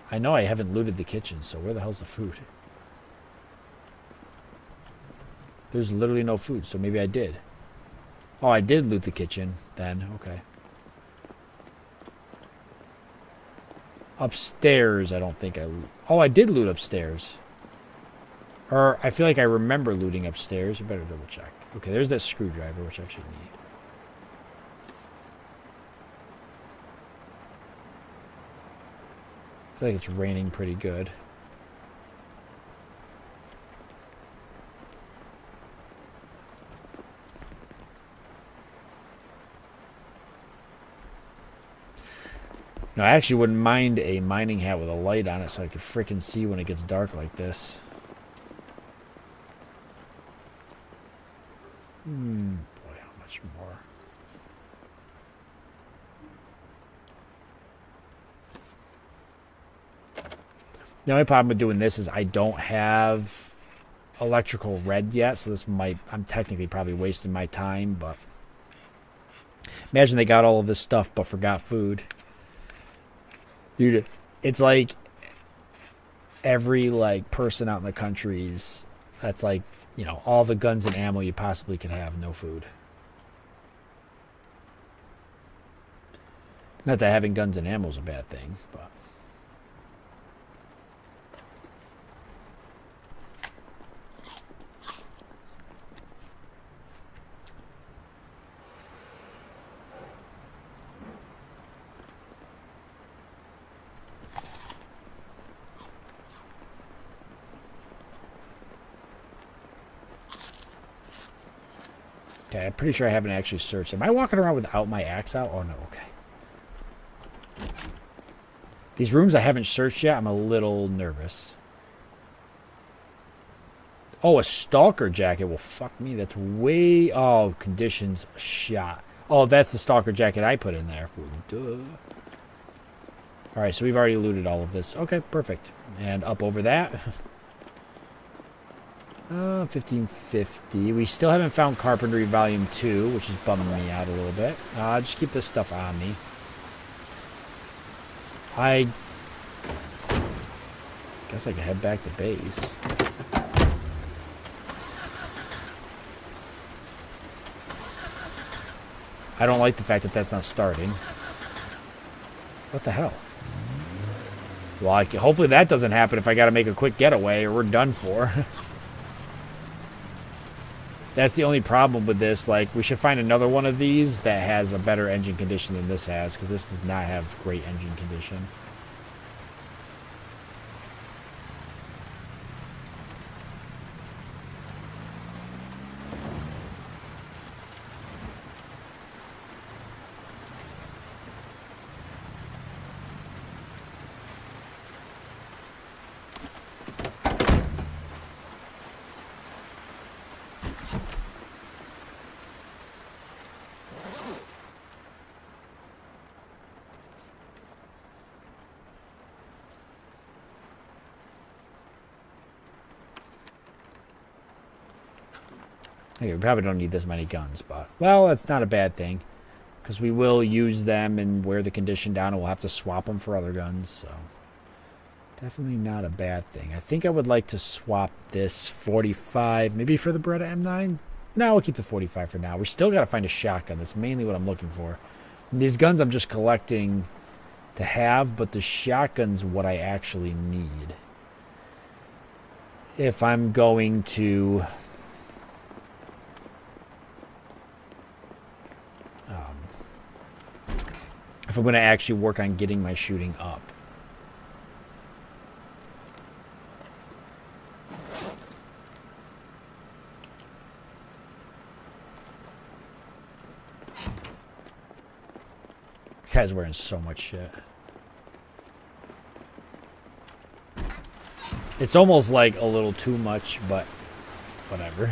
I know I haven't looted the kitchen, so where the hell's the food? There's literally no food, so maybe I did. Oh, I did loot the kitchen then. Okay. Upstairs, I don't think I... Oh, I did loot upstairs. Or I feel like I remember looting upstairs. I better double check. Okay, there's that screwdriver, which I actually need. I feel like it's raining pretty good. No, I actually wouldn't mind a mining hat with a light on it so I could frickin' see when it gets dark like this. Boy, how much more? The only problem with doing this is I don't have electrical red yet, so this might... I'm technically probably wasting my time, but... Imagine they got all of this stuff but forgot food. Dude, it's like every like person out in the country's, that's like, you know, all the guns and ammo you possibly could have, no food. Not that having guns and ammo is a bad thing, but... Okay, I'm pretty sure I haven't actually searched. Am I walking around without my axe out? Oh, no, okay. These rooms I haven't searched yet, I'm a little nervous. Oh, a stalker jacket. Well, fuck me. That's way... Oh, conditions shot. Oh, that's the stalker jacket I put in there. Well, duh. Alright, so we've already looted all of this. Okay, perfect. And up over that... 1550. We still haven't found Carpentry Volume 2, which is bumming me out a little bit. Just keep this stuff on me. I guess I can head back to base. I don't like the fact that that's not starting. What the hell? Well, hopefully that doesn't happen if I gotta make a quick getaway or we're done for. That's the only problem with this. Like, we should find another one of these that has a better engine condition than this has, because this does not have great engine condition. Okay, we probably don't need this many guns, but... Well, that's not a bad thing. Because we will use them and wear the condition down, and we'll have to swap them for other guns, so... Definitely not a bad thing. I think I would like to swap this 45, maybe for the Beretta M9? No, we'll keep the 45 for now. We still got to find a shotgun. That's mainly what I'm looking for. And these guns I'm just collecting to have, but the shotgun's what I actually need. If I'm going to... if I'm going to actually work on getting my shooting up. The guy's wearing so much shit. It's almost like a little too much, but whatever.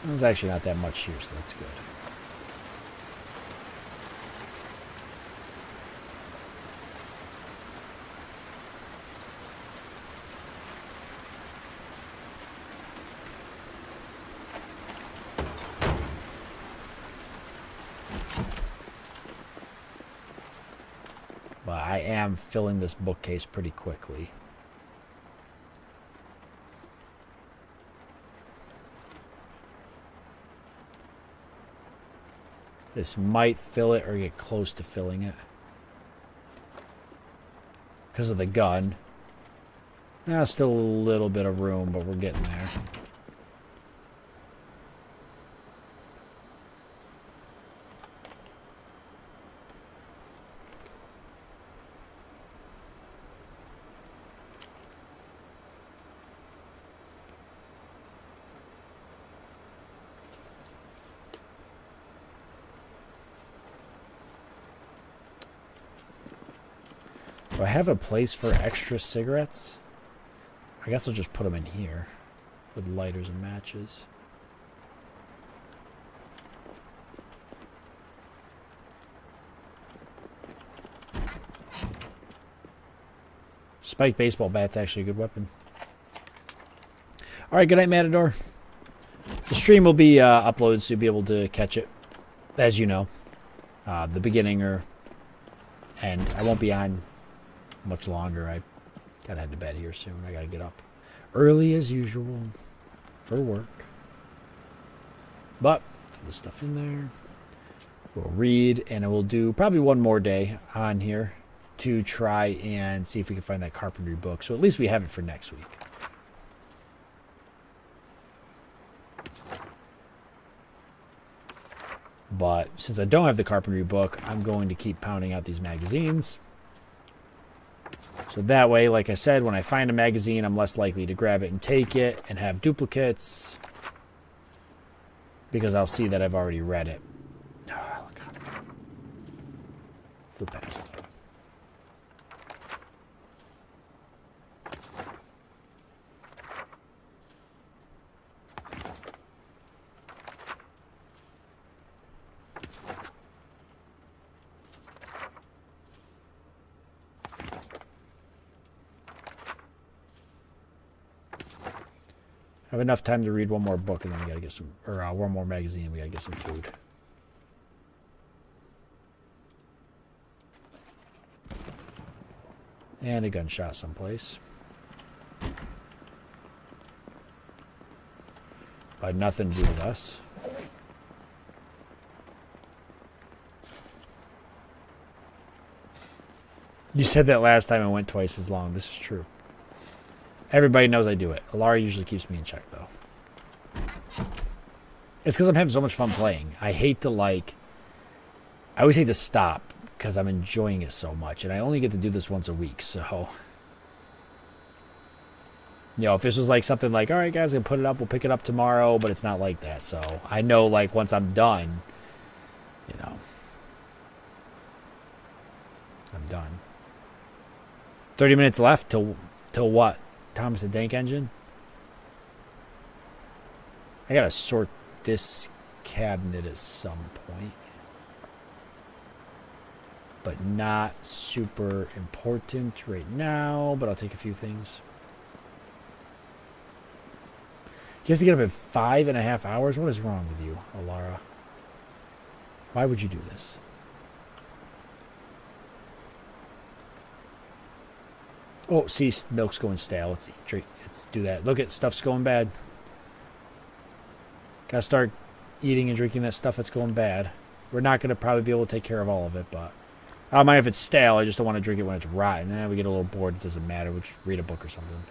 There's actually not that much here, so that's good. But I am filling this bookcase pretty quickly. This might fill it or get close to filling it. Because of the gun. Still a little bit of room, but we're getting there. Do I have a place for extra cigarettes? I guess I'll just put them in here with lighters and matches. Spiked baseball bat's actually a good weapon. Alright, good night, Matador. The stream will be uploaded, so you'll be able to catch it, as you know. The beginning or end. I won't be on much longer. I gotta head to bed here soon. I gotta get up early as usual for work. But throw the stuff in there. We'll read, and we'll do probably one more day on here to try and see if we can find that carpentry book. So at least we have it for next week. But since I don't have the carpentry book, I'm going to keep pounding out these magazines. So that way, like I said, when I find a magazine, I'm less likely to grab it and take it and have duplicates. Because I'll see that I've already read it. Oh, God. Flip past that. I have enough time to read one more book, and then we gotta get some, or one more magazine. We gotta get some food. And a gunshot someplace. But nothing to do with us. You said that last time I went twice as long. This is true. Everybody knows I do it. Alara usually keeps me in check, though. It's because I'm having so much fun playing. I hate to, like... I always hate to stop because I'm enjoying it so much. And I only get to do this once a week, so... You know, if this was like something like, alright guys, I'm going to put it up, we'll pick it up tomorrow, but it's not like that. So, I know, like, once I'm done, you know... I'm done. 30 minutes left till what? Thomas the Tank Engine? I gotta sort this cabinet at some point. But not super important right now, but I'll take a few things. You have to get up in 5.5 hours? What is wrong with you, Alara? Why would you do this? Oh, see, milk's going stale. Let's eat, drink. Let's do that. Look at stuff's going bad. Gotta start eating and drinking that stuff that's going bad. We're not gonna probably be able to take care of all of it, but I don't mind if it's stale. I just don't want to drink it when it's rotten. Then we get a little bored. It doesn't matter. We'll just read a book or something.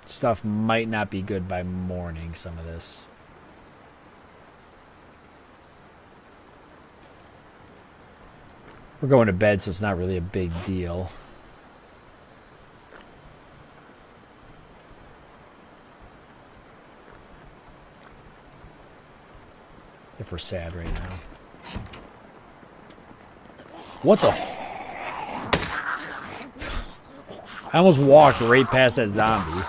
Stuff might not be good by morning, some of this. We're going to bed, so it's not really a big deal. If we're sad right now. What the f... I almost walked right past that zombie.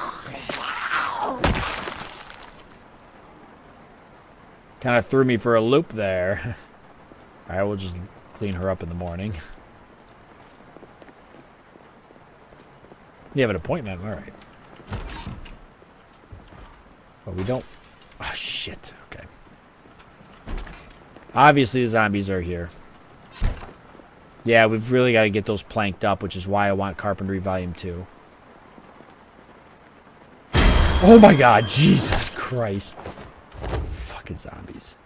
Kind of threw me for a loop there. Alright, we'll just clean her up in the morning. You have an appointment? Alright. But we don't... Oh, shit. Okay. Obviously, the zombies are here. Yeah, we've really got to get those planked up, which is why I want Carpentry Volume 2. Oh my god, Jesus Christ. Fucking zombies.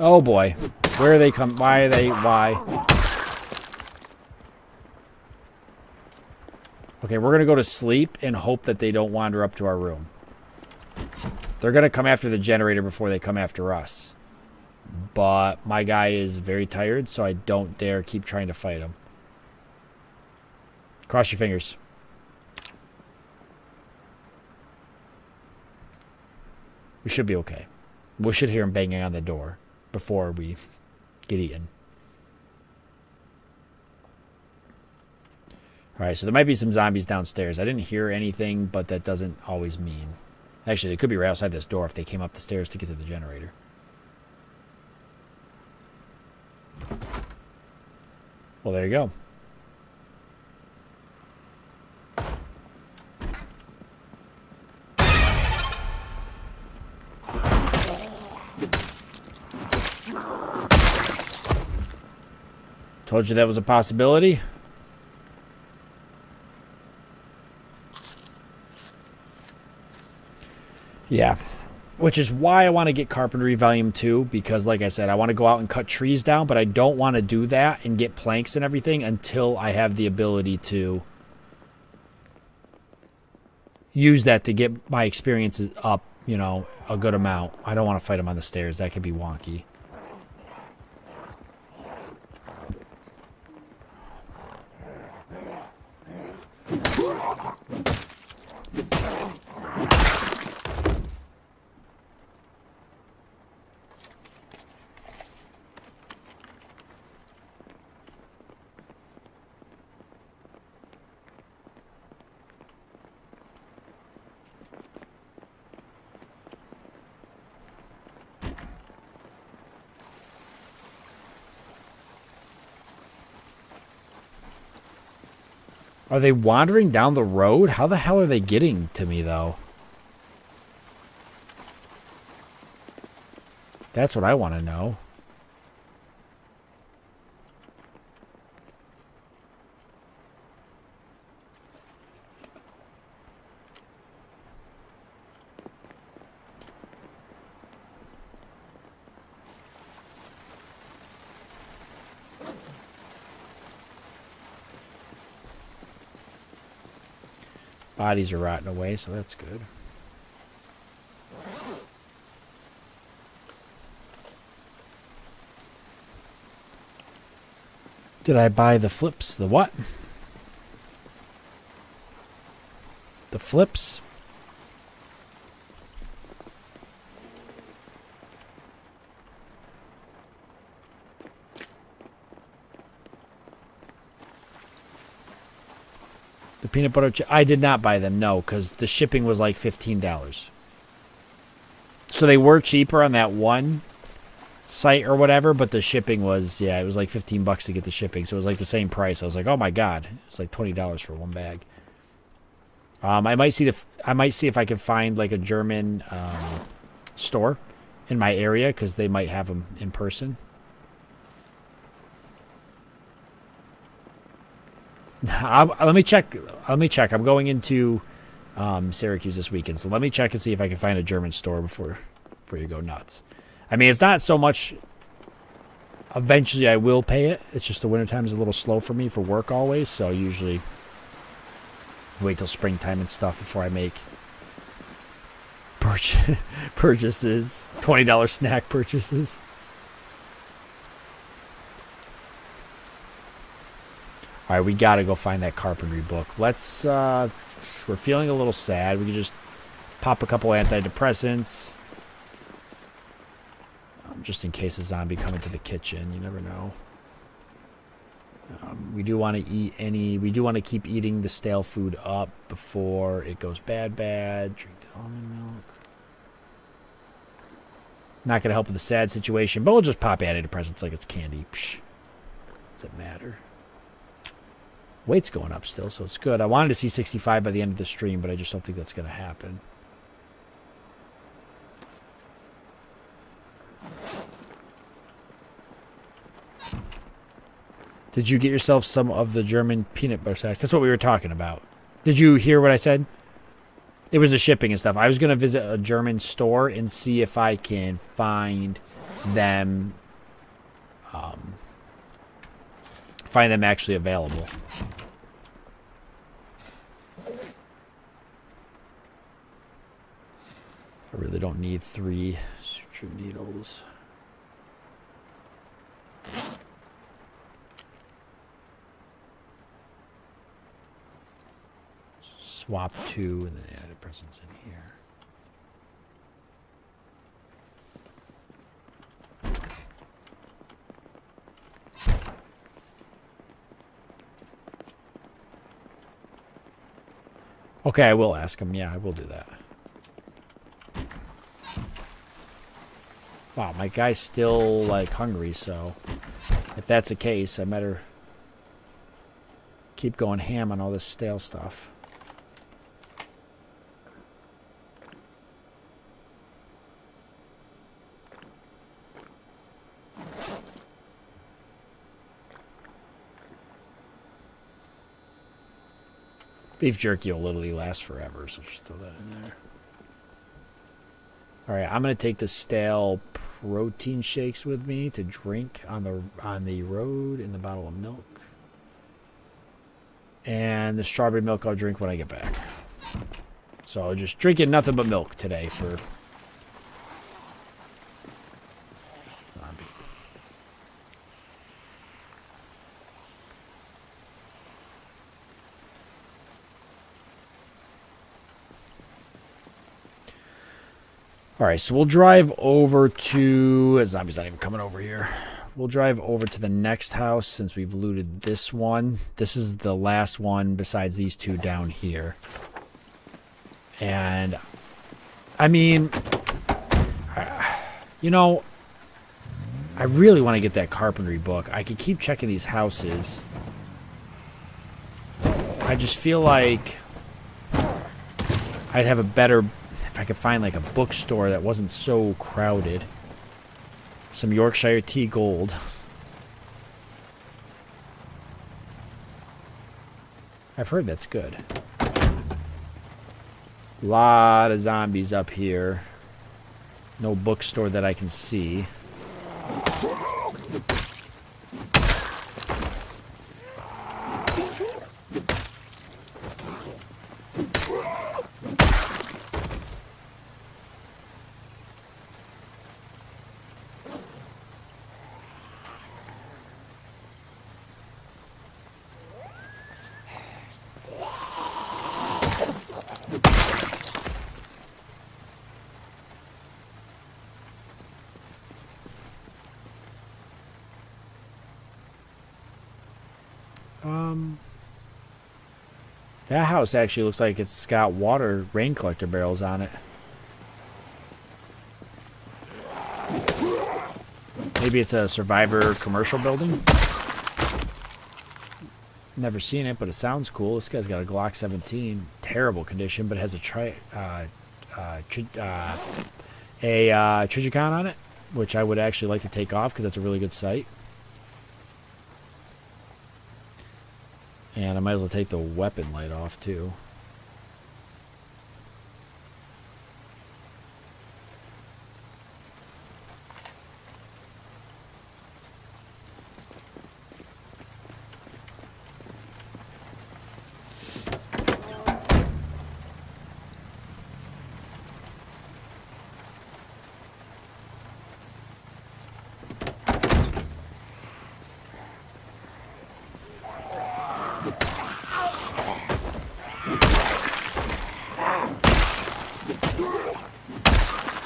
Oh boy. Where are they come? Why are they? Why? Okay, we're going to go to sleep and hope that they don't wander up to our room. They're going to come after the generator before they come after us. But my guy is very tired, so I don't dare keep trying to fight him. Cross your fingers. We should be okay. We should hear him banging on the door before we get eaten. Alright, so there might be some zombies downstairs. I didn't hear anything, but that doesn't always mean... Actually, they could be right outside this door if they came up the stairs to get to the generator. Well, there you go. Told you that was a possibility. Yeah. Which is why I want to get Carpentry Volume 2, because like I said, I want to go out and cut trees down, but I don't want to do that and get planks and everything until I have the ability to use that to get my experiences up, you know, a good amount. I don't want to fight them on the stairs. That could be wonky. Are they wandering down the road? How the hell are they getting to me, though? That's what I want to know. Bodies are rotting away, so that's good. Did I buy the flips? The what? The flips? peanut butter. I did not buy them, no, because the shipping was like $15. So they were cheaper on that one site or whatever, but the shipping was, yeah, it was like $15 to get the shipping. So it was like the same price. I was like, oh my God, it's like $20 for one bag. I might see if I can find like a German store in my area because they might have them in person. Let me check. I'm going into Syracuse this weekend, so let me check and see if I can find a German store before you go nuts. I mean, it's not so much. Eventually, I will pay it. It's just the wintertime is a little slow for me for work always, so I usually wait till springtime and stuff before I make purchases, $20 snack purchases. All right, we got to go find that carpentry book. Let's, we're feeling a little sad. We can just pop a couple antidepressants. Just in case a zombie come into the kitchen. You never know. We do want to keep eating the stale food up before it goes bad. Drink the almond milk. Not going to help with the sad situation, but we'll just pop antidepressants like it's candy. Psh. Does it matter? Weight's going up still, so it's good. I wanted to see 65 by the end of the stream, but I just don't think that's going to happen. Did you get yourself some of the German peanut butter sacks? That's what we were talking about. Did you hear what I said? It was the shipping and stuff. I was going to visit a German store and see if I can find them actually available. I really don't need 3 suture needles. Swap 2 and then antidepressants in here. Okay, I will ask him. Yeah, I will do that. Wow, my guy's still, like, hungry, so if that's the case, I better keep going ham on all this stale stuff. Beef jerky will literally last forever, so just throw that in there. All right, I'm gonna take the stale protein shakes with me to drink on the road in the bottle of milk, and the strawberry milk I'll drink when I get back. So I'll just drinking nothing but milk today for zombie. All right, so we'll drive over to... Zombie's not even coming over here. We'll drive over to the next house since we've looted this one. This is the last one besides these two down here. And, I mean, you know, I really want to get that carpentry book. I could keep checking these houses. I just feel like I'd have a better... If I could find like a bookstore that wasn't so crowded. Some Yorkshire tea gold. I've heard that's good. A lot of zombies up here. No bookstore that I can see. That house actually looks like it's got water rain collector barrels on it. Maybe it's a survivor commercial building. Never seen it, but it sounds cool. This guy's got a Glock 17. Terrible condition, but it has a Trigicon on it, which I would actually like to take off because that's a really good sight. And I might as well take the weapon light off too.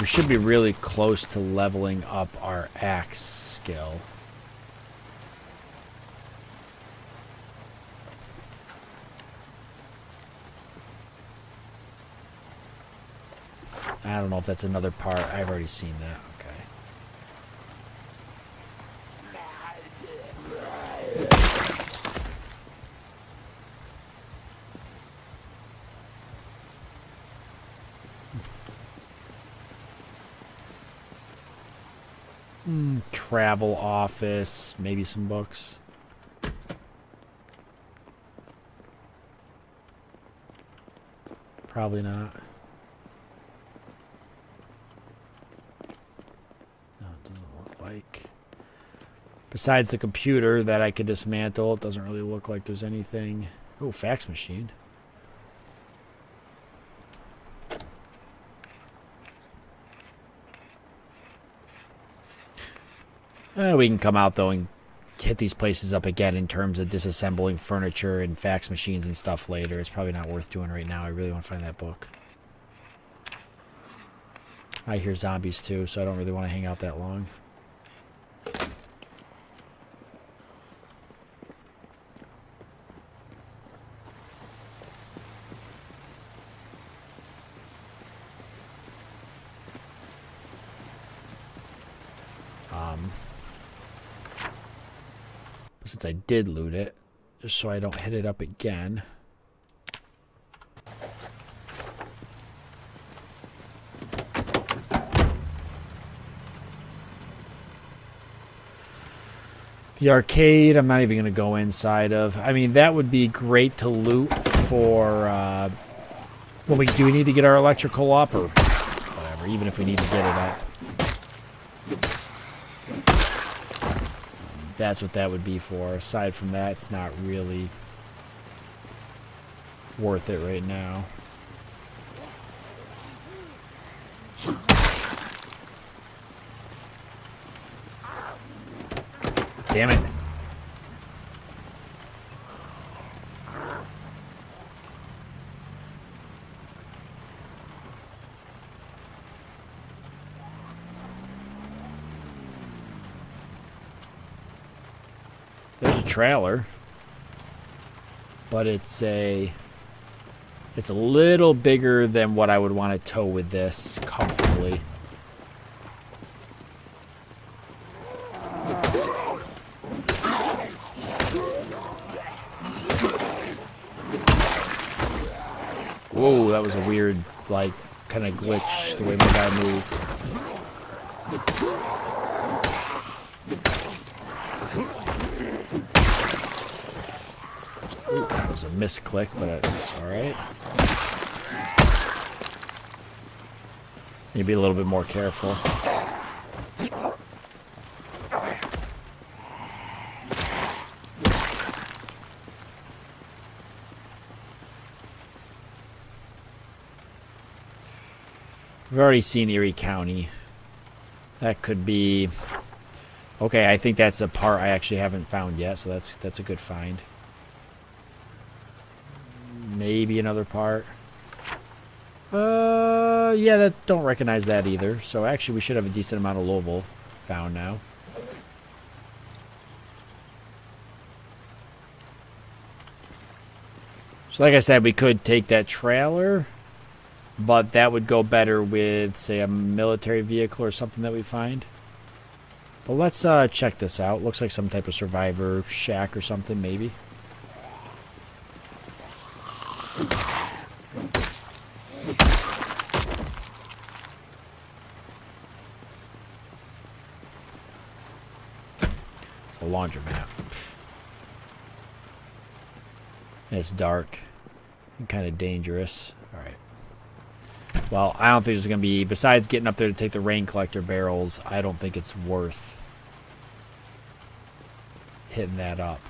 We should be really close to leveling up our axe skill. I don't know if that's another part. I've already seen that. Okay. Travel office, maybe some books. Probably not. No, it doesn't look like. Besides the computer that I could dismantle, it doesn't really look like there's anything. Oh, fax machine. We can come out, though, and hit these places up again in terms of disassembling furniture and fax machines and stuff later. It's probably not worth doing right now. I really want to find that book. I hear zombies, too, so I don't really want to hang out that long. Since I did loot it, just so I don't hit it up again. The arcade, I'm not even going to go inside of. I mean, that would be great to loot for when we do need to get our electrical up or whatever, even if we need to get it up. That's what that would be for. Aside from that, it's not really worth it right now. Damn it. There's a trailer, but it's a little bigger than what I would want to tow with this comfortably. Whoa, that was a weird, like, kind of glitch the way my guy moved. Ooh, that was a misclick, but it's alright. Need to be a little bit more careful. We've already seen Erie County. That could be... Okay, I think that's a part I actually haven't found yet, so that's a good find. Maybe another part. Yeah, don't recognize that either. So actually we should have a decent amount of Louisville found now. So like I said, we could take that trailer, but that would go better with, say, a military vehicle or something that we find. But let's check this out. Looks like some type of survivor shack or something, maybe. A laundromat. And it's dark and kind of dangerous. Alright. Well, I don't think there's going to be, besides getting up there to take the rain collector barrels, I don't think it's worth hitting that up.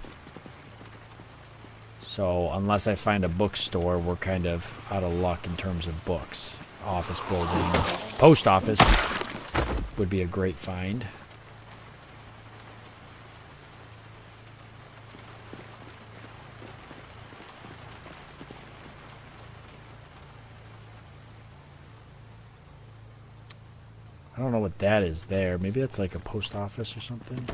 So, unless I find a bookstore, we're kind of out of luck in terms of books. Office building. Post office would be a great find. I don't know what that is there. Maybe that's like a post office or something.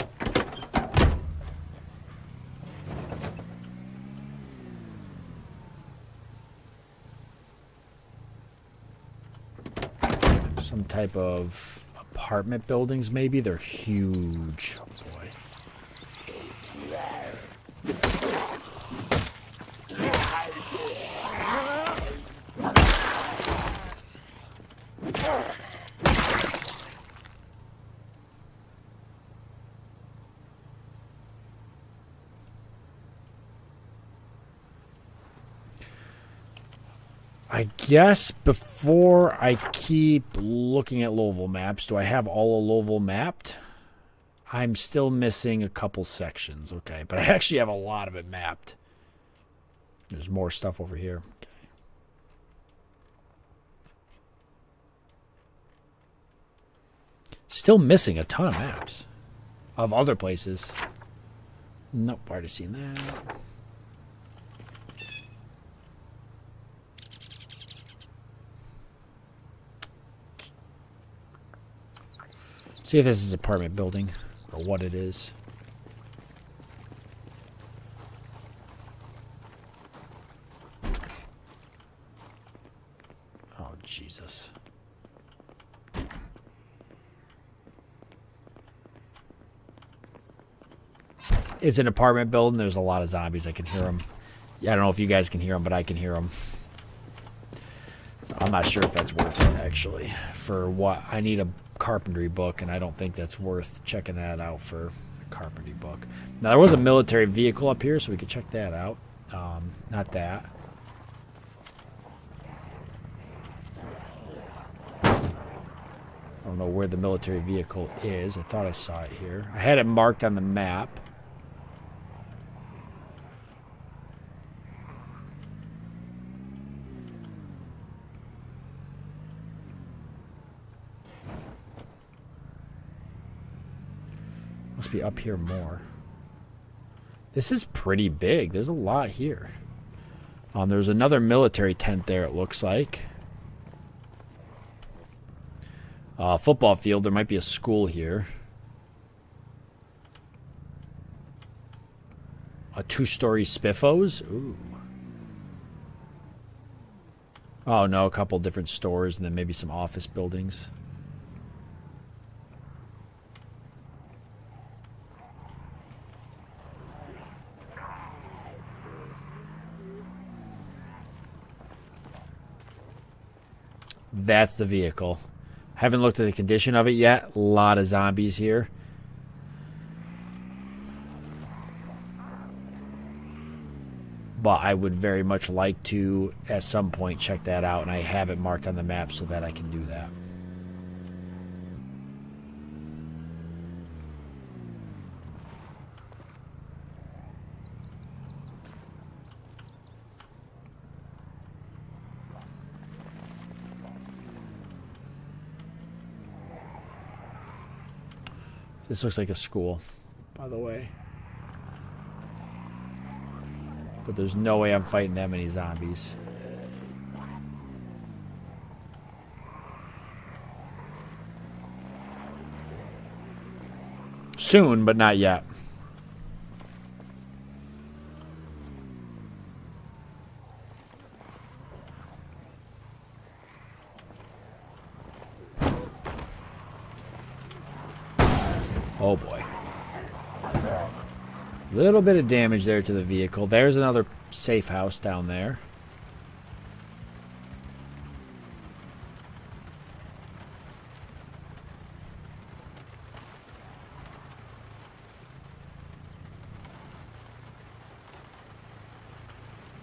Some type of apartment buildings, maybe. They're huge. Oh boy. I guess before I keep looking at Louisville maps, do I have all of Louisville mapped? I'm still missing a couple sections, okay. But I actually have a lot of it mapped. There's more stuff over here. Okay. Still missing a ton of maps of other places. Nope, already seen that. See if this is apartment building or what it is. Oh, Jesus. It's an apartment building. There's a lot of zombies. I can hear them. Yeah, I don't know if you guys can hear them, but I can hear them. So I'm not sure if that's worth it, actually. For what? I need a carpentry book, and I don't think that's worth checking that out for a carpentry book. Now, there was a military vehicle up here, so we could check that out. Not that. I don't know where the military vehicle is. I thought I saw it here. I had it marked on the map. Must be up here more. This is pretty big. There's a lot here. There's another military tent there, it looks like. Football field. There might be a school here. A 2-story Spiffos. Ooh. Oh, no. A couple different stores and then maybe some office buildings. That's the vehicle. Haven't looked at the condition of it yet. A lot of zombies here. But I would very much like to, at some point, check that out. And I have it marked on the map so that I can do that. This looks like a school, by the way. But there's no way I'm fighting that many zombies. Soon, but not yet. Oh boy. Little bit of damage there to the vehicle. There's another safe house down there.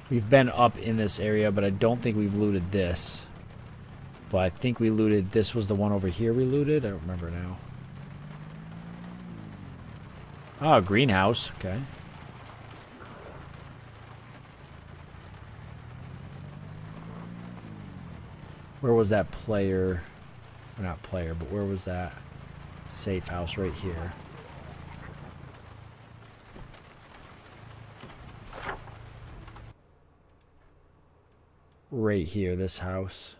We've been up in this area, but I don't think we've looted this. But I think we looted... This was the one over here we looted? I don't remember now. Oh, greenhouse. Okay. Where was that player? Or not player, but where was that safe house? Right here. Right here, this house.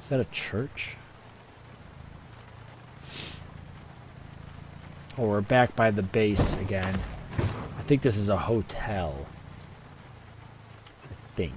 Is that a church? Oh, we're back by the base again. I think this is a hotel. I think.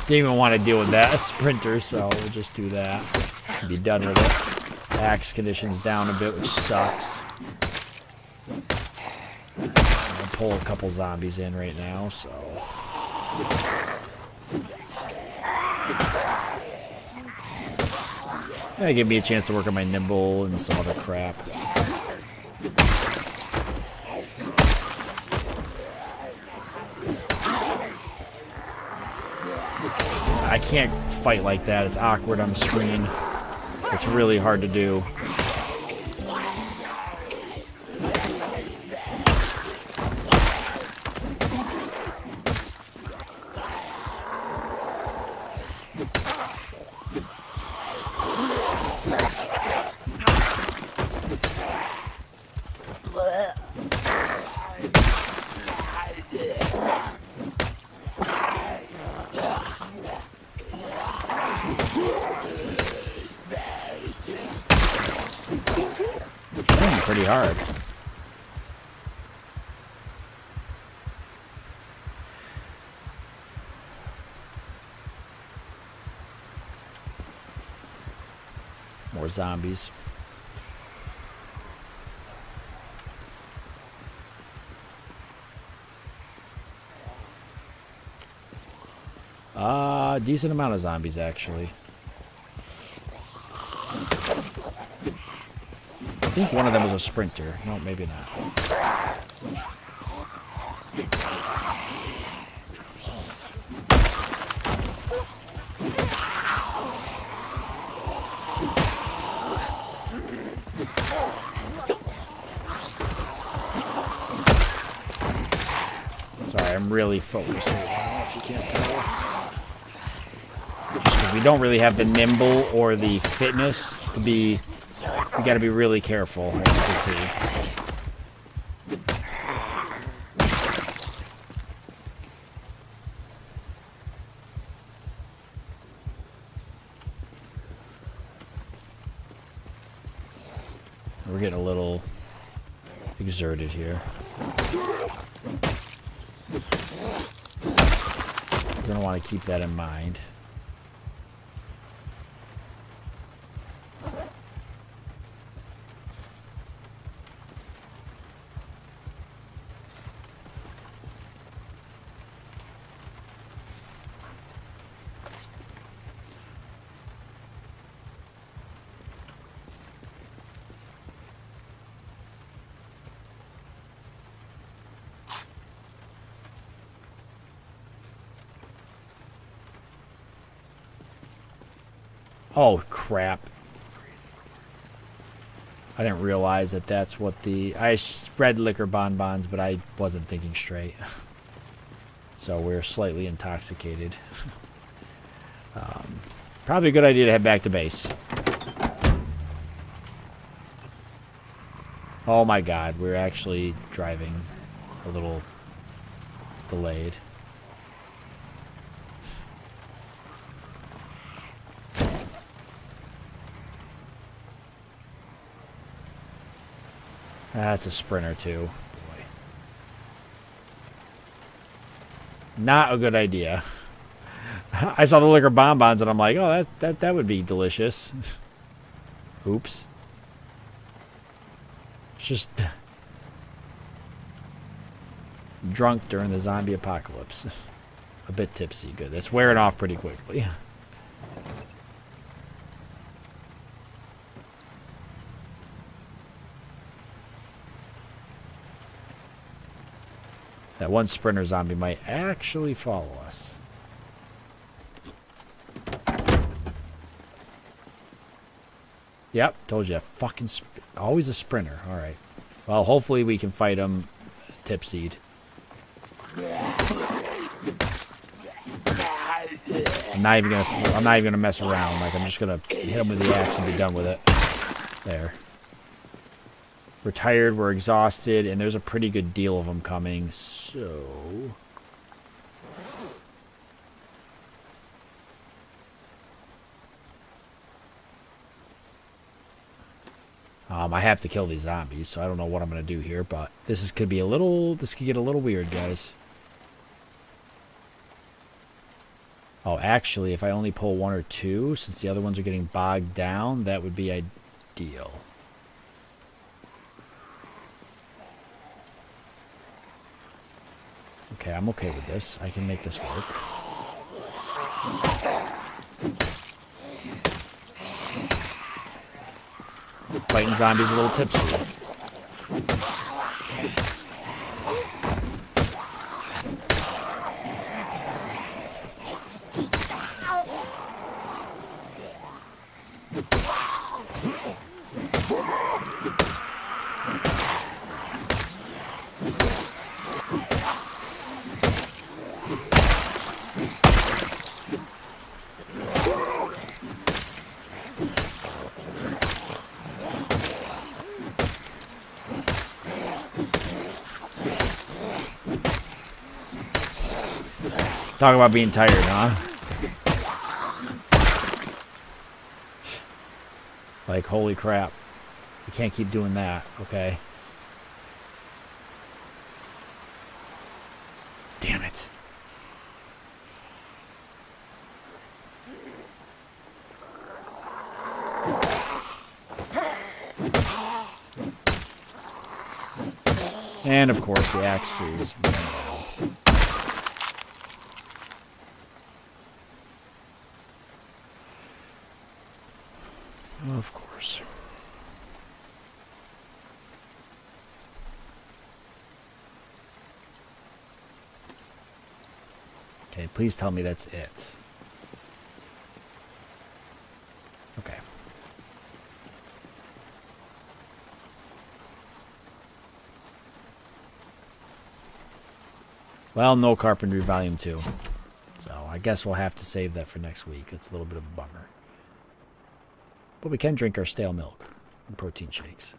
Didn't even want to deal with that, a sprinter, so we'll just do that. Be done with it. Axe condition's down a bit, which sucks. I'll pull a couple zombies in right now, so... Yeah, give me a chance to work on my nimble and some other crap. I can't fight like that. It's awkward on the screen. It's really hard to do. Pretty hard. More zombies. Decent amount of zombies actually. I think one of them was a sprinter. No, maybe not. Sorry, I'm really focused right now, if you can't tell. Just because we don't really have the nimble or the fitness to be... We gotta be really careful, as you can see. We're getting a little exerted here. going to want to keep that in mind. Oh, crap. I didn't realize that that's what the... I read liquor bonbons, but I wasn't thinking straight. So we're slightly intoxicated. Probably a good idea to head back to base. Oh my god, we're actually driving a little delayed. That's a sprinter too. Boy. Not a good idea. I saw the liquor bonbons and I'm like, oh, that would be delicious. Oops. It's just drunk during the zombie apocalypse. A bit tipsy. Good. That's wearing off pretty quickly. That one sprinter zombie might actually follow us. Yep, told you. Fucking always a sprinter. All right. Well, hopefully we can fight him tipsied. I'm not even gonna mess around. Like, I'm just gonna hit him with the axe and be done with it. There. We're tired, we're exhausted, and there's a pretty good deal of them coming, so... I have to kill these zombies, so I don't know what I'm going to do here, but this could get a little weird, guys. Oh, actually, if I only pull one or two, since the other ones are getting bogged down, that would be ideal. Okay, I'm okay with this. I can make this work. Fighting zombies a little tipsy. Talk about being tired, huh? Like, holy crap. You can't keep doing that, okay? Damn it. And, of course, the axe is... Of course. Okay, please tell me that's it. Okay. Well, no Carpentry Volume 2. So I guess we'll have to save that for next week. That's a little bit of a bummer. But we can drink our stale milk and protein shakes.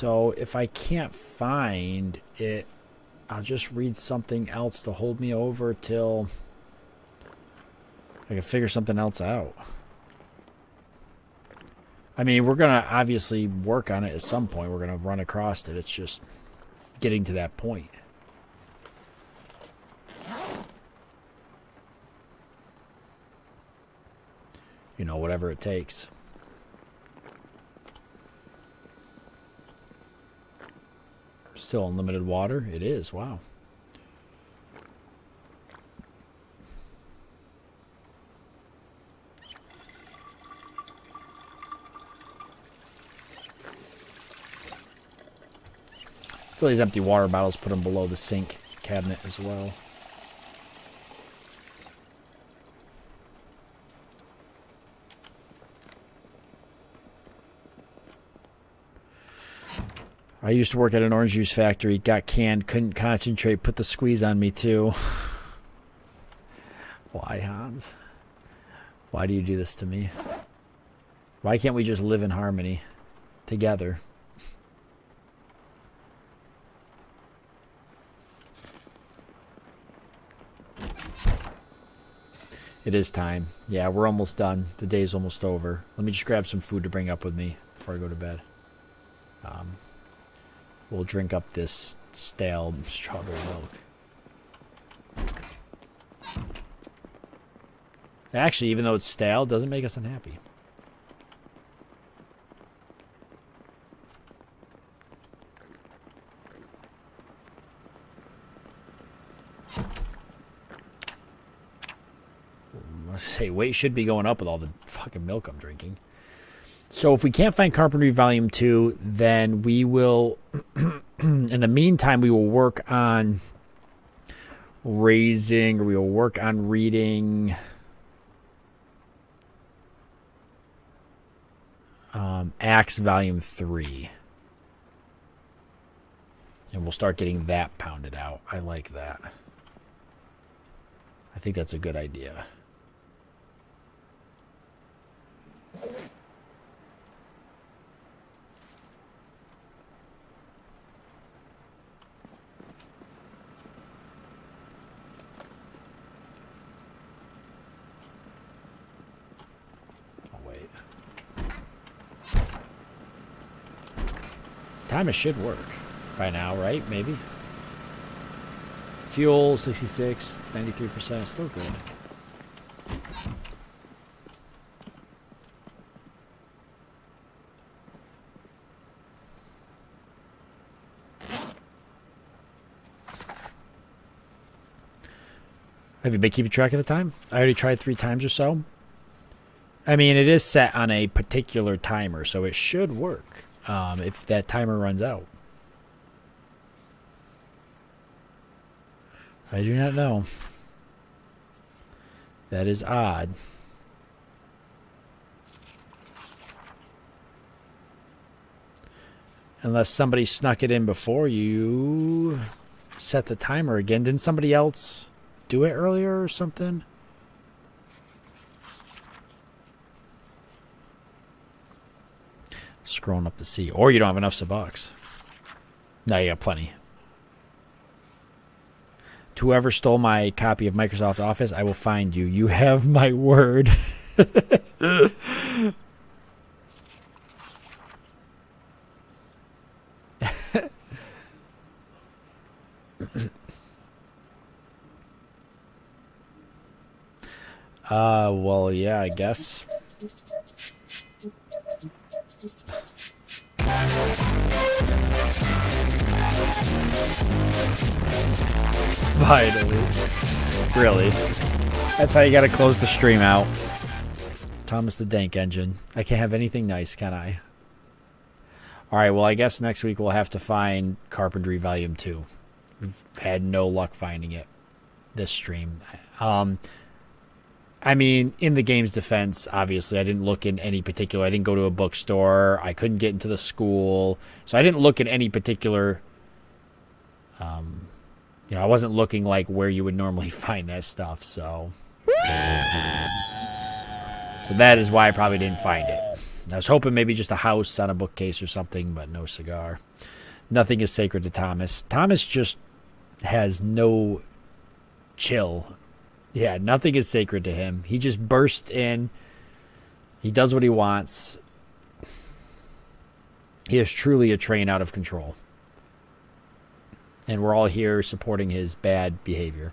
So if I can't find it, I'll just read something else to hold me over till I can figure something else out. I mean, we're going to obviously work on it at some point. We're going to run across it. It's just getting to that point. You know, whatever it takes. Still unlimited water? It is, wow. Fill these empty water bottles, put them below the sink cabinet as well. I used to work at an orange juice factory, got canned, couldn't concentrate, put the squeeze on me too. Why, Hans? Why do you do this to me? Why can't we just live in harmony together? It is time. Yeah, we're almost done. The day's almost over. Let me just grab some food to bring up with me before I go to bed. We'll drink up this stale strawberry milk. Actually, even though it's stale, it doesn't make us unhappy. Let's say weight should be going up with all the fucking milk I'm drinking. So if we can't find Carpentry Volume 2, then we will, in the meantime, we will work on raising, or we will work on reading Acts Volume 3. And we'll start getting that pounded out. I like that. I think that's a good idea. Timer should work by now, right? Maybe. Fuel, 66, 93%. Still good. Have you been keeping track of the time? I already tried 3 times or so. I mean, it is set on a particular timer, so it should work. If that timer runs out. I do not know. That is odd. Unless somebody snuck it in before you set the timer again. Didn't somebody else do it earlier or something? Scrolling up to see. Or you don't have enough bucks. No, you got plenty. To whoever stole my copy of Microsoft Office, I will find you. You have my word. Well, yeah, I guess. Finally. Really. That's how you gotta close the stream out. Thomas the Dank Engine. I can't have anything nice, can I? Alright, well, I guess next week we'll have to find Carpentry Volume 2. We've had no luck finding it this stream. I mean, in the game's defense, obviously, I didn't look in any particular. I didn't go to a bookstore. I couldn't get into the school. So I didn't look at any particular. You know, I wasn't looking like where you would normally find that stuff. So that is why I probably didn't find it. I was hoping maybe just a house on a bookcase or something, but no cigar. Nothing is sacred to Thomas. Thomas just has no chill. Yeah, nothing is sacred to him. He just bursts in. He does what he wants. He is truly a train out of control. And we're all here supporting his bad behavior.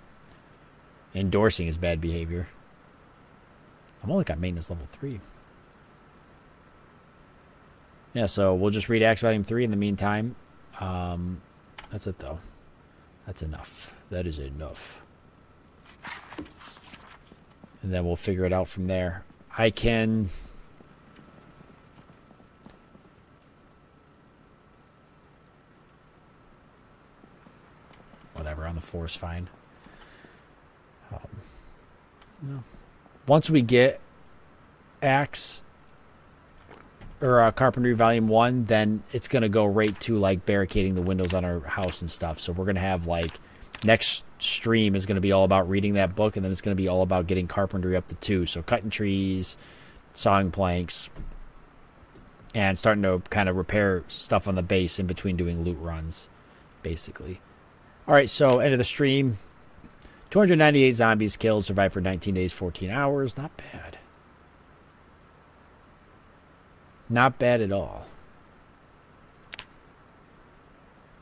Endorsing his bad behavior. I've only got maintenance level 3. Yeah, so we'll just read Acts Volume 3 in the meantime. That's it, though. That's enough. That is enough. And then we'll figure it out from there. I can... Whatever, on the floor is fine. No. Once we get Axe or Carpentry Volume 1, then it's going to go right to like barricading the windows on our house and stuff. So we're going to have like next stream is going to be all about reading that book, and then it's going to be all about getting carpentry up to 2. So cutting trees, sawing planks, and starting to kind of repair stuff on the base in between doing loot runs, basically. All right, so end of the stream. 298 zombies killed, survived for 19 days, 14 hours. Not bad. Not bad at all.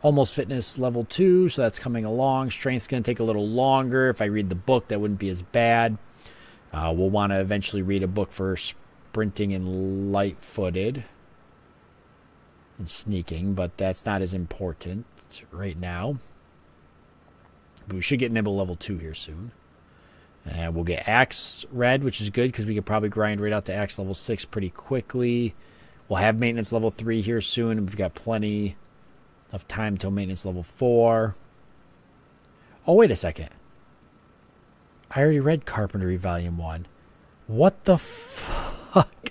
Almost fitness level 2, so that's coming along. Strength's going to take a little longer. If I read the book, that wouldn't be as bad. We'll want to eventually read a book for sprinting and light-footed and sneaking, but that's not as important right now. But we should get Nimble level 2 here soon. And we'll get Axe Red, which is good because we could probably grind right out to Axe level 6 pretty quickly. We'll have Maintenance level 3 here soon. We've got plenty of time till Maintenance level 4. Oh, wait a second. I already read Carpentry Volume 1. What the fuck?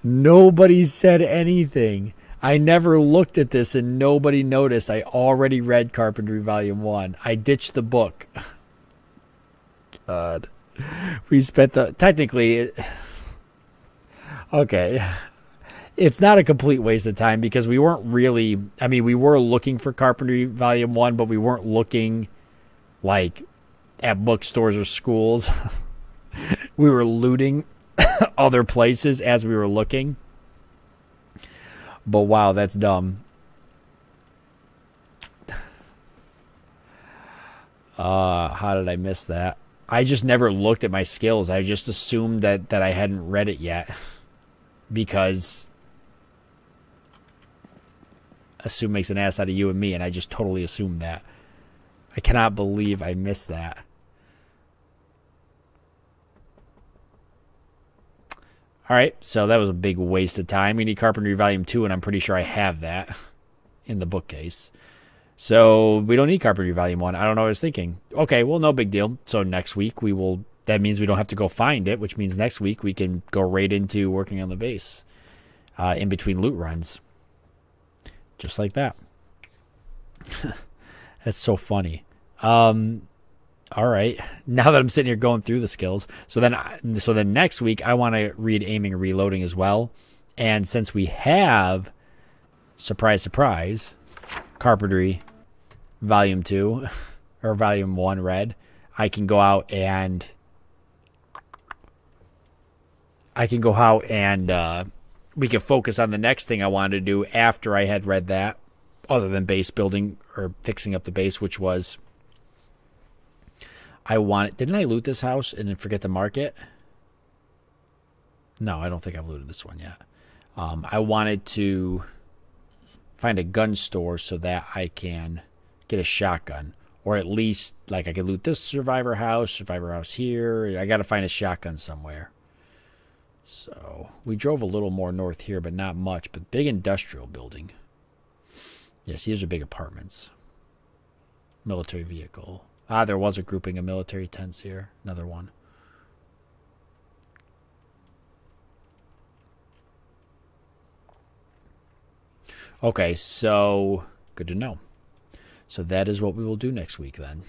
Nobody said anything. I never looked at this and nobody noticed. I already read Carpentry Volume 1. I ditched the book. God. We spent the... Technically... Okay. It's not a complete waste of time because we weren't really... I mean, we were looking for Carpentry Volume 1, but we weren't looking, like, at bookstores or schools. We were looting other places as we were looking. But wow, that's dumb. How did I miss that? I just never looked at my skills. I just assumed that I hadn't read it yet. Because assume makes an ass out of you and me, and I just totally assumed that. I cannot believe I missed that. All right, so that was a big waste of time. We need Carpentry Volume 2, and I'm pretty sure I have that in the bookcase. So we don't need Carpentry Volume 1. I don't know what I was thinking. Okay, well, no big deal. So next week we will... That means we don't have to go find it, which means next week we can go right into working on the base in between loot runs. Just like that. That's so funny. All right. Now that I'm sitting here going through the skills, so then next week I want to read aiming and reloading as well. And since we have, surprise, surprise, Carpentry Volume 2 or Volume 1 read, I can go out and we can focus on the next thing I wanted to do after I had read that, other than base building or fixing up the base, which was didn't I loot this house and then forget to mark it? No, I don't think I've looted this one yet. I wanted to find a gun store so that I can get a shotgun. Or at least, like, I could loot this survivor house here. I got to find a shotgun somewhere. So, we drove a little more north here, but not much. But big industrial building. Yes, these are big apartments. Military vehicle. Ah, there was a grouping of military tents here. Another one. Okay, so good to know. So that is what we will do next week then.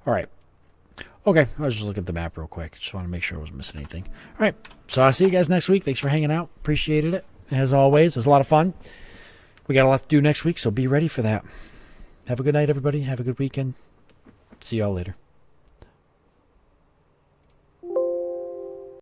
All right. Okay, I was just looking at the map real quick. Just want to make sure I wasn't missing anything. All right, so I'll see you guys next week. Thanks for hanging out. Appreciated it. As always, it was a lot of fun. We got a lot to do next week, so be ready for that. Have a good night, everybody. Have a good weekend. See y'all later.